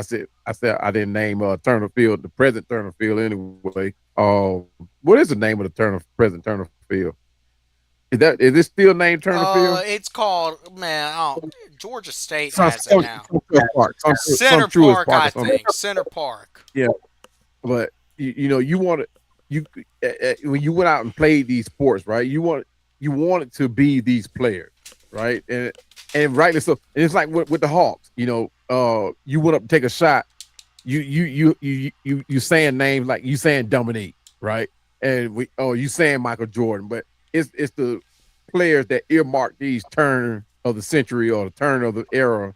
I didn't name Turner Field, the present Turner Field anyway. What is the name of the present Turner Field? Is it still named Turner Field? It's called man. Oh, Georgia State Some has it some, now. some Park, some Center Truist Park, Park I or something. think. Center Park. Yeah, but you want to you when you went out and played these sports, right? You wanted to be these players, right? And rightly so. And it's like with the Hawks, you went up to take a shot. You saying names like you saying Dominique, right? And you saying Michael Jordan, but it's the players that earmark these turn of the century or the turn of the era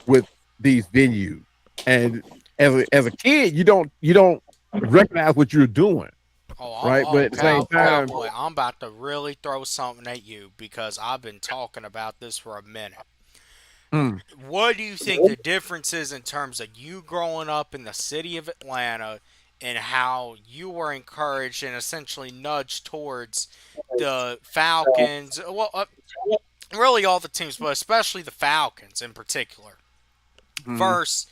with these venues. And as a kid, you don't recognize what you're doing, right? But at the same time, Cowboy, I'm about to really throw something at you because I've been talking about this for a minute. mm, What do you think the difference is in terms of you growing up in the city of Atlanta and how you were encouraged and essentially nudged towards the Falcons? Well, really all the teams, but especially the Falcons in particular, mm, versus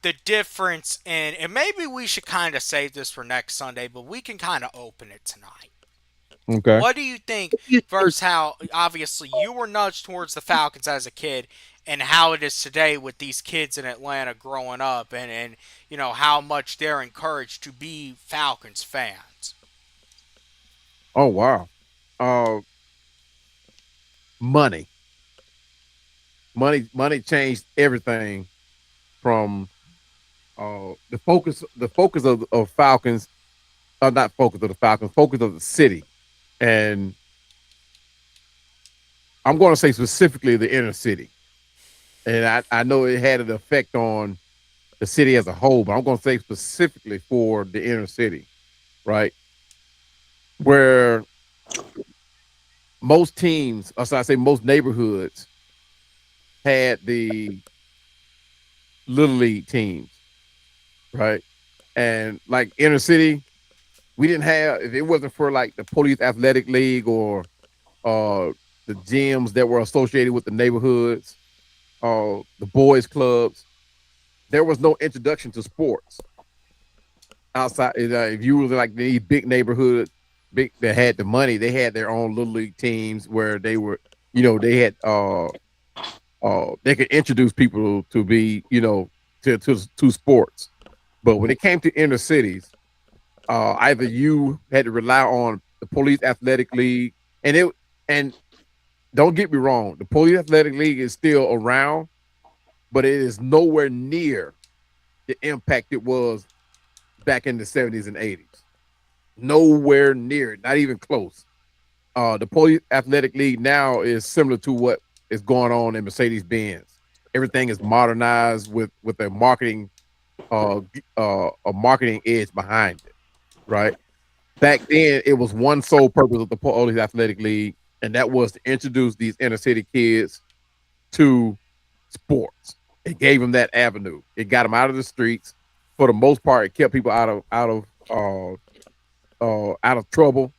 the difference in, and maybe we should kind of save this for next Sunday, but we can kind of open it tonight. Okay. What do you think versus how obviously you were nudged towards the Falcons as a kid and how it is today with these kids in Atlanta growing up and how much they're encouraged to be Falcons fans? Oh wow. Uh, money, money changed everything from the focus of Falcons, not focus of the Falcons, focus of the city, and I'm going to say specifically the inner city. And I know it had an effect on the city as a whole, but I'm going to say specifically for the inner city, right? Where most teams, or so I say most neighborhoods, had the little league teams, right? And like inner city, we didn't have, if it wasn't for like the police athletic league or uh the gyms that were associated with the neighborhoods, the boys clubs, there was no introduction to sports outside. If you were like these big neighborhood, big that had the money, they had their own little league teams where they were, they had they could introduce people to be, to sports. But when it came to inner cities, either you had to rely on the police athletic league, and don't get me wrong, the police athletic league is still around, but it is nowhere near the impact it was back in the 70s and 80s. Nowhere near it, not even close. The police athletic league now is similar to what is going on in Mercedes Benz. Everything is modernized with a marketing edge behind it, right? Back then, it was one sole purpose of the police athletic league, and that was to introduce these inner city kids to sports. It gave them that avenue. It got them out of the streets. For the most part, it kept people out of trouble.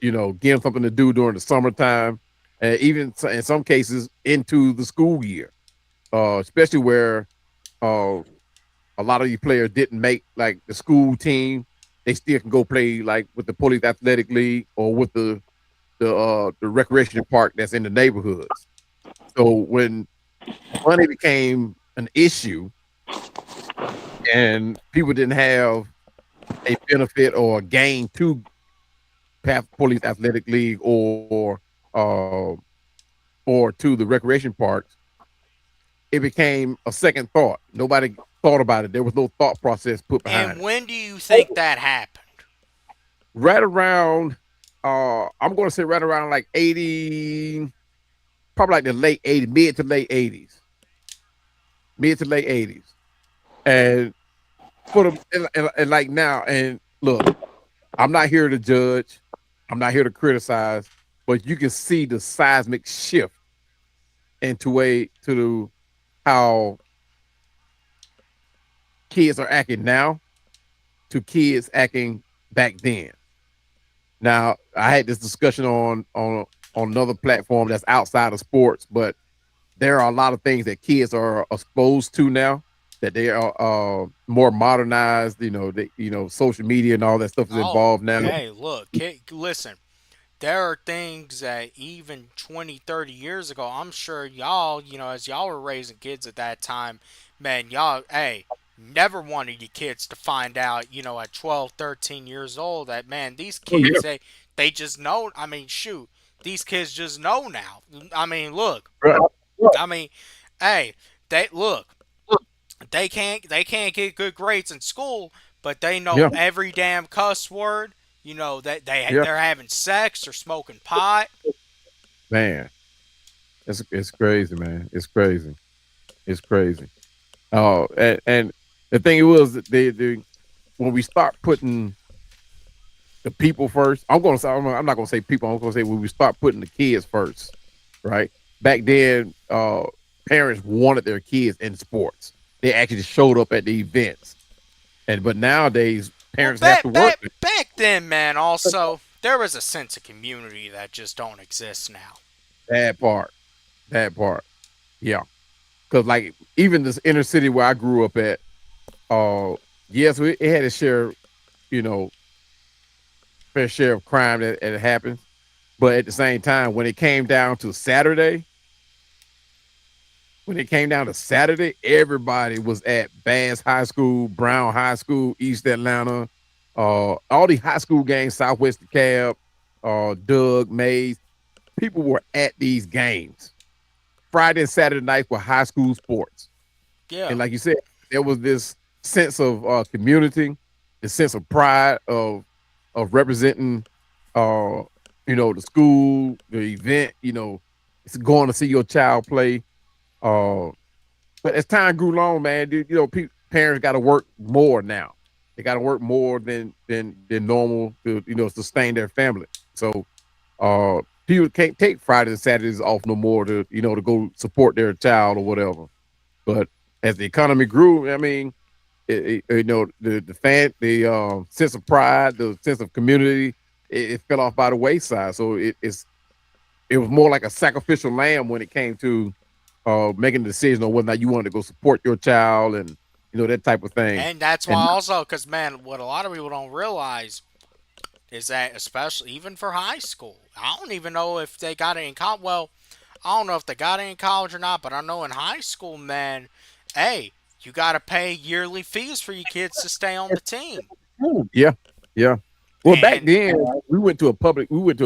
Give them something to do during the summertime, and even in some cases into the school year. Especially where uh, a lot of these players didn't make like the school team. They still can go play like with the police athletic league or with the recreation park that's in the neighborhoods. So when money became an issue and people didn't have a benefit or a gain to police athletic league uh, or to the recreation parks, it became a second thought. Nobody thought about it. There was no thought process put And behind it. when do you think that happened? Right around, I'm going to say right around like 80, probably like the late 80s, mid to late 80s. And for them, and like now, and look, I'm not here to judge. I'm not here to criticize, but you can see the seismic shift into how kids are acting now to kids acting back then. Now, I had this discussion on another platform that's outside of sports, but there are a lot of things that kids are exposed to now that they are more modernized. Social media and all that stuff is Oh, involved now. hey, look, listen. There are things that even 20, 30 years ago, I'm sure y'all, as y'all were raising kids at that time, man, y'all, hey, never wanted your kids to find out, at 12, 13 years old that, man, these Oh yeah, kids, they just know. I mean, shoot, these kids just know now. I mean, look, right. I mean, hey, they look, they can't get good grades in school, but they know Yeah, every damn cuss word. That yeah, they're having sex or smoking pot. man, it's crazy, man. It's crazy. It's crazy. Oh, and the thing was that they when we start putting the people first, I'm not gonna say people. I'm gonna say when we start putting the kids first, right? Back then, parents wanted their kids in sports. They actually showed up at the events, but nowadays Well, parents have to work. back then, man. Also, there was a sense of community that just don't exist now. That part, that part, yeah. Because like even this inner city where I grew up at, Uh, yes, it had its share, you know, fair share of crime that happens. But at the same time, when it came down to Saturday, everybody was at Bass High School, Brown High School, East Atlanta, all the high school games, Southwest Cab, Doug, Mays. People were at these games. Friday and Saturday nights were high school sports. Yeah. And like you said, there was this sense of community, the sense of pride of representing, uh, the school, the event. It's going to see your child play. Uh, but as time grew long, man, parents got to work more now. They got to work more than normal to sustain their family. So people can't take Fridays and Saturdays off no more to go support their child or whatever. But as the economy grew, I mean, the sense of pride, the sense of community, it fell off by the wayside. So it was more like a sacrificial lamb when it came to making a decision on whether or not you wanted to go support your child and that type of thing. And that's why And also, because man, what a lot of people don't realize is that, especially even for high school, I don't even know if they got it in college. Well, I don't know if they got it in college or not, but I know in high school, man, hey, you got to pay yearly fees for your kids to stay on the team. yeah, yeah. Well, back And then we went to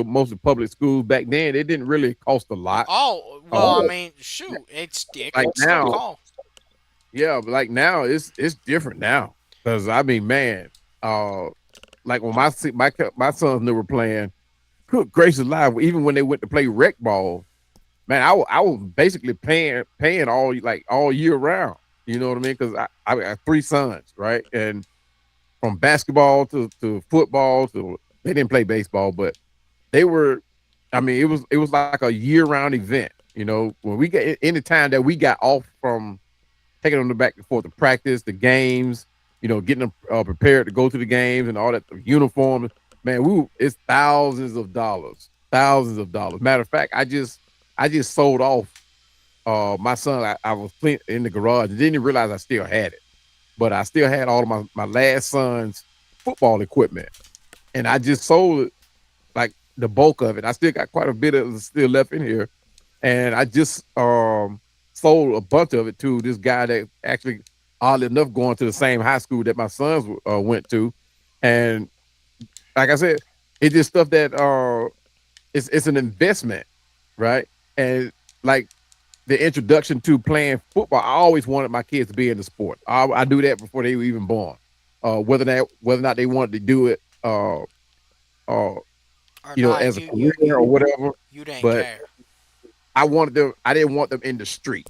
mostly public schools. Back then, it didn't really cost a lot. oh, well, I Uh, mean, shoot, it like can still now, call. yeah, but like now, it's different now. Because I mean, man, uh, like when my sons they were playing, good gracious alive, even when they went to play rec ball, man, I was basically paying all year round. You know what I mean? Because I got three sons, right? And from basketball to football to they didn't play baseball, but they were. I mean, it was like a year round event. When we get any time that we got off from taking them back and forth to practice, the games, getting them prepared to go to the games and all that, the uniforms. Man, it's thousands of dollars, thousands of dollars. Matter of fact, I just sold off my son. I was clean in the garage and didn't even realize I still had it, but I still had all of my last son's football equipment, and I just sold it like the bulk of it. I still got quite a bit of it still left in here, and I just sold a bunch of it to this guy that actually, oddly enough, going to the same high school that my sons went to, and like I said, it's just stuff that it's an investment, right? And like the introduction to playing football, I always wanted my kids to be in the sport. I do that before they were even born. Whether or not they wanted to do it, uh, Or not, as a career or whatever. you didn't But care. I wanted them. I didn't want them in the street.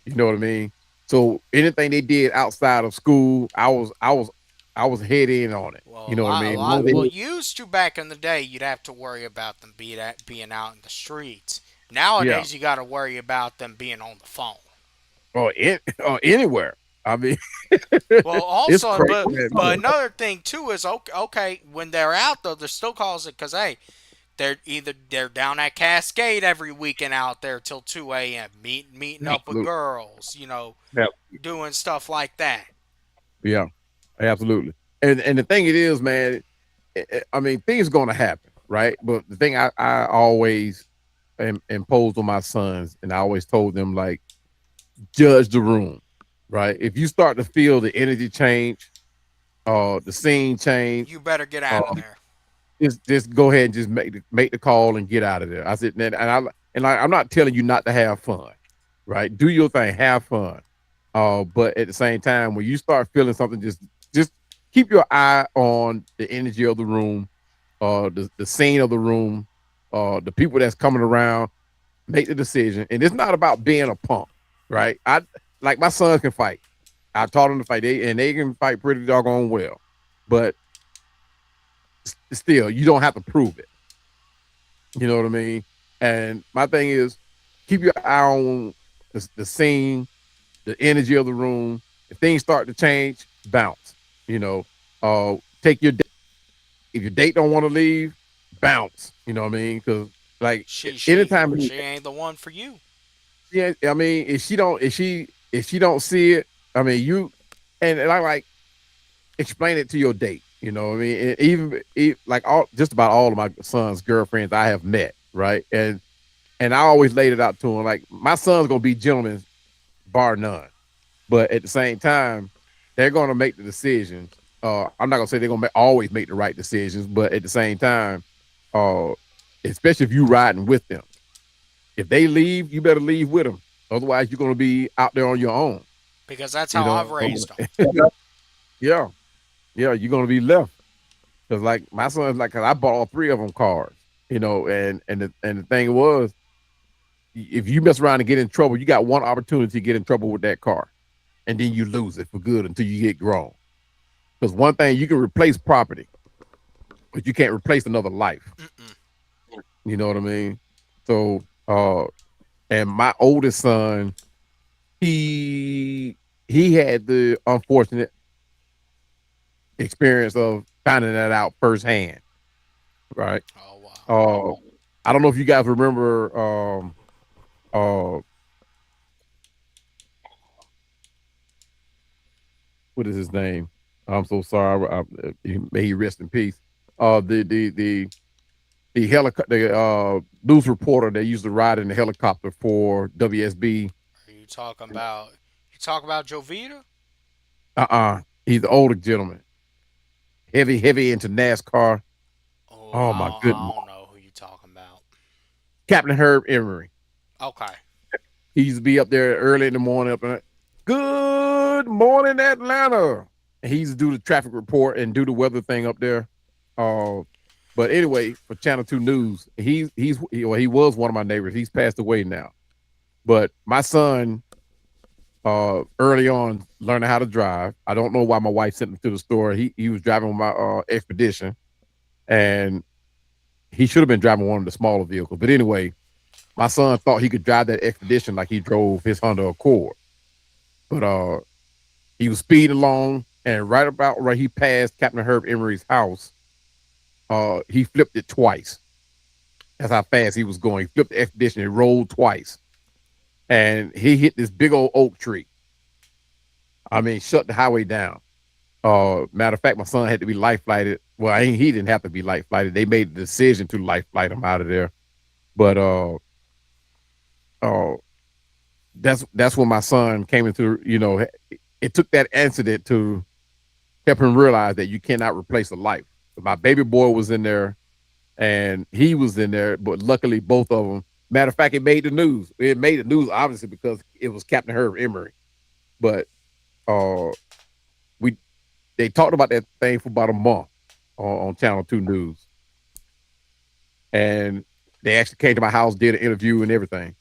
You know what I mean? So anything they did outside of school, I was head in on it. Well, You know what I a mean? As long lot. as Well, they, used to back in the day, you'd have to worry about them being out in the streets. yeah, Nowadays, you got to worry about them being on the phone. or anywhere. I mean, Well, it's also, crazy. but another thing too is okay, when they're out though, they're still calls it because hey, they're down at Cascade every weekend out there till 2 a.m. Meeting up with Absolutely. girls, Yeah, doing stuff like that. yeah, absolutely. And the thing it is, man. I mean, things going to happen, right? But the thing I always imposed on my sons, and I always told them like, judge the room, right? If you start to feel the energy change, the scene change, You better get uh, out of there. just go ahead and just make the call and get out of there. I said, I'm not telling you not to have fun, right? Do your thing, have fun. But at the same time, when you start feeling something, just keep your eye on the energy of the room, the scene of the room, the people that's coming around. Make the decision, and it's not about being a punk, right? I like my sons can fight. I taught them to fight, they can fight pretty doggone well, but still, you don't have to prove it. You know what I mean? And my thing is, keep your eye on the scene, the energy of the room. If things start to change, bounce. You know, take your date. If your date don't want to leave, bounce. You know what I mean? Because like She she anytime, she ain't the one for you. yeah, I mean, if she don't see it, I mean, and I like explain it to your date. You know what I mean? And even like all just about all of my son's girlfriends I have met, right? And I always laid it out to him like my son's gonna be gentlemen, bar none. But at the same time, they're gonna make the decisions. I'm not gonna say they're gonna always make the right decisions, but at the same time, uh, especially if you riding with them, if they leave, you better leave with them. Otherwise, you're gonna be out there on your own. because that's You how know, I've raised them. yeah, yeah, you're gonna be left. Because like my son's like, 'cause I bought all three of them cars, you know, and the thing was, if you mess around and get in trouble, you got one opportunity to get in trouble with that car, and then you lose it for good until you get grown. Because one thing you can replace property, but you can't replace another life. Mm-mm. You know what I mean? So, and my oldest son, he he had the unfortunate experience of finding that out firsthand, right? Oh wow. Uh, I don't know if you guys remember uh what is his name? I'm so sorry. May he rest in peace. The helicopter, the news reporter that used to ride in the helicopter for WSB. Are you talking about? You talk about Jovita? He's the older gentleman, heavy into NASCAR. Oh, Oh my I goodness, don't know who you talking about. Captain Herb Emery. Okay. He used to be up there early in the morning. Up there, good morning, Atlanta. And he used to do the traffic report and do the weather thing up there. Uh, but anyway, for Channel Two News, he was one of my neighbors. He's passed away now. But my son, early on, learning how to drive. I don't know why my wife sent him to the store. He was driving with my expedition, and he should have been driving one of the smaller vehicles. But anyway, my son thought he could drive that expedition like he drove his Honda Accord. But he was speeding along, and right about right he passed Captain Herb Emery's house. He flipped it twice. That's how fast he was going. He flipped the expedition and rolled twice, and he hit this big old oak tree. I mean, shut the highway down. Matter of fact, my son had to be life flighted. Well, he didn't have to be life flighted. They made the decision to life flight him out of there. But uh, that's when my son came into. You know, it took that incident to help him realize that you cannot replace a life. My baby boy was in there, and he was in there, but luckily both of them. Matter of fact, it made the news. It made the news obviously because it was Captain Herb Emery. But uh, we they talked about that thing for about a month on Channel Two News, and they actually came to my house, did an interview and everything.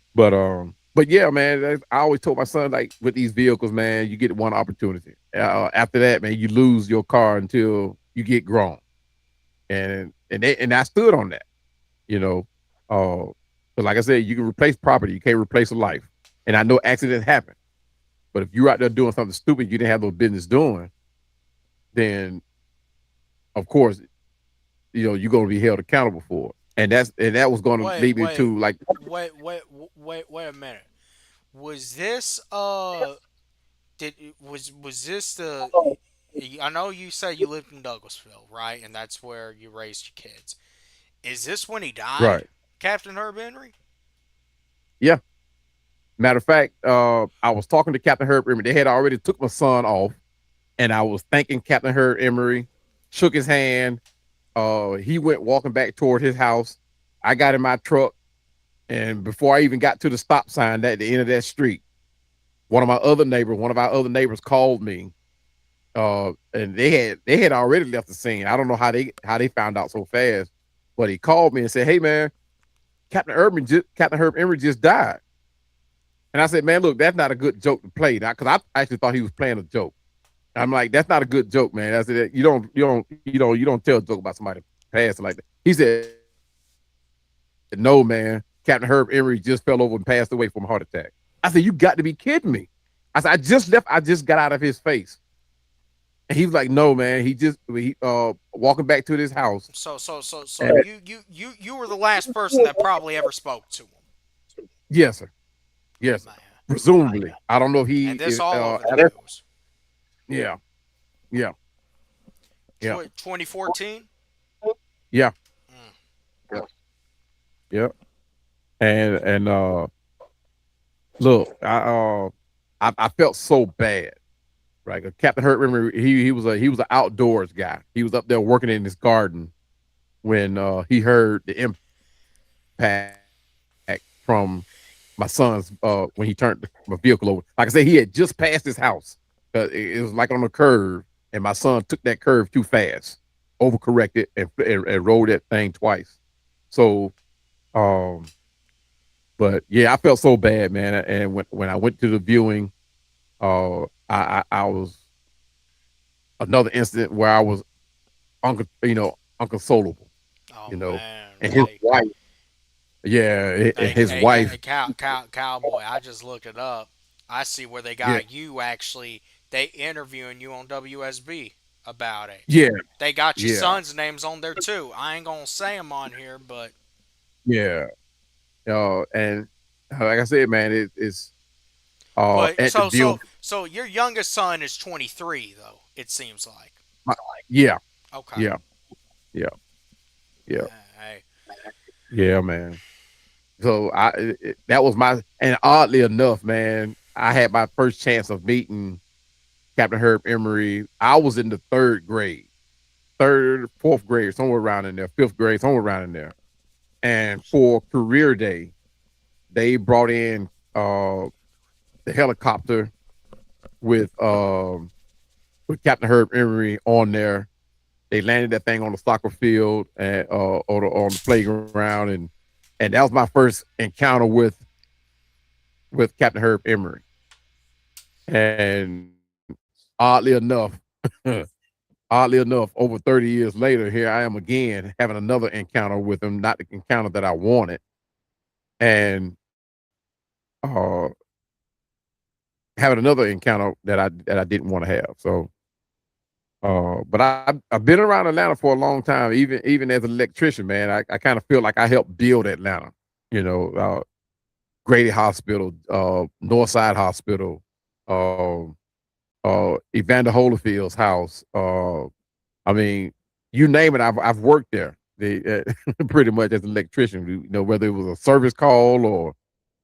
But yeah, man, I always told my son like with these vehicles, man, you get one opportunity. After that, man, you lose your car until you get grown, and I stood on that, you know. But like I said, you can replace property, you can't replace a life. And I know accidents happen, but if you're out there doing something stupid you didn't have no business doing, then of course, you know, you're going to be held accountable for it. And that was going to Wait, lead me wait, to like, wait a minute. Was this did was this the? I know you said you lived in Douglasville, right? And that's where you raised your kids. Is this when he died, right, Captain Herb Henry? yeah. Matter of fact, I was talking to Captain Herb Emery. They had already took my son off, and I was thanking Captain Herb Emery, shook his hand. He went walking back toward his house. I got in my truck, and before I even got to the stop sign at the end of that street, one of our other neighbors called me. And they had already left the scene. I don't know how they found out so fast, but he called me and said, "Hey man, Captain Herb Emery just died." And I said, "Man, look, that's not a good joke to play now," because I actually thought he was playing a joke. I'm like, "That's not a good joke, man." I said, "You don't tell a joke about somebody passing like that." He said, "No, man, Captain Herb Emery just fell over and passed away from a heart attack." I said, "You got to be kidding me." I said, I just got out of his face. And he was like, "No, man, he walking back to his house." So you were the last person that probably ever spoke to him, Yes, sir. Yes, sir. man. Presumably. I don't know if he And this is all over the news. Yeah, yeah, yeah, 2014. yeah, Mm. yeah, yeah. And look, I felt so bad. Right, Captain Hurt. Remember, he was an outdoors guy. He was up there working in his garden when he heard the impact from my son's when he turned my vehicle over. Like I said, he had just passed his house. It was like on a curve, and my son took that curve too fast, overcorrected, and rolled that thing twice. So, um, but yeah, I felt so bad, man. And when I went to the viewing, I was another incident where I was unconsolable, Oh you know, man, and his hey, wife, yeah, and hey, his hey, wife, cowboy. I just looked it up. I see where they yeah, got you actually. They interviewing you on WSB about it. yeah, They got your yeah, son's names on there too. I ain't gonna say them on here, but yeah, and like I said, man, it's but at the viewing, so your youngest son is 23 though. It seems like. my- yeah, Okay. yeah, yeah, yeah, Hey. yeah, man. So that was my, and oddly enough, man, I had my first chance of meeting Captain Herb Emery. I was in the third grade, third, fourth grade, somewhere around in there, fifth grade, somewhere around in there. And for career day, they brought in the helicopter with um with Captain Herb Emery on there. They landed that thing on the soccer field and on the playground, and that was my first encounter with Captain Herb Emery. And oddly enough, oddly enough, over 30 years later, here I am again having another encounter with him, not the encounter that I wanted, and uh having another encounter that I didn't want to have. So but I've been around Atlanta for a long time, even as an electrician, man. I kind of feel like I helped build Atlanta. You know, Grady Hospital, Northside Hospital, um, Evander Holyfield's house. I mean, you name it, I've worked there. Pretty much as an electrician, you know, whether it was a service call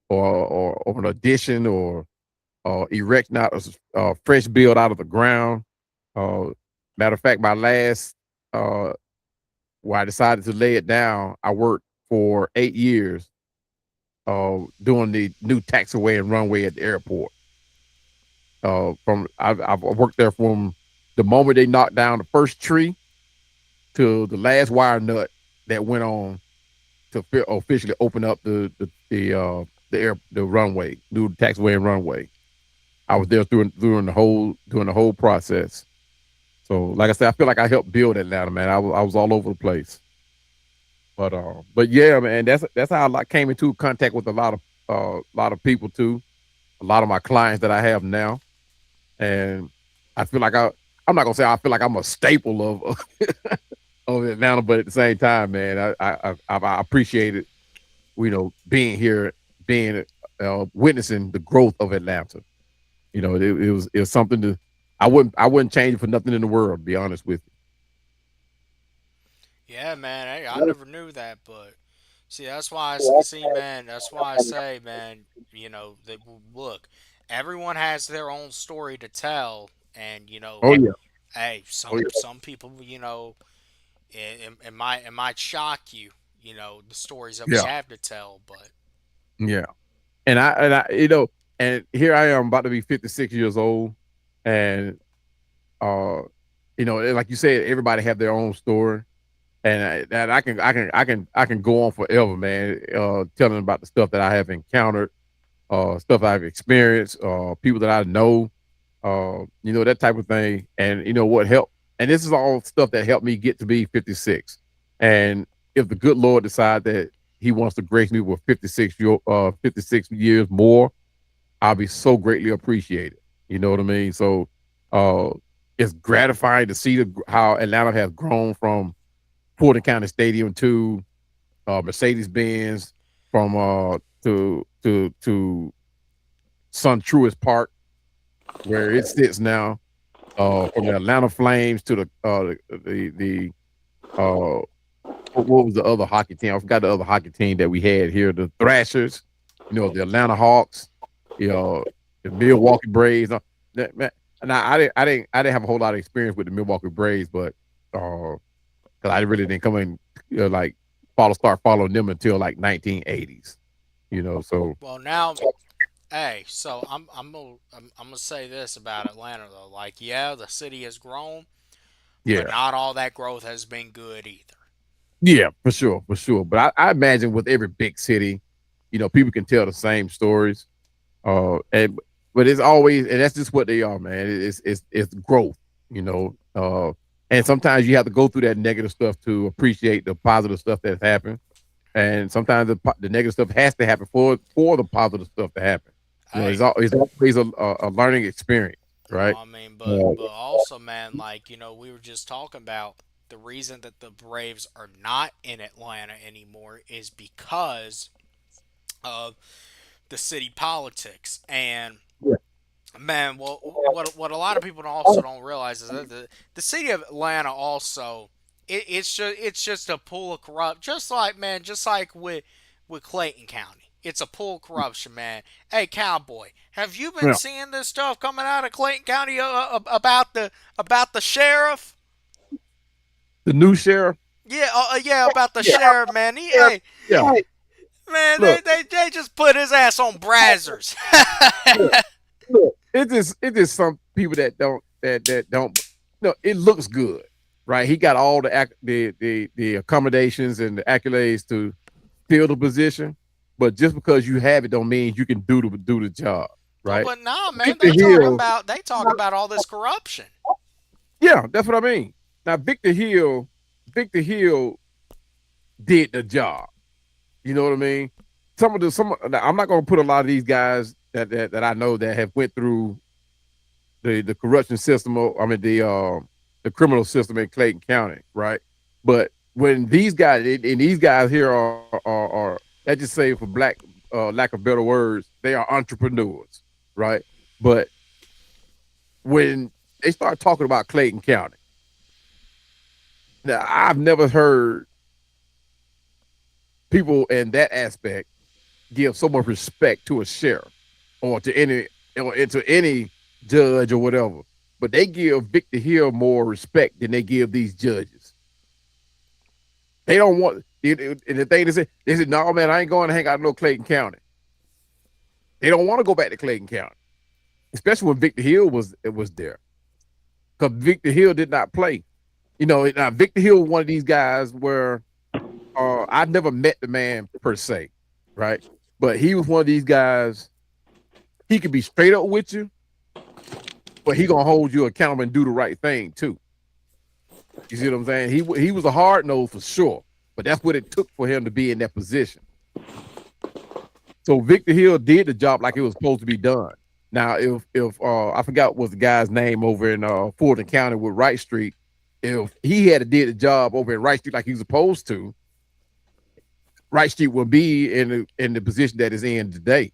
or an addition or erecting out a fresh build out of the ground. Uh, Matter of fact, my last where I decided to lay it down, I worked for 8 years doing the new taxiway and runway at the airport. I've worked there from the moment they knocked down the first tree to the last wire nut that went on to officially open up the runway, new taxiway and runway. I was there during the whole process. So, like I said, I feel like I helped build Atlanta, man. I was all over the place. But yeah, man, that's how I came into contact with a lot of people too. A lot of my clients that I have now, and I feel like I'm not gonna say I feel like I'm a staple of Atlanta, but at the same time, man, I appreciate it. You know, being here, being witnessing the growth of Atlanta. You know, it was something to I wouldn't change it for nothing in the world. To be honest with Yeah, man. Hey, I never knew that, but see, that's why see, man. That's why I say, man. You know, that look, everyone has their own story to tell, and you you. know, Oh yeah, hey, oh some people, you know, it might shock you, you know, the stories that we yeah, have to tell, but yeah. And I, you know, and here I am about to be 56 years old, and uh, you know, like you said, everybody have their own story, and I can go on forever, man, telling about the stuff that I have encountered, stuff I've experienced, people that I know, you know, that type of thing, and you know what helped, and this is all stuff that helped me get to be 56, and if the good Lord decide that He wants to grace me with 56 years more, I'll be so greatly appreciated. You know what I mean? So uh it's gratifying to see how Atlanta has grown from Fulton County Stadium to Mercedes Benz, from to Sun Truist Park where it sits now. from the Atlanta Flames to the uh what was the other hockey team? I forgot the other hockey team that we had here. The Thrashers, the Atlanta Hawks, the Milwaukee Braves. Man, and I didn't have a whole lot of experience with the Milwaukee Braves, but because I really didn't come in like start following them until like 1980s. So Well, now, hey, so I'm gonna say this about Atlanta though. Like, yeah, the city has grown, but yeah, not all that growth has been good either. yeah, for sure, for sure. But I imagine with every big city, people can tell the same stories. And but it's always, and that's just what they are, man. It's growth, you know. And sometimes you have to go through that negative stuff to appreciate the positive stuff that's happened. And sometimes the negative stuff has to happen for the positive stuff to happen. Hey, It's always a learning experience, no, right? I mean, Uh, but also, man, like we were just talking about the reason that the Braves are not in Atlanta anymore is because of the city politics. And yeah, man, well, what a lot of people also don't realize is that the city of Atlanta also it's just a pool of corrupt, just like with Clayton County. It's a pool of corruption, man. Hey, cowboy, have you been yeah. seeing this stuff coming out of Clayton County about the sheriff? The new sheriff. Yeah, yeah, about the Yeah, sheriff, man. yeah, Hey, yeah. man, they, Look, they they just put his ass on Brazzers. look, look. It's just some people that don't. No, it looks good, right? He got all the accommodations and the accolades to fill the position, but just because you have it don't mean you can do the job, Oh, right? but nah, man, Victor Hill, they talk about all this corruption. yeah, that's what I mean. Now Victor Hill did the job. You know what I mean? I'm not going to put a lot of these guys that I know that have went through the corruption system. I mean the criminal system in Clayton County, right? But when these guys and these guys here are let's just say for lack of better words, they are entrepreneurs, right? But when they start talking about Clayton County, now I've never heard people in that aspect give so much respect to a sheriff or to any judge or whatever. But they give Victor Hill more respect than they give these judges. They don't want and the thing they said, no man, I ain't going to hang out in no Clayton County. They don't want to go back to Clayton County, especially when Victor Hill was there. Because Victor Hill did not play. Now Victor Hill was one of these guys where I've never met the man per se, right? But he was one of these guys. He could be straight up with you, but he gonna hold you accountable and do the right thing too. You see what I'm saying? He was a hard nose for sure, but that's what it took for him to be in that position. So Victor Hill did the job like it was supposed to be done. Now, if I forgot what the guy's name over in Fulton County with Wright Street, if he had did the job over in Wright Street like he was supposed to, Wright Street will be in the position that is in today.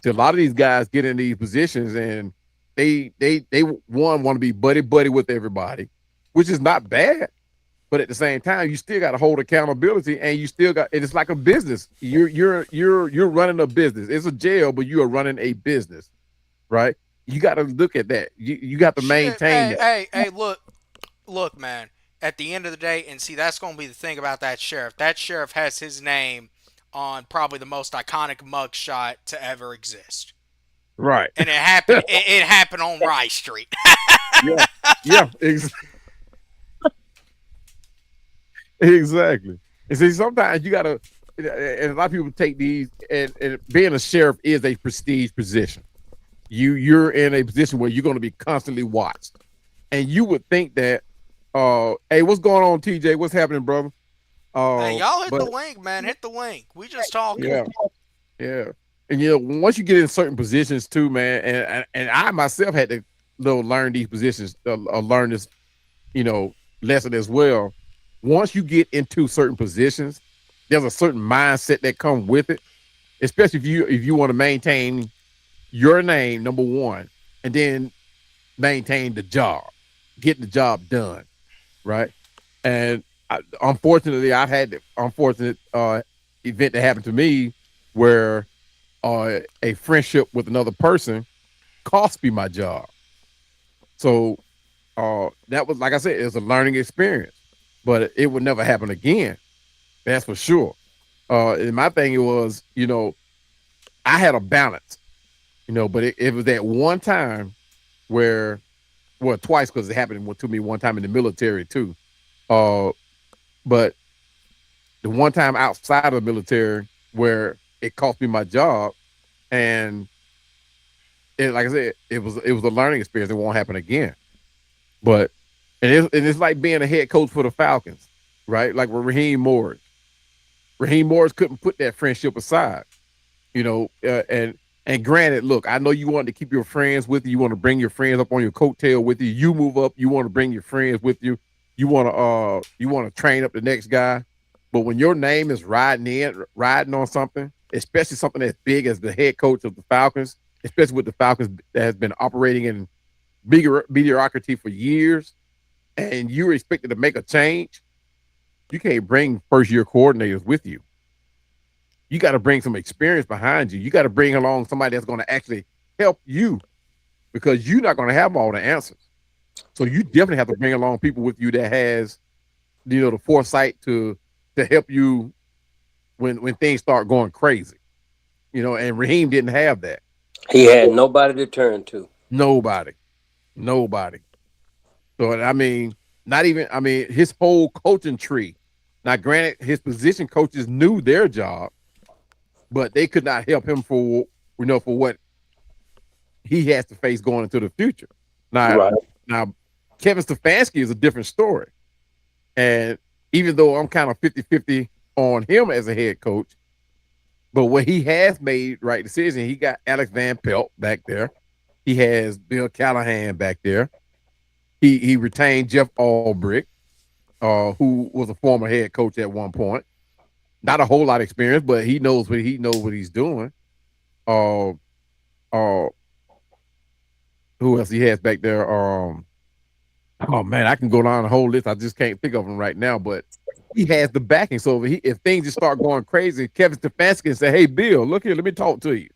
So a lot of these guys get in these positions and they want to be buddy with everybody, which is not bad. But at the same time, you still got to hold accountability, and you still got. And it's like a business. You're running a business. It's a jail, but you are running a business, right? You got to look at that. You got to Shit, maintain that. hey, look, man. At the end of the day, and see, that's going to be the thing about that sheriff. That sheriff has his name on probably the most iconic mugshot to ever exist, Right. and it happened. It happened on Rye Street. Yeah. Yeah. Exactly. And see, sometimes you gotta, and a lot of people take these, and being a sheriff is a prestige position. You're in a position where you're going to be constantly watched, and you would think that, hey, what's going on, TJ? What's happening, brother? Hey, y'all hit But the link, man. Hit the link. We just talking. yeah, yeah, and once you get in certain positions too, man, and I myself had to learn these positions, learn this, lesson as well. Once you get into certain positions, there's a certain mindset that comes with it, especially if you want to maintain your name, number one, and then maintain the job, getting the job done, right? And unfortunately, I had the unfortunate event that happened to me where a friendship with another person cost me my job. So that was, like I said, it was a learning experience, but it would never happen again. That's for sure. And my thing was, I had a balance, but it was that one time where, well, twice because it happened to me one time in the military too. Uh, but the one time outside of the military where it cost me my job, and like I said, it was a learning experience. It won't happen again. But and it's like being a head coach for the Falcons, right? Like with Raheem Morris. Raheem Morris couldn't put that friendship aside, and granted, look, I know you want to keep your friends with you. You want to bring your friends up on your coattail with you. You move up, you want to bring your friends with you. You want to train up the next guy. But when your name is riding on something, especially something as big as the head coach of the Falcons, especially with the Falcons that has been operating in bigger mediocrity for years, and you're expected to make a change, you can't bring first year coordinators with you. You got to bring some experience behind you. You got to bring along somebody that's going to actually help you, because you're not going to have all the answers. So you definitely have to bring along people with you that has, the foresight to help you when things start going crazy. And Raheem didn't have that. He had nobody to turn to. Nobody. Nobody. So I mean, not even, his whole coaching tree. Now, granted, his position coaches knew their job, but they could not help him for what he has to face going into the future. Now, Right. now Kevin Stefanski is a different story. And even though I'm kind of 50-50 on him as a head coach, but what he has made right decision, he got Alex Van Pelt back there. He has Bill Callahan back there. He retained Jeff Albrecht, who was a former head coach at one point. Not a whole lot of experience, but he knows what he's doing. Uh, uh, who else he has back there? Oh man, I can go down the whole list. I just can't think of them right now, but he has the backing. So if things just start going crazy, Kevin Stefanski can say, "Hey, Bill, look here, let me talk to you."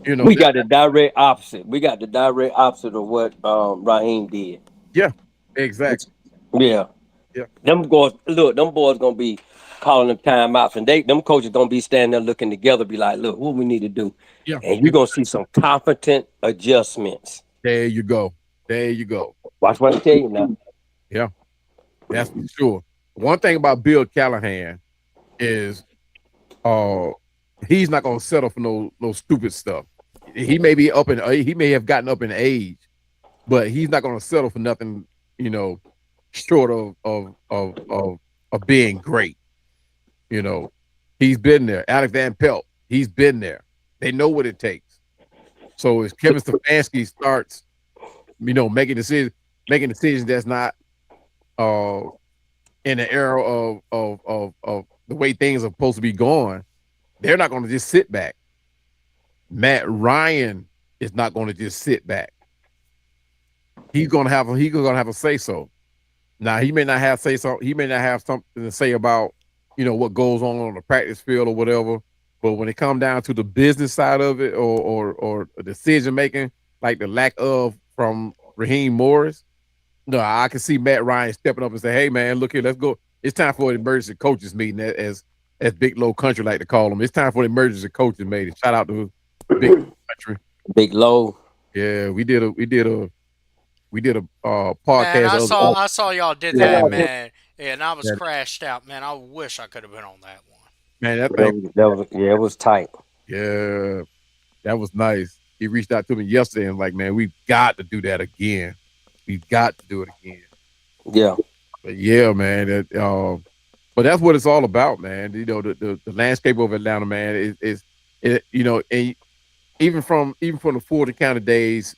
We got the direct opposite. We got the direct opposite of what Raheem did. Yeah, exactly. Yeah. Yeah, Them boys, look, them boys gonna be calling them timeouts, and them coaches gonna be standing there looking together, be like, "Look, what we need to do," yeah. and you're gonna see some competent adjustments. There you go. There you go. Watch what I tell you now. Yeah, that's for sure. One thing about Bill Callahan is, uh, he's not gonna settle for no stupid stuff. He may have gotten up in age, but he's not gonna settle for nothing, short of being great. You know, he's been there. Alex Van Pelt, he's been there. They know what it takes. So as Kevin Stefanski starts, making decisions that's not uh in the era of the way things are supposed to be going, they're not going to just sit back. Matt Ryan is not going to just sit back. He's gonna have a say so. Now he may not have say so. He may not have something to say about what goes on the practice field or whatever. But when it comes down to the business side of it, or decision making, like the lack of from Raheem Morris, no, I can see Matt Ryan stepping up and say, "Hey man, look here, let's go. It's time for an emergency coaches meeting," as Big Low Country like to call them. It's time for the emergency coaches meeting. Shout out to Big Country. Big Low. Yeah, we did a Man, podcast. I saw y'all did Yeah, that, man. Yeah, and I was Yeah, crashed out, man. I wish I could have been on that one. man, that thing. Yeah, it was tight. Yeah, that was nice. He reached out to me yesterday and like, man, we've got to do that again. We've got to do it again. Yeah. But yeah, man. But that's what it's all about, man. The landscape of Atlanta, man, and even from the Fulton County days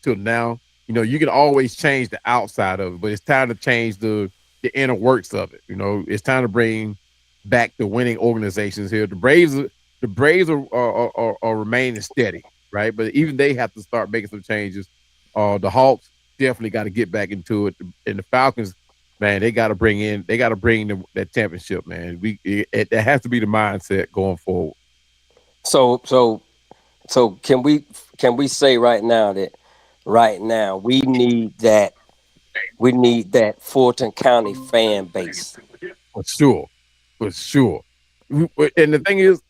till now, you can always change the outside of it, but it's time to change the inner works of it. It's time to bring back the winning organizations here. The Braves are remaining steady. right? But even they have to start making some changes. The Hawks definitely got to get back into it, and the Falcons, man, they got to bring that championship, man. That has to be the mindset going forward. So so can we say right now that right now we need that Fulton County fan base. For sure, for sure. And the thing is,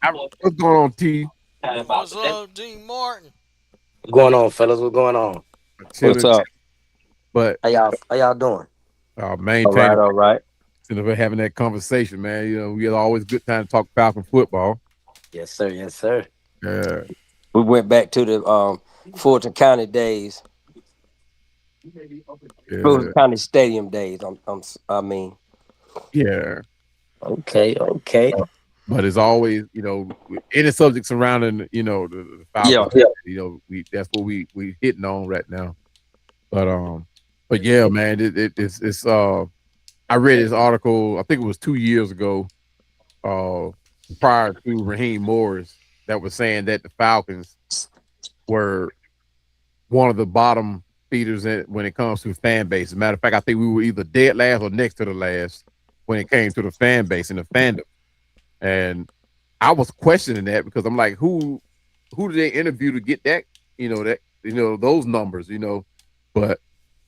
what's going on, T? What's up, D Martin? What's going on, fellas? What's going on? What's Chilling, up? but How y'all doing? All right, maintaining, all right. having that conversation, man. We had always good time to talk Falcon football. Yes, sir. Yes, sir. Yeah, We went back to the Fulton County days, Fulton yeah, County Stadium days. I mean, yeah. Okay, okay. But it's always, any subject surrounding, the yeah, Falcons. We that's what we hitting on right now. But yeah, man, it's. I read this article. I think it was 2 years ago, uh, prior to Raheem Morris, that was saying that the Falcons were one of the bottom feeders when it comes to fan base. As a matter of fact, I think we were either dead last or next to the last when it came to the fan base and the fandom. And I was questioning that because I'm like, who did they interview to get that, those numbers, But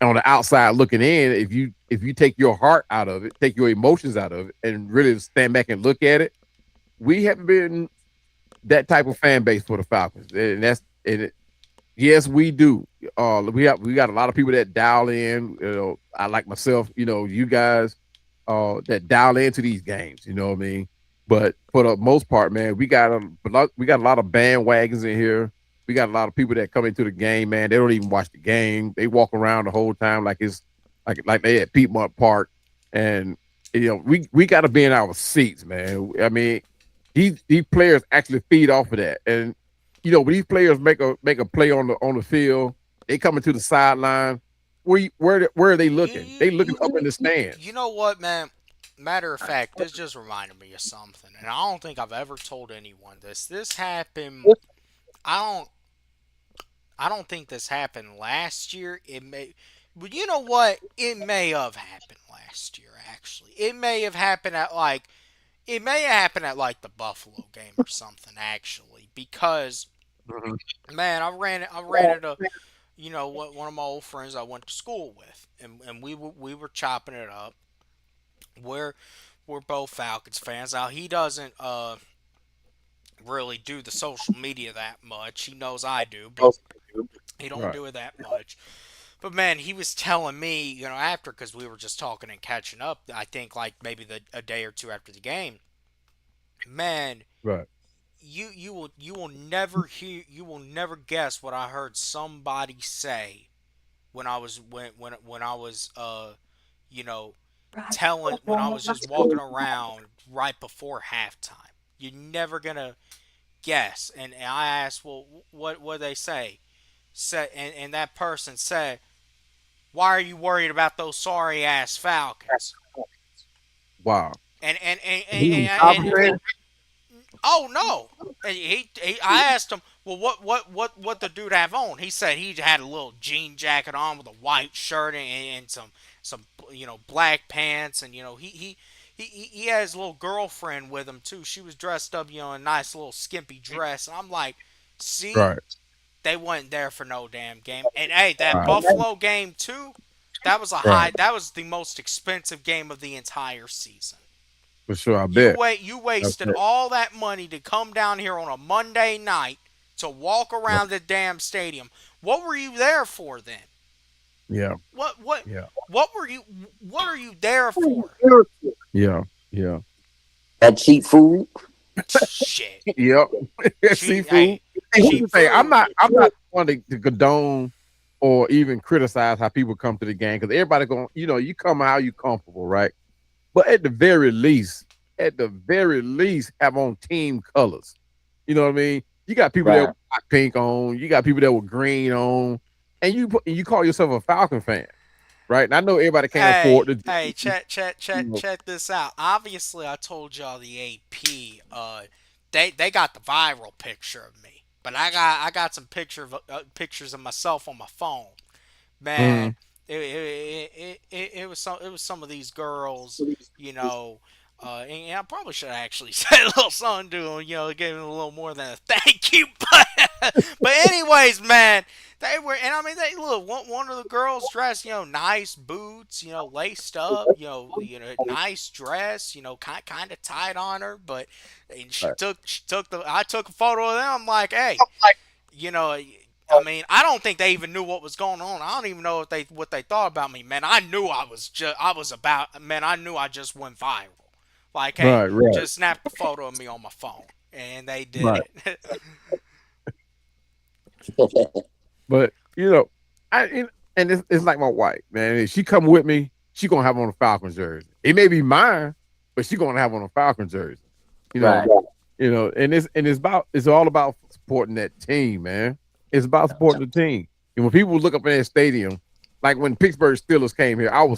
on the outside looking in, if you take your heart out of it, take your emotions out of it, and really stand back and look at it, we haven't been that type of fan base for the Falcons. And yes, we do. We got a lot of people that dial in. I like myself. You guys that dial into these games. You know what I mean? But for the most part, man, we got a lot of bandwagons in here. We got a lot of people that come into the game, man. They don't even watch the game. They walk around the whole time like it's like they at Piedmont Park, and we got to be in our seats, man. I mean, these players actually feed off of that, and when these players make a play on the field, they coming to the sideline. Where are they You, looking? They looking up in the you stands. know what, man? Matter of fact, this just reminded me of something, and I don't think I've ever told anyone this. This happened. I don't. I don't think this happened last year. It may. But you know what? It may have happened last year. Actually, it may have happened at like. It may have happened at like the Buffalo game or something. Actually, because Mhm. man, I ran into what one of my old friends I went to school with, and we were chopping it up. We're we're both Falcons fans. Now he doesn't really do the social media that much. He knows I do, but he don't Right, do it that much. But man, he was telling me, after because we were just talking and catching up. I think like maybe a day or two after the game. Man, right. you will never guess what I heard somebody say when I was you know telling when I was just walking around right before halftime. You're never gonna guess. And I asked, well, what they say? Said and that person said, why are you worried about those sorry ass Falcons? Wow. He was And Falcons fan? oh no! And I asked him, well, what the dude have on? He said he had a little jean jacket on with a white shirt and some black pants, and he had his little girlfriend with him too. She was dressed up, in a nice little skimpy dress, and I'm like, see, Right, they wasn't there for no damn game. And hey, that right, Buffalo game too, that was a right. high. That was the most expensive game of the entire season. For sure, I You bet. wait. You I wasted bet. all that money to come down here on a Monday night to walk Right. around the damn stadium. What were you there for then? Yeah, What what yeah, what were you? What are you there for? yeah, yeah. That cheap food. Shit. Yep. Seafood. Hey, Hey, here's cheap the thing. I'm food. not. I'm not one to condone or even criticize how people come to the game because everybody going. You come how you comfortable, right? But at the very least, have on team colors. You know what I mean? You got people that right. with hot pink on. You got people that with green on, and you call yourself a Falcon fan, right? And I know everybody can't afford Hey, the hey, jerseys. You know, check this out. Obviously, I told y'all the AP. They got the viral picture of me. but I got some pictures of myself on my phone. Man, Mm. it was some of these girls, you know. And I probably should have actually said a little something to them, gave them a little more than a thank you. But anyways, man, they were, and I mean, they look. One of the girls dressed, nice boots, laced up, nice dress, kind of tight on her. But and Right. I took a photo of them. I'm like, hey, you know, I mean, I don't think they even knew what was going on. I don't even know if what they thought about me, man. I knew I knew I just went viral. Like, hey, Right. Right. just snap a photo of me on my phone, and they did Right. it. But and it's like my wife, man. If she come with me, she gonna have on a Falcons jersey. It may be mine, but she gonna have on a Falcons jersey. You know, Right. it's all about supporting that team, man. It's about supporting the team. And when people look up in that stadium, like when Pittsburgh Steelers came here, I was